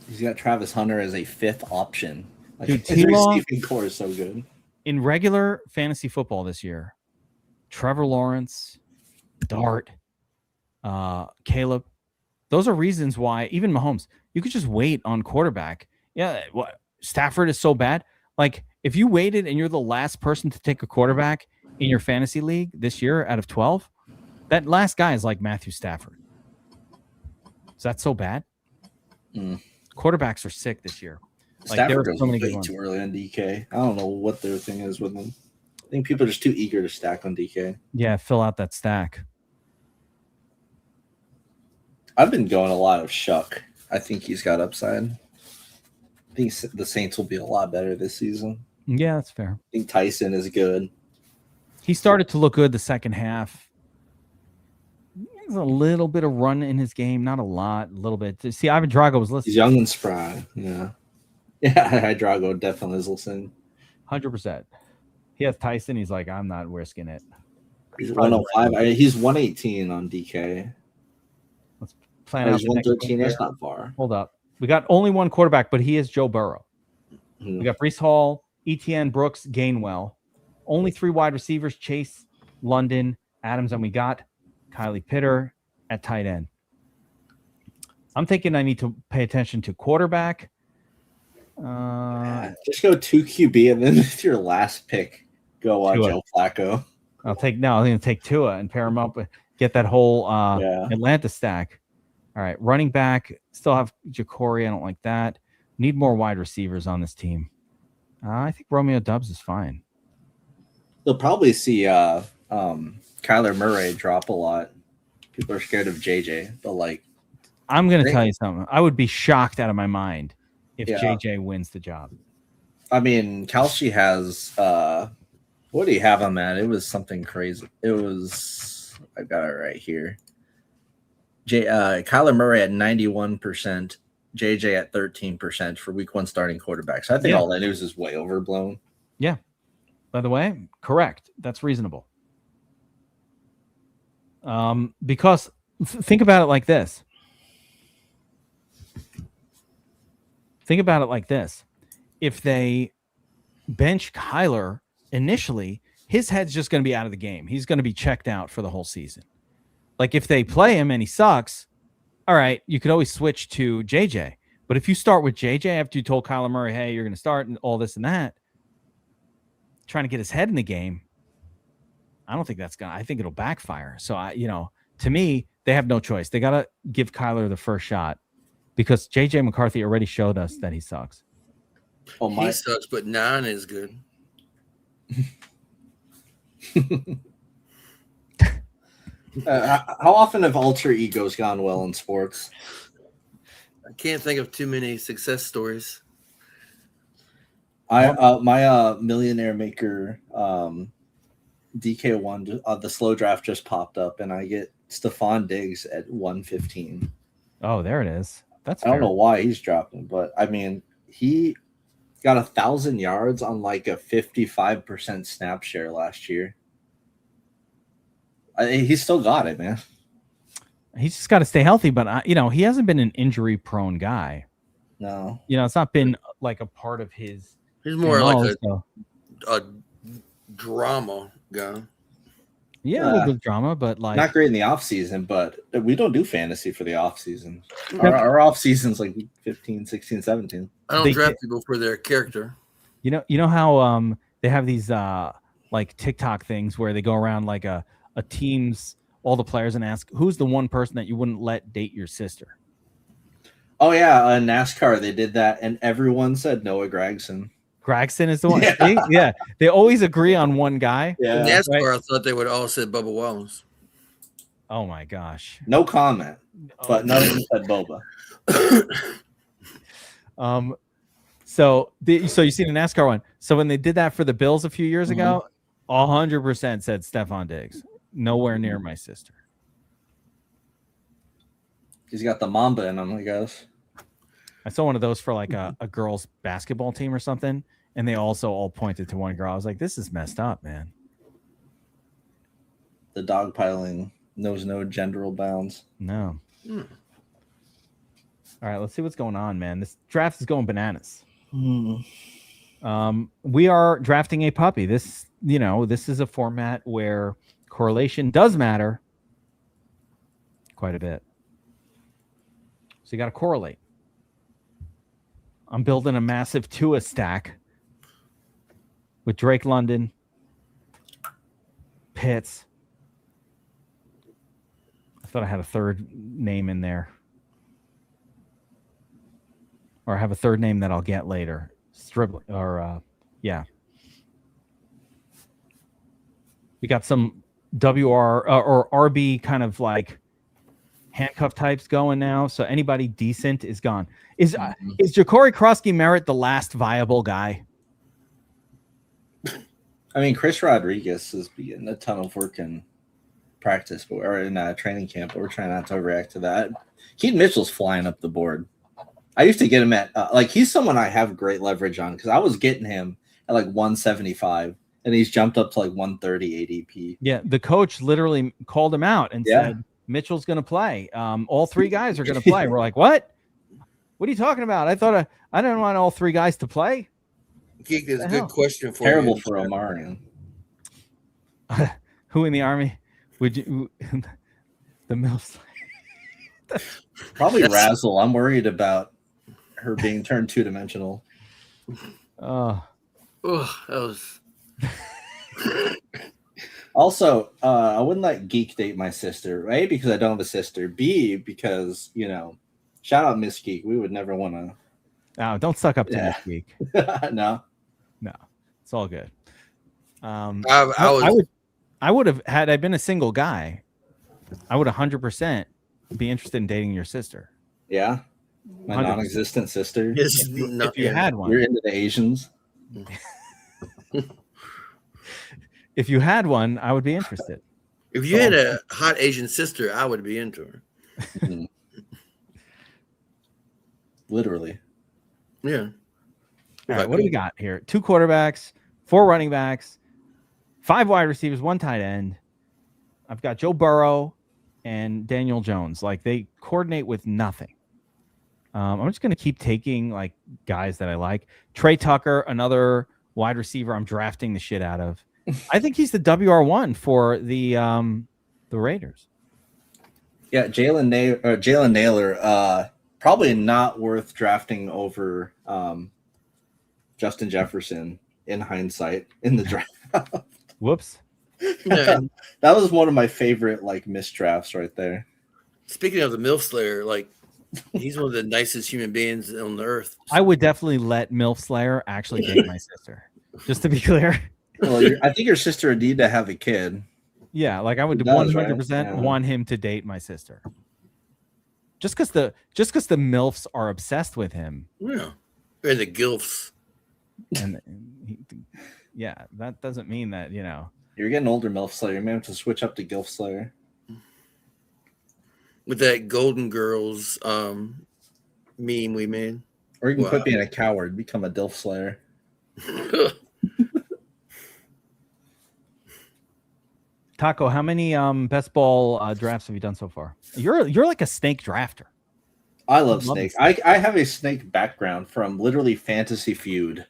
he's got Travis Hunter as a 5th option. Like, Dude, his receiving core is so good. In regular fantasy football this year, Trevor Lawrence, Dart, Caleb, those are reasons why even Mahomes, you could just wait on quarterback. Yeah, Stafford is so bad. Like if you waited and you're the last person to take a quarterback in your fantasy league this year out of 12, that last guy is like Matthew Stafford. Is that so bad? Quarterbacks are sick this year. Stafford goes way too early on DK. I don't know what their thing is with them. I think people are just too eager to stack on DK. Yeah, fill out that stack. I've been going a lot of Shuck. I think he's got upside. I think the Saints will be a lot better this season. Yeah, that's fair. I think Tyson is good. He started to look good the second half. There's a little bit of run in his game, not a lot, a little bit. See, Ivan Drago was listening. He's young and spry. Yeah. Yeah, Drago definitely is listening. 100%. He has Tyson. He's like, I'm not risking it. He's 105. He's 118 on DK. Let's plan out. He's 113. That's not far. Hold up. We got only one quarterback, but he is Joe Burrow. We got Breece Hall, Etienne, Brooks, Gainwell. Only 3 wide receivers: Chase, London, Adams, and we got Kylie Pitter at tight end. I'm thinking I need to pay attention to quarterback. Just go 2 QB, and then with your last pick, go Joe Flacco. I'm going to take Tua and pair him up, get that whole Atlanta stack. All right, running back, still have Ja'Cory. I don't like that. Need more wide receivers on this team. I think Romeo Doubs is fine. You'll probably see Kyler Murray drop a lot. People are scared of JJ, but I'm going to tell you something. I would be shocked out of my mind if JJ wins the job. I mean, Kalshi has what do you have him at? It was something crazy. It was, I got it right here. Kyler Murray at 91%, JJ at 13% for week 1 starting quarterbacks. I think all that news is way overblown. Yeah. By the way, correct. That's reasonable. Because think about it like this. If they bench Kyler initially, his head's just going to be out of the game. He's going to be checked out for the whole season. Like if they play him and he sucks, all right, you could always switch to JJ. But if you start with JJ after you told Kyler Murray, hey, you're going to start and all this and that, trying to get his head in the game, I don't think I think it'll backfire. So to me, they have no choice. They got to give Kyler the first shot because JJ McCarthy already showed us that he sucks. He sucks, but 9 is good. How often have alter egos gone well in sports? I can't think of too many success stories. My millionaire maker DK1 the slow draft just popped up, and I get Stephon Diggs at 115. Oh, there it is. That's I don't fair. know why he's dropping, but I mean he got 1,000 yards on like a 55% snap share last year. He still got it, man. He's just got to stay healthy, but he hasn't been an injury-prone guy. No, It's not been like a part of his. He's more like so. a drama guy. Yeah, a little bit of drama, but like not great in the off season. But we don't do fantasy for the off season. Our off season's like 15, 16, 17. I don't draft people for their character. You know how they have these like TikTok things where they go around like a team's all the players and ask who's the one person that you wouldn't let date your sister. Oh yeah, NASCAR they did that, and everyone said Noah Gragson. Gragson is the one. Yeah. They always agree on one guy. Yeah, in NASCAR, right? I thought they would all said Bubba Wallace. Oh my gosh. No comment, but none of them said Boba. So you see the NASCAR one. So when they did that for the Bills a few years ago, 100% said Stephon Diggs. Nowhere near my sister. He's got the Mamba in him, I guess. I saw one of those for like a girls' basketball team or something, and they also all pointed to one girl. I was like, this is messed up, man. The dogpiling knows no gender bounds. No. All right, let's see what's going on, man. This draft is going bananas. We are drafting a puppy. This is a format where correlation does matter quite a bit. So you got to correlate. I'm building a massive Tua stack with Drake London, Pitts. I thought I had a third name in there. Or I have a third name that I'll get later. Stribling, yeah. We got some WR or RB kind of like handcuff types going now. So anybody decent is gone. Is Ja'Cory Krosky-Merritt the last viable guy? I mean, Chris Rodriguez is getting a ton of work in practice or in training camp, but we're trying not to overreact to that. Keaton Mitchell's flying up the board. I used to get him at he's someone I have great leverage on because I was getting him at like 175 and he's jumped up to like 130 ADP. Yeah, the coach literally called him out and said Mitchell's going to play. All three guys are going to play. We're like, what? What are you talking about? I thought I didn't want all three guys to play. Geek, is a good question for Terrible for Omarion. Who in the Army would you? The MILFs. Probably Razzle. I'm worried about her being turned two-dimensional. Oh, that was. Also, I wouldn't let Geek date my sister, A, because I don't have a sister, B, because, shout out Miss Geek. We would never want to. Oh, don't suck up to Miss Geek. No, it's all good. I would have, had I been a single guy, I would 100% be interested in dating your sister. Yeah, my 100%. Non-existent sister. If you had one, you're into the Asians. If you had one, I would be interested. If you had a hot Asian sister, I would be into her. Literally. Yeah. All right, what do we got here? 2 quarterbacks, 4 running backs, 5 wide receivers, 1 tight end. I've got Joe Burrow and Daniel Jones. Like, they coordinate with nothing. I'm just going to keep taking, like, guys that I like. Trey Tucker, another wide receiver I'm drafting the shit out of. I think he's the WR1 for the Raiders. Yeah, Jalen Naylor, probably not worth drafting over Justin Jefferson in hindsight in the draft. Whoops. Yeah. That was one of my favorite missed drafts right there. Speaking of the MILF Slayer, he's one of the nicest human beings on the earth. I would definitely let MILF Slayer actually date my sister. Just to be clear. Well, I think your sister would need to have a kid. Yeah, like I would He does, 100% right? Yeah. want him to date my sister. Just because the MILFs are obsessed with him. Yeah. And the gilfs. And yeah, that doesn't mean that, You're getting older, MILF Slayer. You may have to switch up to Gilf Slayer. With that Golden Girls meme we made. Or you can quit being a coward, become a DILF Slayer. Taco, how many best ball drafts have you done so far? You're like a snake drafter. I love Snake. I have a Snake background from literally Fantasy Feud,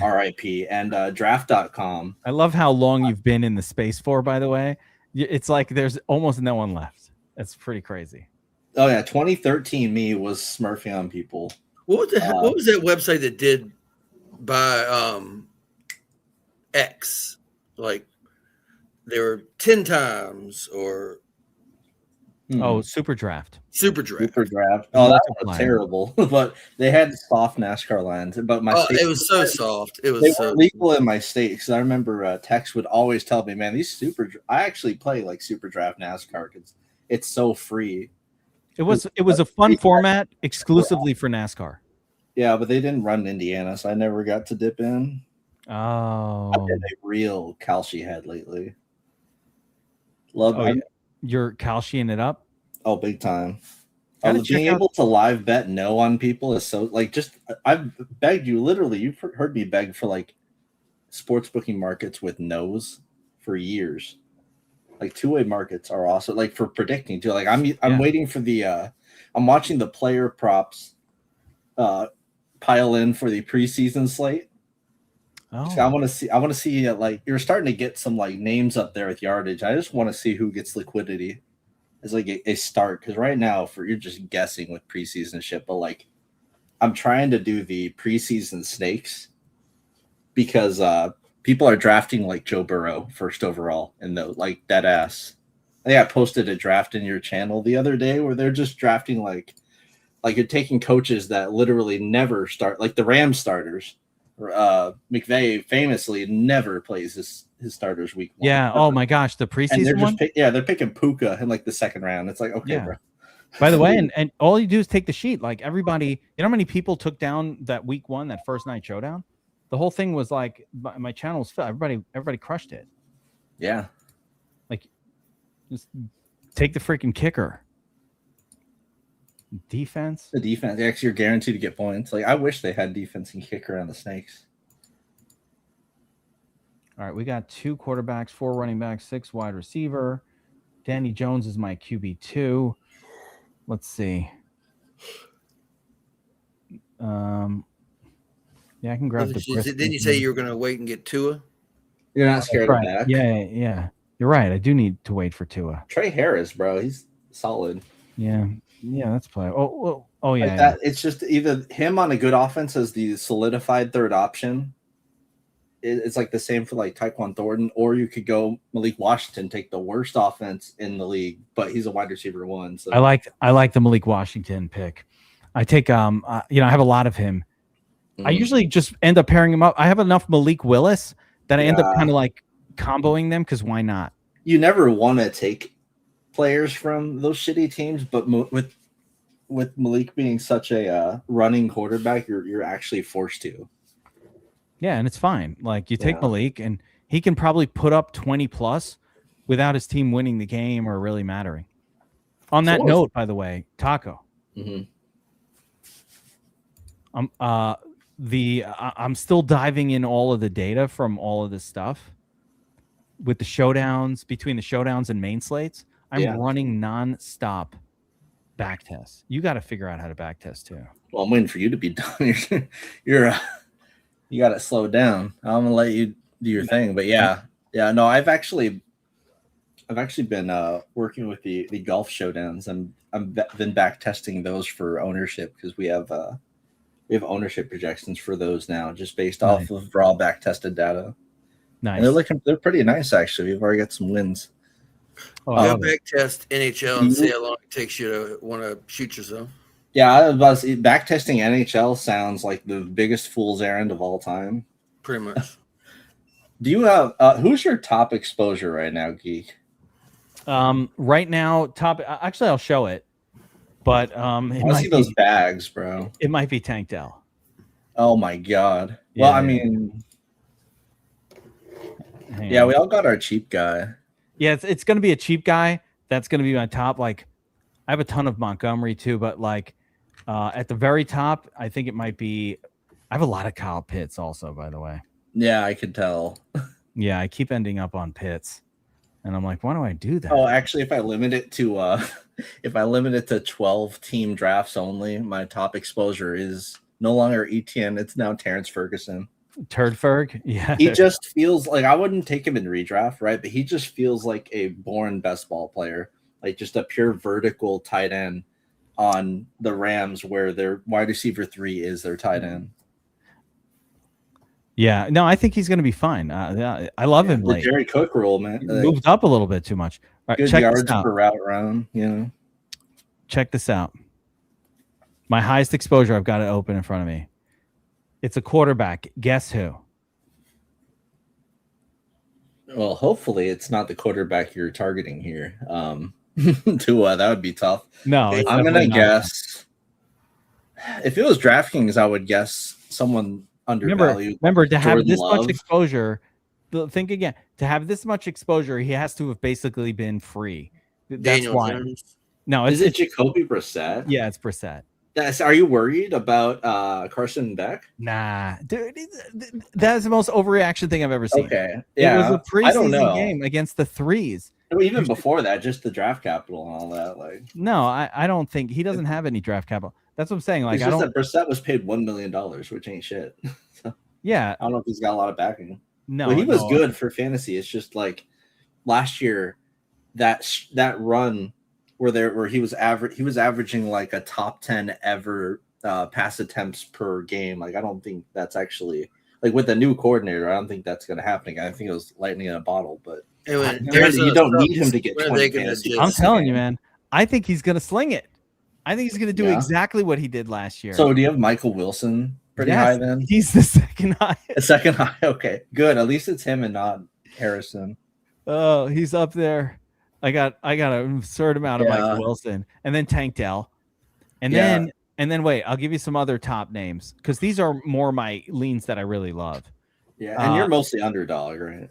RIP, and draft.com. I love how long you've been in the space for, by the way. It's like there's almost no one left. That's pretty crazy. Oh, yeah. 2013 me was smurfing on people. What was that website that did by X? Like, there were 10 times or... Oh, Super Draft. Super Draft. Oh, that was terrible. But they had soft NASCAR lines. But it was so soft. It was they so were legal in my state because I remember Tex would always tell me, "Man, these I actually play like Super Draft NASCAR because it's so free." It was a fun format exclusively for NASCAR. Yeah, but they didn't run in Indiana, so I never got to dip in. Oh, I've been a real Kalshi head lately. You're Kalshiing it up? Oh, big time. Being able to live bet no on people is so I've begged you, literally, you've heard me beg for like sports booking markets with no's for years. Like two-way markets are also like for predicting too. Like I'm waiting for the I'm watching the player props pile in for the preseason slate. Oh. So I want to see like you're starting to get some like names up there with yardage. I just want to see who gets liquidity as like a start, because right now you're just guessing with preseason shit. But like I'm trying to do the preseason snakes because people are drafting like Joe Burrow first overall and like dead ass. I think I posted a draft in your channel the other day where they're just drafting like you're taking coaches that literally never start, like the Rams starters. McVay famously never plays his starters week one. Yeah. Oh my gosh, the preseason one. They're picking Puka in like the second round. It's like, okay, bro. By the way, and all you do is take the sheet. Like everybody, you know how many people took down that week one, that first night showdown? The whole thing was like my channel was filled. Everybody crushed it. Yeah. Like just take the freaking kicker. Defense. The defense. Actually, you're guaranteed to get points. Like I wish they had defense and kicker on the Snakes. All right, we got 2 quarterbacks, 4 running backs, 6 wide receiver. Danny Jones is my QB2. Let's see. Yeah, I can grab the. Didn't you say you were going to wait and get Tua? You're not scared of that. Yeah. You're right. I do need to wait for Tua. Trey Harris, bro, he's solid. Yeah, that's play. Oh yeah. Like that, it's just either him on a good offense as the solidified third option. It's like the same for like Tyquan Thornton, or you could go Malik Washington, take the worst offense in the league, but he's a wide receiver 1. So I like the Malik Washington pick. I take I have a lot of him. I usually just end up pairing him up. I have enough Malik Willis that I end up kind of like comboing them because why not? You never want to take players from those shitty teams, but with Malik being such a running quarterback, you're actually forced to. Yeah, and it's fine. Like you take Malik, and he can probably put up 20 plus without his team winning the game or really mattering. On that note, by the way, Taco. I'm still diving in all of the data from all of this stuff with the showdowns, between the showdowns and main slates. I'm running non-stop back tests. You got to figure out how to back test too. Well, I'm waiting for you to be done. You got to slow down. I'm gonna let you do your thing, but no, I've actually been working with the golf showdowns, and I've been back testing those for ownership because we have ownership projections for those now, just based off of raw back tested data. Nice. And they're pretty nice actually. We've already got some wins. Go back test NHL and see how long it takes you to want to shoot yourself. Yeah, I was about to say, back testing NHL sounds like the biggest fool's errand of all time. Pretty much. Do you have who's your top exposure right now, Geek? Right now, actually, I'll show it, but it I want to see might those be bags, bro. it might be Tank Dell. Oh my god. Well, Yeah, I yeah. mean, Hang yeah, on. we all got our cheap guy. Yeah, it's gonna be a cheap guy. That's gonna be my top. Like, I have a ton of Montgomery too, but like, at the very top, I think it might be. I have a lot of Kyle Pitts also, by the way. Yeah, I could tell. Yeah, I keep ending up on Pitts, and I'm like, why do I do that? Oh, actually, if I limit it to 12 team drafts only, my top exposure is no longer ETN. It's now Terrence Ferguson. Turdferg, yeah. He just feels like I wouldn't take him in redraft, right? But he just feels like a born best ball player, like just a pure vertical tight end on the Rams, where their wide receiver 3 is their tight end. Yeah, no, I think he's going to be fine. Yeah, I love him. The Late. Jerry Cook rule, man. He moved up a little bit too much. All right, Good check yards this out. per route run, you know. Check this out. My highest exposure, I've got it open in front of me. It's a quarterback. Guess who? Well, hopefully it's not the quarterback you're targeting here. Tua, that would be tough. No, I'm gonna guess. If it was DraftKings, I would guess someone undervalued. Remember to have Jordan this Love. much exposure. Think again. To have this much exposure, he has to have basically been free. That's Daniel why. Jones. No, Is it Jacoby Brissett? Yeah, it's Brissett. Are you worried about Carson Beck? Nah, dude, that is the most overreaction thing I've ever seen. Okay, yeah, it was a I don't know. preseason game against the threes. Even before that, just the draft capital and all that. Like, no, I don't think he doesn't have any draft capital. That's what I'm saying. Like, it's just that Brissett was paid $1 million, which ain't shit. So, yeah, I don't know if he's got a lot of backing. No, but he was good for fantasy. It's just like last year, that run where he was averaging like a top 10 ever pass attempts per game. Like, I don't think that's actually, like, with the new coordinator, I don't think that's going to happen again. I think it was lightning in a bottle, but you don't need him to get 20 fantasy. I'm telling you, man, I think he's going to sling it. I think he's going to do exactly what he did last year. So do you have Michael Wilson pretty high then? He's the second high. The second high. Okay, good. At least it's him and not Harrison. Oh, he's up there. I got an absurd amount of Michael Wilson, and then Tank Dell, and then wait, I'll give you some other top names because these are more my leans that I really love. Yeah, and you're mostly underdog, right?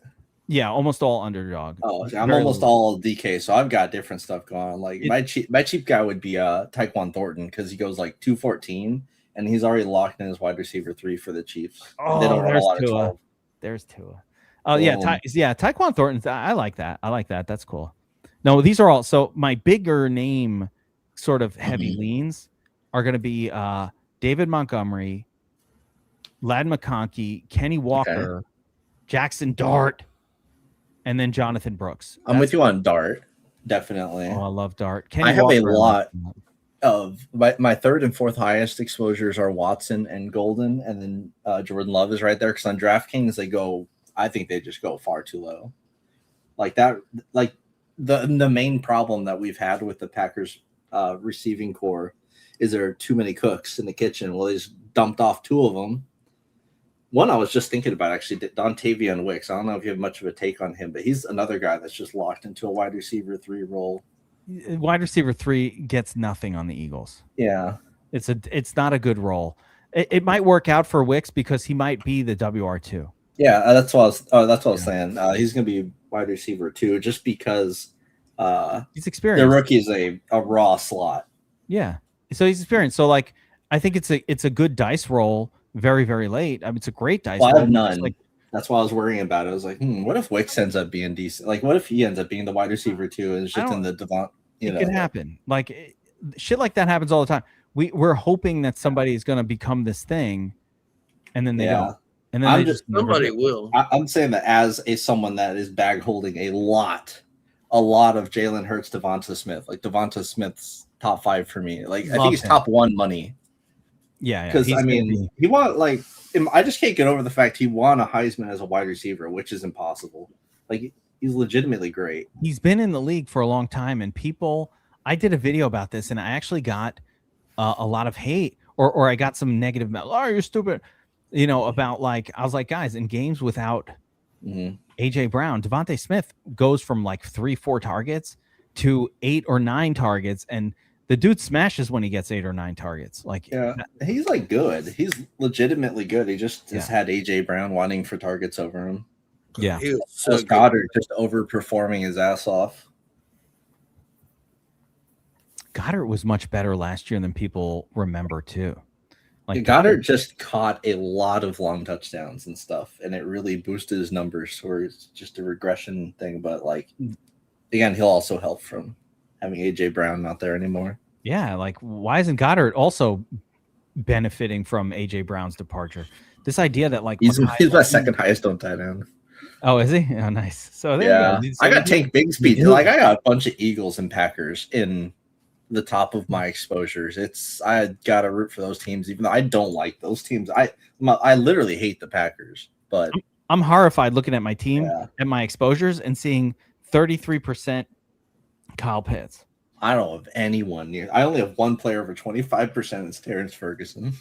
Yeah, almost all underdog. Oh, I'm almost all DK, so I've got different stuff going on. Like my cheap guy would be Tyquan Thornton because he goes like 214, and he's already locked in his wide receiver 3 for the Chiefs. Oh, they don't run a lot of 12. There's Tua. Oh yeah, Tyquan Thornton. I like that. That's cool. No, these are all. So my bigger name, sort of heavy leans, are going to be David Montgomery, Ladd McConkey, Kenny Walker, Jackson Dart, and then Jonathan Brooks. I'm with you on Dart, definitely. Oh, I love Dart. I have a lot of my third and fourth highest exposures are Watson and Golden, and then Jordan Love is right there because on DraftKings I think they just go far too low. Like that, like the main problem that we've had with the Packers receiving core is there are too many cooks in the kitchen. Well, they just dumped off 2 of them. One I was just thinking about actually, Dontavian Wicks. I don't know if you have much of a take on him, but he's another guy that's just locked into a wide receiver 3 role. Wide receiver 3 gets nothing on the Eagles. Yeah, it's not a good role. It might work out for Wicks because he might be the WR2. Yeah, that's what I was saying. He's going to be wide receiver 2 just because he's experienced. The rookie is a raw slot. Yeah, so he's experienced. So like, I think it's a good dice roll. Very, very late. I mean, it's a great dice roll. I have none. That's why I was worrying about it. I was like, what if Wicks ends up being decent? Like, what if he ends up being the wide receiver 2 and it's just in the Devon? It can happen. Like, shit like that happens all the time. We're hoping that somebody is going to become this thing, and then they don't. And then somebody will. I'm saying that as someone that is bag holding a lot of Jalen Hurts, Devonta Smith. Like Devonta Smith's top 5 for me. Like I think he's top 1 money. Yeah, because I mean, he won. Like, I just can't get over the fact he won a Heisman as a wide receiver, which is impossible. Like, he's legitimately great. He's been in the league for a long time, and people. I did a video about this, and I actually got a lot of hate, or I got some negative. Oh, you're stupid. You know, about like I was like, guys, in games without AJ Brown, Devontae Smith goes from like 3-4 targets to 8 or 9 targets, and the dude smashes when he gets 8 or 9 targets. Like, Yeah, he's like good. He's legitimately good. He just has Yeah. had AJ Brown wanting for targets over him. Yeah. He was so Plus good. Goddard just overperforming his ass off. Goddard was much better last year than people remember too. Like Goddard just caught a lot of long touchdowns and stuff, and it really boosted his numbers. Or it's just a regression thing, but like again, he'll also help from having AJ Brown not there anymore. Yeah, like why isn't Goddard also benefiting from AJ Brown's departure? This idea that like He's my second highest on tight end. Oh, is he? Oh, nice. So there you go. So I got Tank Bigsby. you- Like I got a bunch of Eagles and Packers in the top of my exposures. I got to root for those teams, even though I don't like those teams. I literally hate the Packers, but I'm horrified looking at my team Yeah. at my exposures and seeing 33% Kyle Pitts. I don't have anyone near. I only have one player over 25%. It's Terrence Ferguson.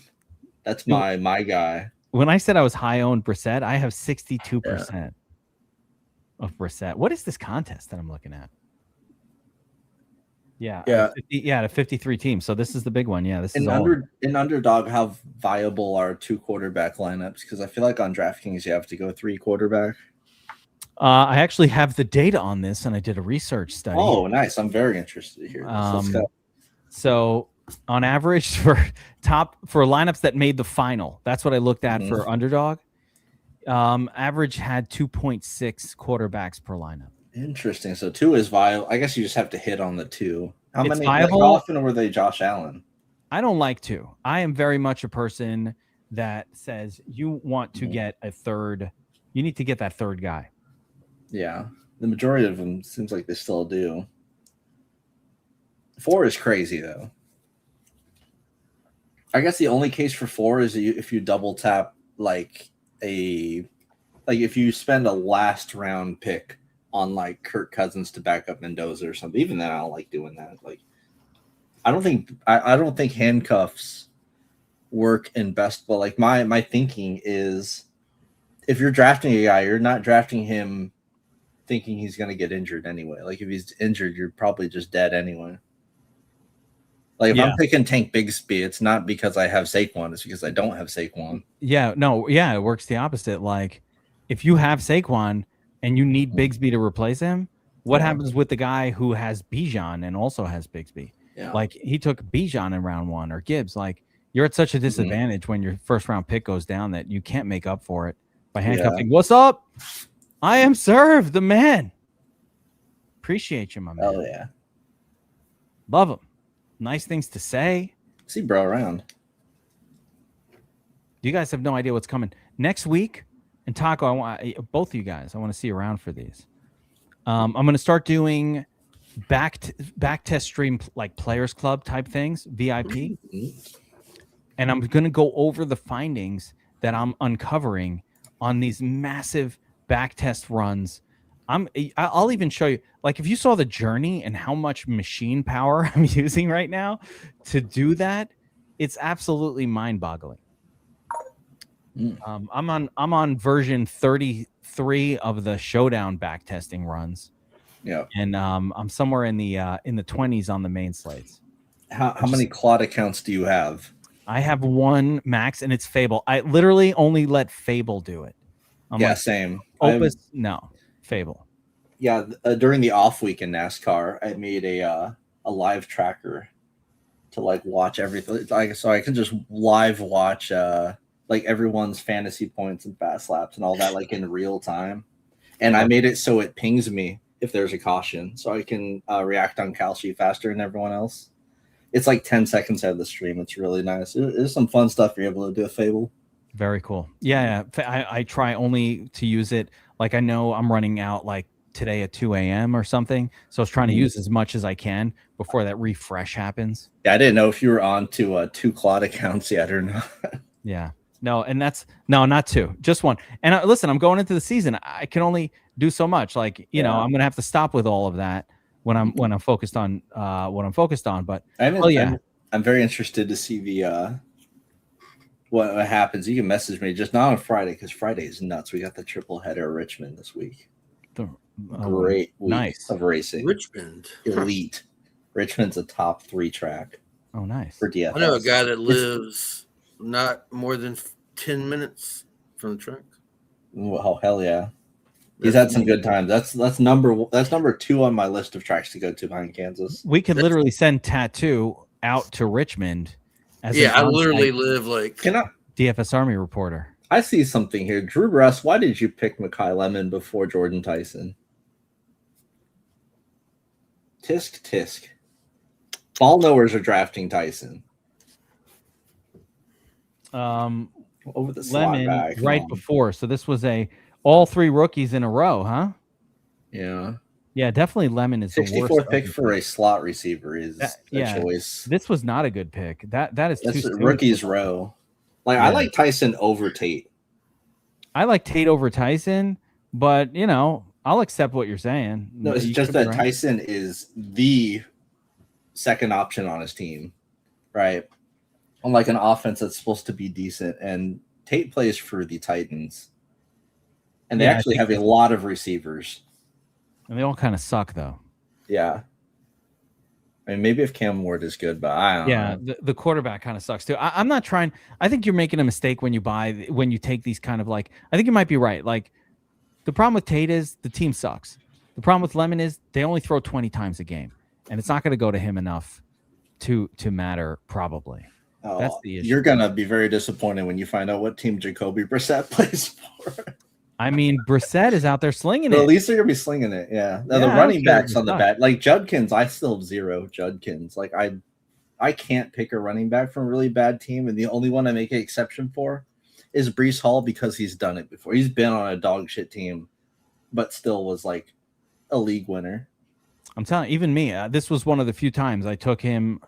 That's my guy. When I said I was high owned Brissett, I have 62% of Brissett. What is this contest that I'm looking at? Yeah. The 53 teams. So this is the big one. Yeah. This is in Underdog, how viable are 2 quarterback lineups? Because I feel like on DraftKings you have to go 3 quarterback. I actually have the data on this, and I did a research study. Oh, nice! I'm very interested to hear this. Let's go. So, on average, for lineups that made the final, that's what I looked at for Underdog. Average had 2.6 quarterbacks per lineup. Interesting. So 2 is viable. I guess you just have to hit on the 2. How It's many? viable. Like, how often were they Josh Allen? I don't like 2. I am very much a person that says you want to get a third. You need to get that third guy. Yeah, the majority of them seems like they still do. 4 is crazy though. I guess the only case for 4 is if you double tap like if you spend a last round pick on like Kirk Cousins to back up Mendoza or something. Even then, I don't like doing that. Like, I don't think handcuffs work in best. But like my thinking is, if you're drafting a guy, you're not drafting him thinking he's going to get injured anyway. Like if he's injured, you're probably just dead anyway. Like if I'm picking Tank Bigsby, it's not because I have Saquon, it's because I don't have Saquon. It works the opposite. Like if you have Saquon and you need Bigsby to replace him, what happens with the guy who has Bijan and also has Bigsby? Yeah. Like he took Bijan in round 1 or Gibbs. Like you're at such a disadvantage when your first round pick goes down that you can't make up for it by handcuffing. What's up? I am served, the man. Appreciate you, my man. Oh yeah. Love him. Nice things to say. See bro around. You guys have no idea what's coming next week. And Taco, I want both of you guys. I want to see you around for these. I'm going to start doing back test stream like Players Club type things, VIP, and I'm going to go over the findings that I'm uncovering on these massive back test runs. I'll even show you, like if you saw the journey and how much machine power I'm using right now to do that, it's absolutely mind-boggling. I'm on version 33 of the showdown back testing runs. Yeah. And I'm somewhere in the 20s on the main slates. How many Claude accounts do you have? I have 1 max, and it's Fable. I literally only let Fable do it. Same. Opus, no. Fable. Yeah, during the off week in NASCAR, I made a live tracker to like watch everything. So I can just live watch like everyone's fantasy points and fast laps and all that like in real time. And I made it so it pings me if there's a caution, so I can react on Kalshi faster than everyone else. It's like 10 seconds out of the stream. It's really nice. There's some fun stuff you're able to do with Fable. Very cool. Yeah. I try only to use it. Like I know I'm running out like today at 2 a.m. or something. So I was trying to use as much as I can before that refresh happens. Yeah, I didn't know if you were on to 2 Claude accounts yet or not. Yeah. No, and not 2, just 1. And listen, I'm going into the season. I can only do so much. Like, I'm going to have to stop with all of that when I'm focused on what I'm focused on. But I'm very interested to see the what happens. You can message me, just not on Friday, because Friday is nuts. We got the triple header of Richmond this week. great week nice. of racing. Richmond. Elite. Richmond's a top 3 track Oh, nice. for DFS. I know a guy that lives not more than 10 minutes from the track. Oh, hell yeah. He's had some good times. That's number 2 on my list of tracks to go to behind Kansas. We could literally send Tattoo out to Richmond as I literally live like DFS Army reporter. I see something here. Drew Russ, why did you pick Makai Lemon before Jordan Tyson? Tisk. Ball knowers are drafting Tyson. Over the Lemon guy. right before. So this was all 3 rookies in a row, huh? Yeah. Yeah, definitely Lemon is the worst. 64th pick for a slot receiver is a choice. This was not a good pick. That's too rookies row. I like Tyson over Tate. I like Tate over Tyson, but I'll accept what you're saying. No, it's just that Tyson is the second option on his team, right? On an offense that's supposed to be decent, and Tate plays for the Titans, and they actually have a lot of receivers, and they all kind of suck though. Yeah, I mean, maybe if Cam Ward is good, but I don't know. The quarterback kind of sucks too. I'm not trying. I think you're making a mistake when you take these kind of I think you might be right. The problem with Tate is the team sucks. The problem with Lemon is they only throw 20 times a game, and it's not going to go to him enough to matter probably. Oh, that's the issue. You're going to be very disappointed when you find out what team Jacoby Brissett plays for. I mean, Brissett is out there slinging it. At least they're going to be slinging it, yeah. Now, the running backs on the bat, Judkins, I still have 0 Judkins. I can't pick a running back from a really bad team, and the only one I make an exception for is Breece Hall because he's done it before. He's been on a dog shit team, but still was a league winner. I'm telling you, even me, this was one of the few times I took him.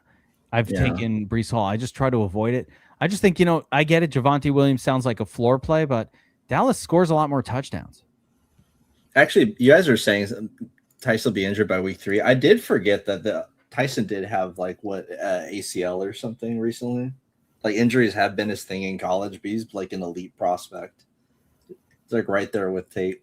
I've taken Breece Hall. I just try to avoid it. I just think, I get it. Javonte Williams sounds like a floor play, but Dallas scores a lot more touchdowns. Actually, you guys are saying Tyson will be injured by week 3. I did forget that Tyson did have ACL or something recently. Injuries have been his thing in college, but he's an elite prospect. It's right there with Tate.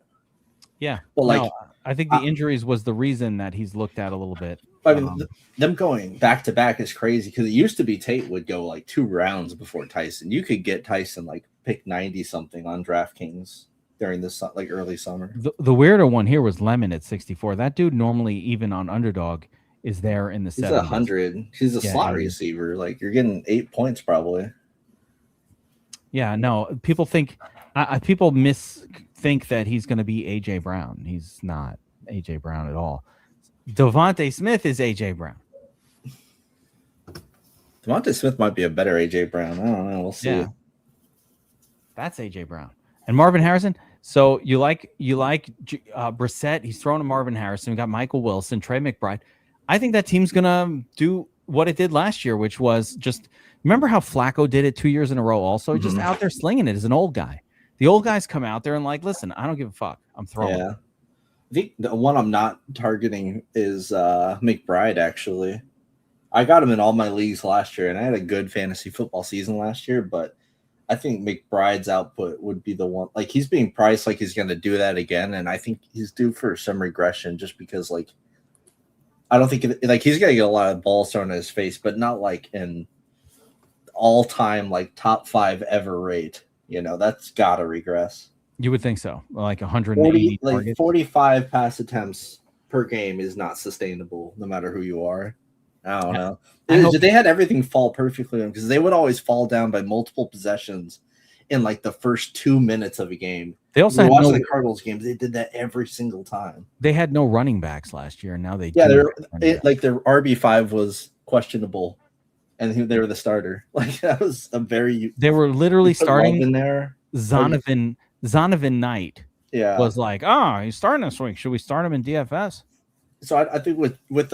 Yeah. Well, I think the injuries was the reason that he's looked at a little bit. I mean, them going back to back is crazy because it used to be Tate would go 2 rounds before Tyson. You could get Tyson pick 90 something on DraftKings during this early summer. The weirder one here was Lemon at 64. That dude normally even on Underdog is there in the 70s. He's 100. He's a slot receiver. You're getting 8 points probably. Yeah, no. People think people think that he's going to be AJ Brown. He's not AJ Brown at all. Devontae Smith is AJ Brown. Devontae Smith might be a better AJ Brown. I don't know. We'll see. Yeah. That's AJ Brown and Marvin Harrison. So you like Brissett? He's throwing to Marvin Harrison. We got Michael Wilson, Trey McBride. I think that team's gonna do what it did last year, which was just remember how Flacco did it 2 years in a row. Also, just out there slinging it as an old guy. The old guys come out there and listen, I don't give a fuck. I'm throwing. Yeah. I think the one I'm not targeting is McBride, actually. I got him in all my leagues last year, and I had a good fantasy football season last year, but I think McBride's output would be the one. He's being priced like he's going to do that again, and I think he's due for some regression just because, I don't think he's going to get a lot of balls thrown in his face, but not an all-time, top 5 ever rate. That's got to regress. You would think so. 180 targets. 45 pass attempts per game is not sustainable, no matter who you are. I don't know. They had everything fall perfectly because they would always fall down by multiple possessions in the first 2 minutes of a game. They also watching the Cardinals games. They did that every single time. They had no running backs last year, and now they their RB5 was questionable, and they were the starter. That was a very. They were literally starting in there. Zonovan Knight was he's starting this week. Should we start him in DFS? So I think with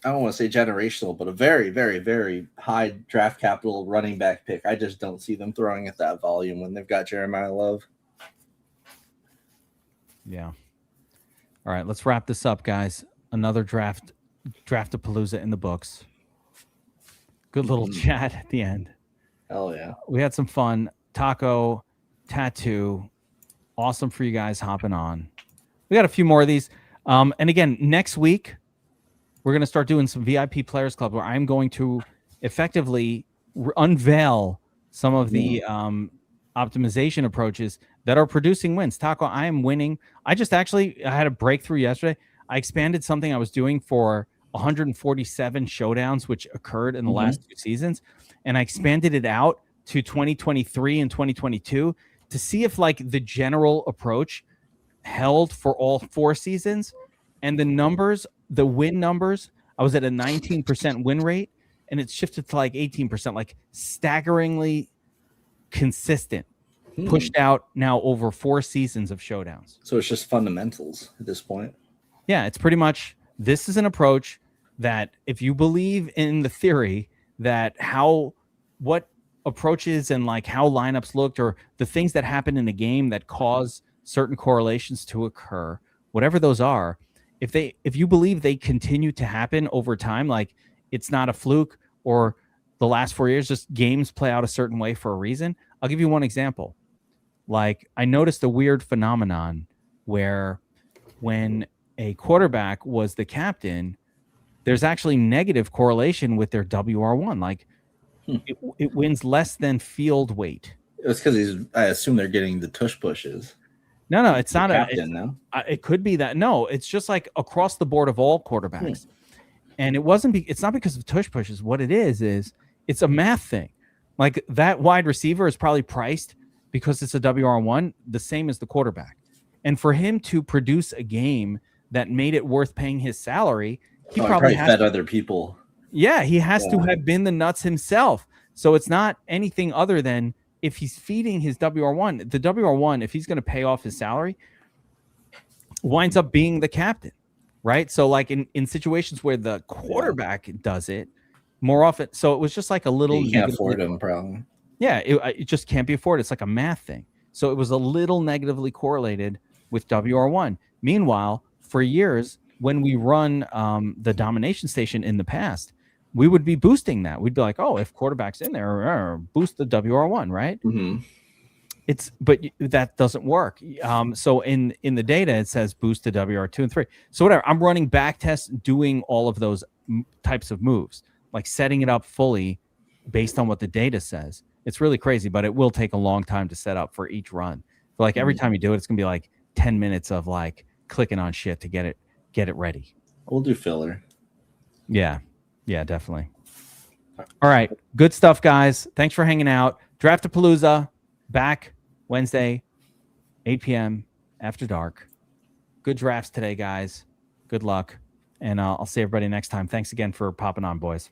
I don't want to say generational, but a very, very, very high draft capital running back pick, I just don't see them throwing at that volume when they've got Jeremiah Love. Yeah. All right, let's wrap this up, guys. Another Draft-a-Palooza in the books. Good little chat at the end. Hell yeah. We had some fun. Taco, Tattoo, awesome for you guys hopping on. we got a few more of these. And again, next week, we're going to start doing some VIP Players Club where I'm going to effectively unveil some of the optimization approaches that are producing wins. Taco, I am winning. I had a breakthrough yesterday. I expanded something I was doing for 147 showdowns, which occurred in the last 2 seasons. And I expanded it out to 2023 and 2022 to see if like the general approach held for all 4 seasons. And the win numbers, I was at a 19% win rate, and it's shifted to like 18%, like staggeringly consistent, pushed out now over 4 seasons of showdowns. So it's just fundamentals at this point. Yeah, it's pretty much, this is an approach that if you believe in the theory that what approaches and like how lineups looked or the things that happen in a game that cause certain correlations to occur, whatever those are, if you believe they continue to happen over time, like it's not a fluke or the last 4 years, just games play out a certain way for a reason. I'll give you one example. Like I noticed a weird phenomenon where when a quarterback was the captain, there's actually negative correlation with their WR1. Like it wins less than field weight. It's because I assume they're getting the tush pushes. No, it's not captain, it could be that. No, it's just like across the board of all quarterbacks. And it's not because of tush pushes. What it is it's a math thing. Like that wide receiver is probably priced because it's a WR1, the same as the quarterback. And for him to produce a game that made it worth paying his salary, he probably fed other people. Yeah, he has to have been the nuts himself. So it's not anything other than if he's feeding his WR1, the WR1, if he's going to pay off his salary, winds up being the captain, right? So like in situations where the quarterback does it more often, so it was just like a little. You can't afford him, probably. Yeah, it just can't be afforded. It's like a math thing. So it was a little negatively correlated with WR1. Meanwhile, for years, when we run the domination station in the past, we would be boosting that. We'd be like, oh, if quarterback's in there, boost the WR1, right? But that doesn't work. So in the data, it says boost to WR2 and 3. So whatever, I'm running back tests, doing all of those types of moves, like setting it up fully based on what the data says. It's really crazy, but it will take a long time to set up for each run. So like every time you do it, it's gonna be like 10 minutes of like clicking on shit to get it ready. We'll do filler. Yeah, definitely. All right. Good stuff, guys. Thanks for hanging out. Draftapalooza back Wednesday, 8 p.m. after dark. Good drafts today, guys. Good luck. And I'll see everybody next time. Thanks again for popping on, boys.